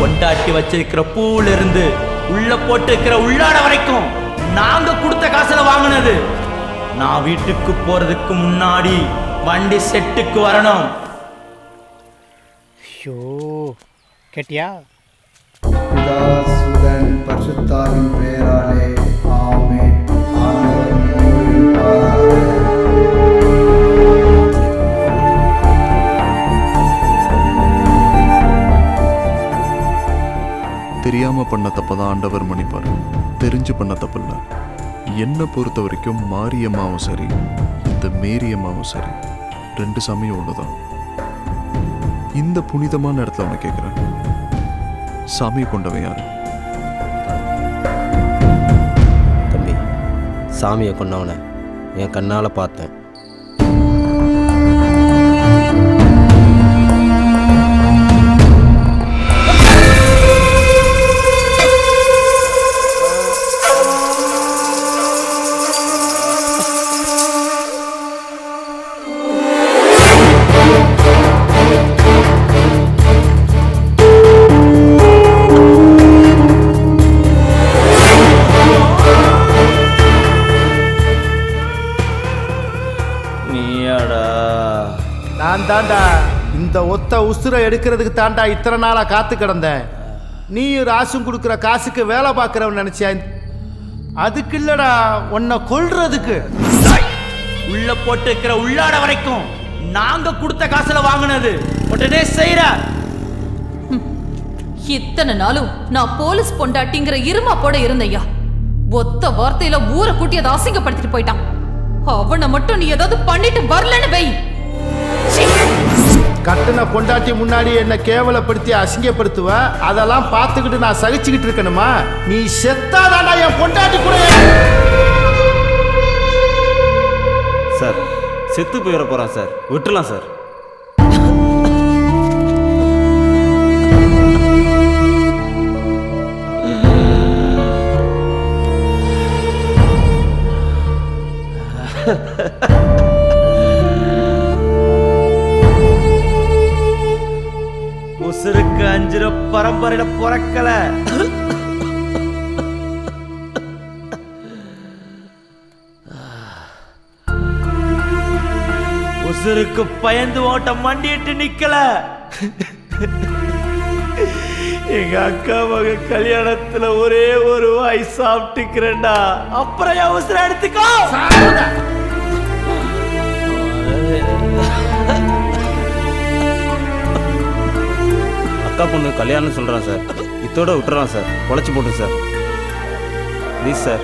கொண்டாட்டி வச்சிருக்கிற பூல இருந்து உள்ள போட்டு இருக்கிற உள்ளாட வரைக்கும் நாங்க கொடுத்த காசுல வாங்கினது. நான் வீட்டுக்கு போறதுக்கு முன்னாடி வண்டி செட்டுக்கு வரணும். கேட்டியா? சுதன் பரிசுத்தாவின் பெயராலே ஆமென். தெரியாம பண்ண தப்பதான் ஆண்டவர் மன்னிப்பார், தெரிஞ்சு பண்ண தப்பில்ல. என்னை பொறுத்த வரைக்கும் மாரியம்மாவும் சரி, இந்த மேரியம்மாவும் சரி, 2 சாமியும் ஒண்ணுதான். இந்த புனிதமான இடத்துல அவனை கேட்கிறேன், சாமியை கொண்டவன் யாரு? தம்பி, சாமியை கொண்டவனை என் கண்ணால பார்த்தேன். தாண்டா இந்த ஒத்த உசுரை எடுக்கிறதுக்கு தாண்டா இத்தனை நாளா காத்து கிடந்தேன். நீயும் ராசும் கொடுக்குற காசுக்கு வேலை பார்க்கிறவன் நினைச்சியா? அதுக்கு இல்லடா, உன்னை கொல்றதுக்கு. உள்ள போட்டு இருக்கிற உள்ளாட வரைக்கும் நாங்க கொடுத்த காசுல வாங்கினது உடனே செய்யற. இத்தனை நாளும் நான் போலீஸ் பொண்டாட்டிங்கிற இருமா போட இருந்தையா, ஒத்த வார்த்தையில ஊரை கூட்டி அதை அசிங்கப்படுத்திட்டு போயிட்டான். அவனை மட்டும் நீ ஏதாவது பண்ணிட்டு வரலன்னு வை. கட்டுன பொண்டாட்டி முன்னாடி என்ன கேவலப்படுத்தி அசிங்கப்படுத்துவ, அதெல்லாம் பார்த்துக்கிட்டு நான் சகிச்சுக்கிட்டு இருக்கணுமா? நீ செத்தாதாடா என் பொண்டாட்டி கூட. சார், செத்து போயிட போறான் சார், விட்டுலாம் சார். உசுருக்கு 5 பரம்பரையில பிறக்கல. உசுருக்கு பயந்து ஓட்ட மண்டிட்டு நிக்கல. எங்க அக்கா மக கல்யாணத்துல ஒரே ஒரு வாய் சாப்பிட்டுக்கிறேன்டா, அப்புறம் என் உசுரை எடுத்துக்கோ. அக்கா பொண்ணு கல்யாணம் சொல்கிறான் சார், இத்தோட விட்டுறான் சார், குழச்சி போட்டு சார், ப்ளீஸ் சார்.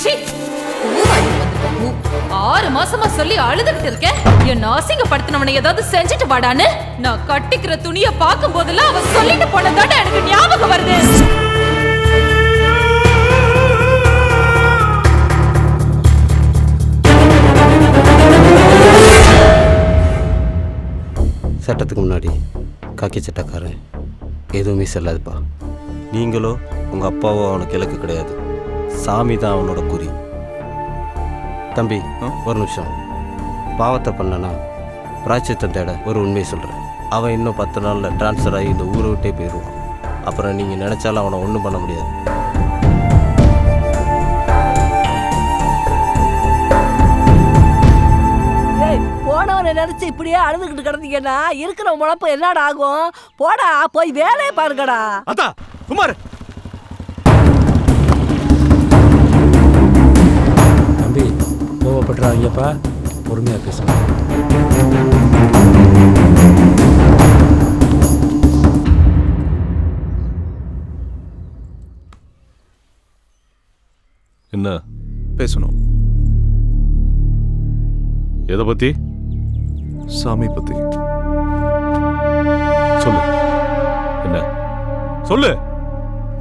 சீ, 6 மாசமா சொல்லி அழுதுகிட்டு இருக்கேன். என்ன அசிங்கப்படுத்தினவனை ஏதாவது செஞ்சுட்டு வாடான்னு. நான் கட்டிக்கிற துணியை பார்க்கும் போதெல்லாம் அவன் சொல்லிட்டு போனதாட்ட எனக்கு ஞாபகம் வருது. சட்டத்துக்கு முன்னாடி காக்கி சட்டக்காரன் எதுவுமே செல்லாதுப்பா. நீங்களோ உங்கள் அப்பாவோ அவனுக்கு இலக்கு கிடையாது, சாமி தான் அவனோட குறி. தம்பி ஒரு நிமிஷம், பாவத்தை பண்ணனா பிராய்ச்சித்தம் தேட ஒரு உண்மையை சொல்கிறேன். அவன் இன்னும் 10 நாளில் ட்ரான்ஸ்ஃபர் ஆகி இந்த ஊரை விட்டே போயிடுவான். அப்புறம் நீங்கள் நினச்சாலும் அவனை ஒன்றும் பண்ண முடியாது. போனவனை நினைச்சு இப்படியே அழுதுகிட்டு கிடந்தீங்கன்னா இருக்கிற முழப்பு என்னடா ஆகும்? போடா, போய் வேலையை பாருங்கடா. அத்தா குமார், தம்பி கோவப்படுறாங்கப்பா, பொறுமையாக பேசணும். என்ன பேசணும்? எதை பத்தி? சாமி பத்தி. சொல்லு, என்ன சொல்லு.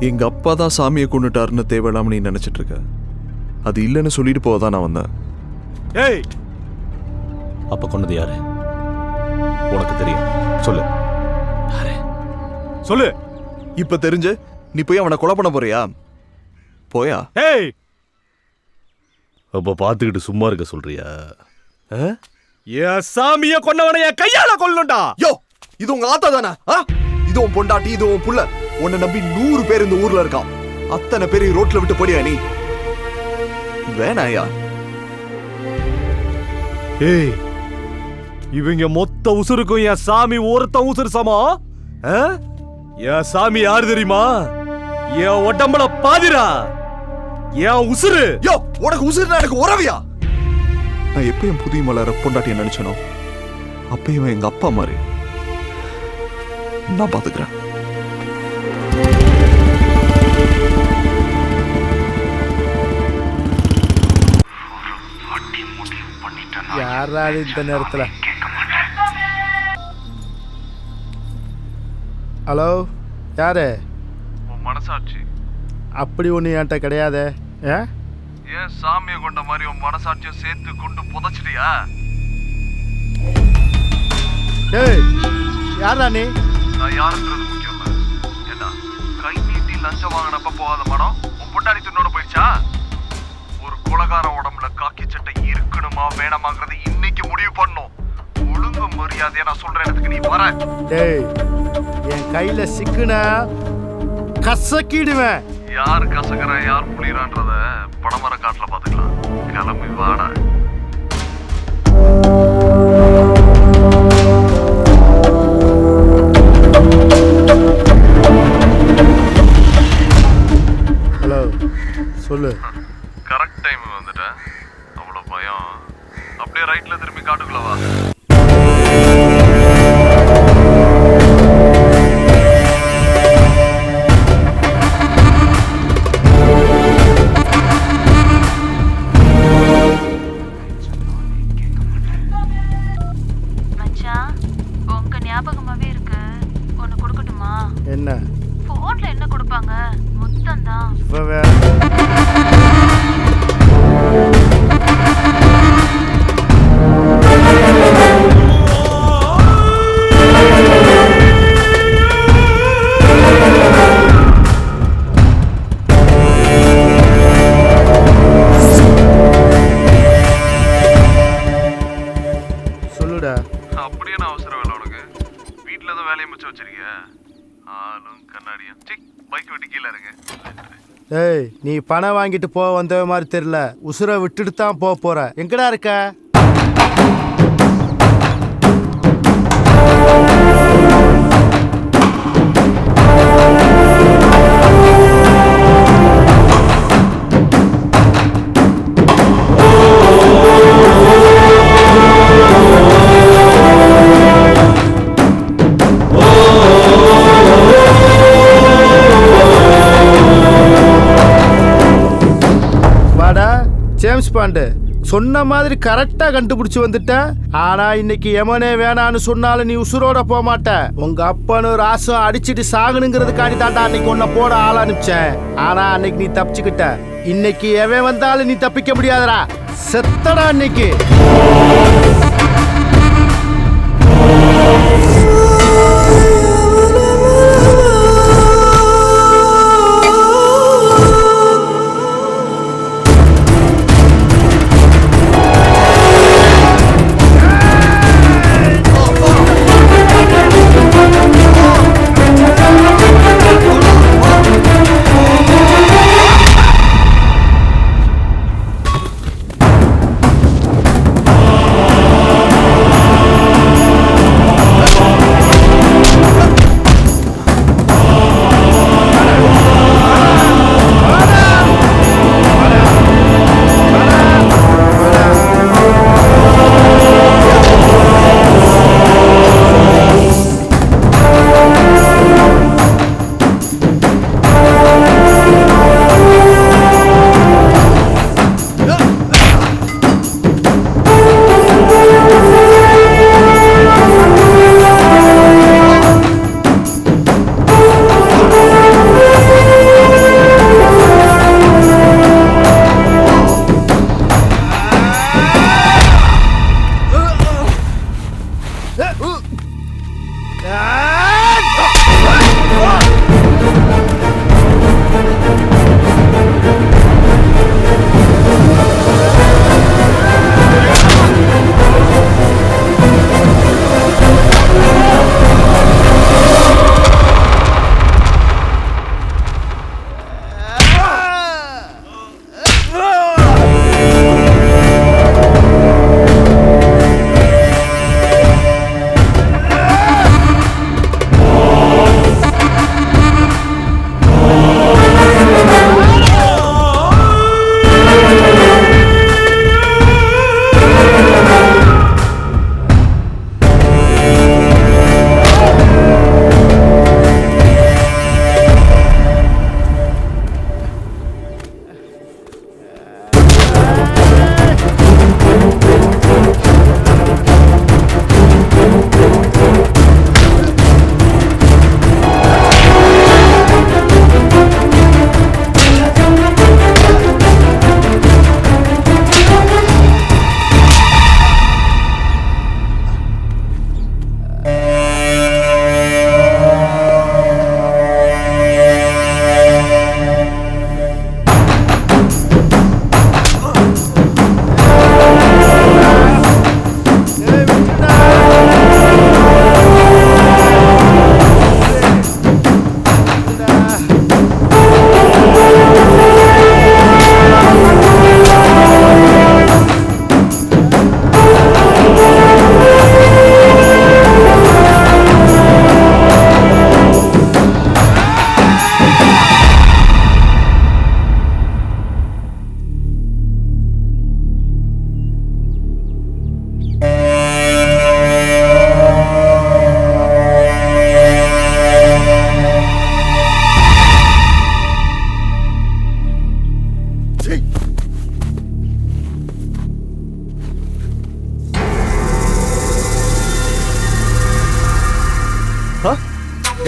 எங்க அப்பா தான் சாமியை கொண்டுட்டாருன்னு தேவையில்லாம நீ நினைச்சிட்டு இருக்க. அது இல்லைன்னு சொல்லிட்டு போதான் நான் வந்தேன். ஏய், அப்ப கொண்டது யாரு உனக்கு தெரியும்? சொல்லு சொல்லு. இப்ப தெரிஞ்சு நீ போய் அவனை கொலை பண்ண போறியா? போயா? ஏய், அப்ப பாத்துக்கிட்டு சும்மா இருக்க சொல்றியா? என் சாமிய கொண்டவனை என் கையால கொல்லணும்டா. யோ, இது உங்க ஆத்தா தானே? இது உன் பொண்டாட்டி, இது உன் புள்ள. உன்னை நம்பி 100 பேர் இந்த ஊர்ல இருக்கான். அத்தனை பேரை ரோட்ல விட்டு போடியா நீ? வேணாயா? ஏய், இவங்க மொத்த உசுருக்கும் என் சாமி ஒருத்த உசுறு சமா. என் சாமி யாரு தெரியுமா? என் உடம்புல பாதிரா, என் உசுறு. யோ, உனக்கு உசுறுனா எனக்கு உறவியா? நான் எப்ப என் புதிய மலர பொண்டாட்டிய நினைச்சனோ அப்பயும் எங்க அப்பா மாதிரி. நான் பாத்துக்கிறேன். யாராவது இந்த நேரத்துல? ஹலோ, யாரு? உன் மனசாட்சி. அப்படி ஒண்ணு என்கிட்ட கிடையாது. ஏன் சாமியை கொண்ட மாதிரி உன் மனசாட்சியை சேர்த்து கொண்டு புதைச்சிட்டியா? ஏய், யாரா நீ? நான் யாருன்றது முக்கியம் இல்ல. என்ன கை நீட்டி லஞ்சம் வாங்கினப்ப போகாத மனம் உன் பொண்டாடி துண்ணோட போயிடுச்சா? ஒரு கொலகார உடம்புல காக்கி சட்டை இருக்கணுமா வேணாமாங்கிறது இன்னைக்கு முடிவு பண்ணும். ஒழுங்கு மரியாதையா நான் சொல்ற இடத்துக்கு நீ வர. டேய், என் கையில சிக்குனா கசக்கிடுவேன். யார் கசகர யார் புளிரான்றத படமர காட்டுல பாத்துக்கலாம். கிளம்பி வாடா. ஹலோ, சொல்லு. கரெக்ட் டைம் வந்துட்டேன். அவ்வளவு பயம். அப்படியே ரைட்ல திரும்பி காட்டுக்குள்ள வா. என்ன போன்ல என்ன கொடுப்பாங்க? மொத்தம் தான். இப்ப வேற சொல்லுடா. அப்படியே நான் அவசரம் வேலை உனக்கு. வீட்டுல ஏதோ வேலையை மிச்சம் வச்சிருக்கிய? ஆளும் கண்ணாடியும் பைக் விட்டு கீழே இருக்கு. ஏய், நீ பணம் வாங்கிட்டு போக வந்த மாதிரி தெரியல. உசுரை விட்டுட்டு தான் போற. எங்கடா இருக்க? சொன்ன மாதிரி கரெக்டா கண்டுபிடிச்சு வந்துட்டேன். ஆனா இன்னைக்கு எமனே வேணான்னு சொன்னாலும் நீ உசுரோட போக மாட்ட. உங்க அப்பனும் ராசும் அடிச்சிட்டு சாகணுங்கிறதுக்காண்டி தாண்டா அன்னைக்கு உன்னை போட ஆள் அனுப்பிச்சேன். ஆனா அன்னைக்கு நீ தப்பிச்சுக்கிட்ட. இன்னைக்கு எவன் வந்தாலும் நீ தப்பிக்க முடியாதடா. செத்தடா இன்னைக்கு.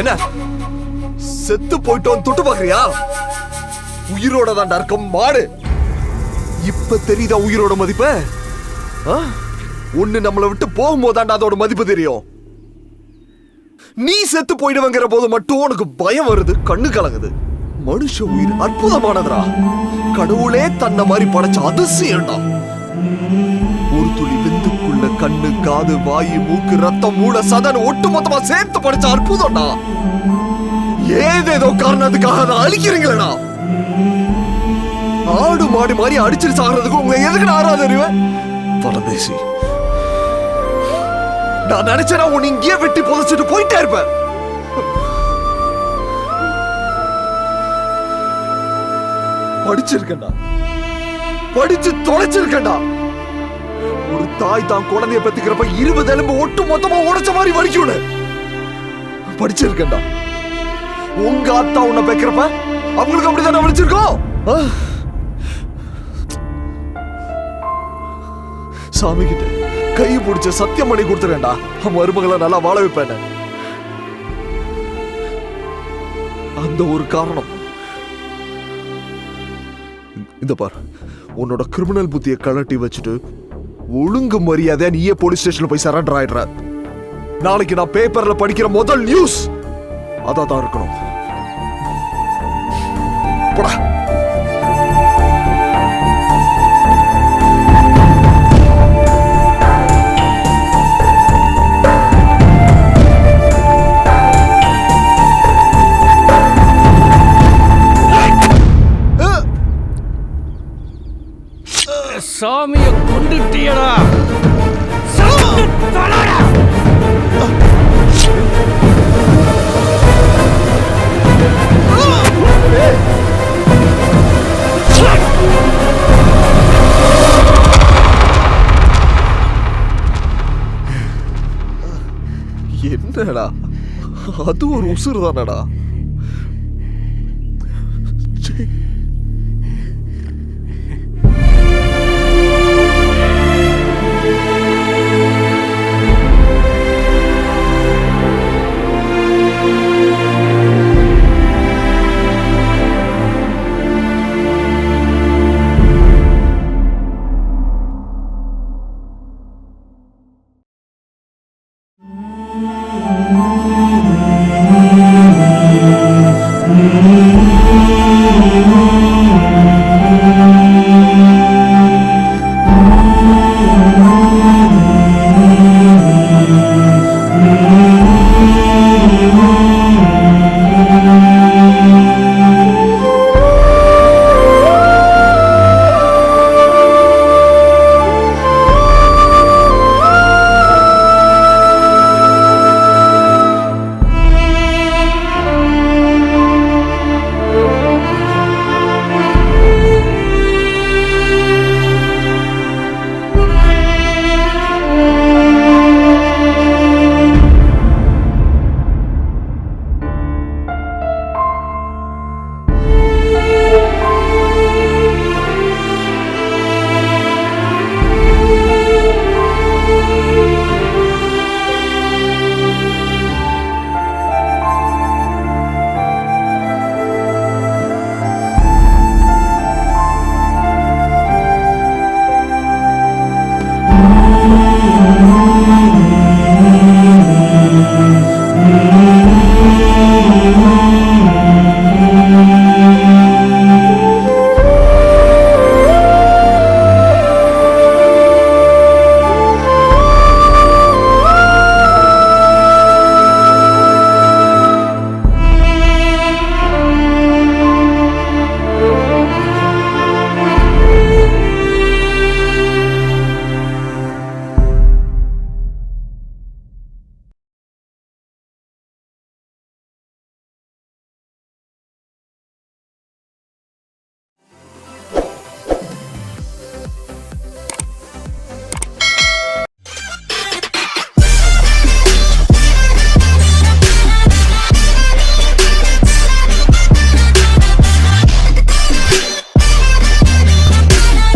என்ன செத்து போயிட்டோம் தொட்டு பாக்குறியா? உயிரோட தான் இருக்கும் மாடு. இப்ப தெரியுதா உயிரோட மதிப்பு? ஒண்ணு நம்மளை விட்டு போகும்போதாண்டா அதோட மதிப்பு தெரியும். நீ செத்து போயிடுவங்கிற போது மட்டும் உனக்கு பயம் வருது, கண்ணு கலங்குது. மனுஷ உயிர் அற்புதமானதுடா. கடவுளே தன்னை மாதிரி படைச்ச அதிசயம்டா. ஒரு துளி விந்துக்குள்ள கண்ணு, காது, வாயு, மூக்கு, ரத்தம், மூளை, சதன் ஒட்டு மொத்தமா சேர்த்து படைச்ச அற்புதம்டா. ஏதேதோ காரணத்துக்காக அதை அழிக்கிறீங்களா? ஆடு மாடு மாதிரி அடிச்சிட்டு சாகிறதுக்கு உங்களை எதுக்கு நான் ஆறாத அறிவேன்? பரதேசி, நான் நினைச்சேன்னா உன்னை இங்கேயே வெட்டி புதைச்சிட்டு போயிட்டே இருப்பேன். படிச்சிருக்கேன்டா, படிச்சு தொலைச்சிருக்கேன்டா. ஒரு தாய் தான் குழந்தைய பெத்துக்கிறப்ப 20 எலும்பு ஒட்டு மொத்தமா உடைச்ச மாதிரி வலிக்கும்னு படிச்சிருக்கேன்டா. உங்க அத்தா உன்னை பெக்கிறப்ப அவங்களுக்கு அப்படிதான் வலிச்சிருக்கோம். சாமி கிட்ட கை பிடிச்ச சத்தியம் பண்ணி கொடுத்துறேன்டா, மருமகளை நல்லா வாழ வைப்பேன். அந்த ஒரு காரணம். இந்த பார், உன்னோட கிரிமினல் புத்தியை கழட்டி வச்சுட்டு ஒழுங்கு மரியாதையா நீயே போலீஸ் ஸ்டேஷன்ல போய் சரண்டர் ஆயிடுற. நாளைக்கு நான் பேப்பர்ல படிக்கிற முதல் நியூஸ் அதான் இருக்கணும். போடா. சாமியை கொண்டுட்டியடா. என்னடா அது ஒரு உசுறு தானடா.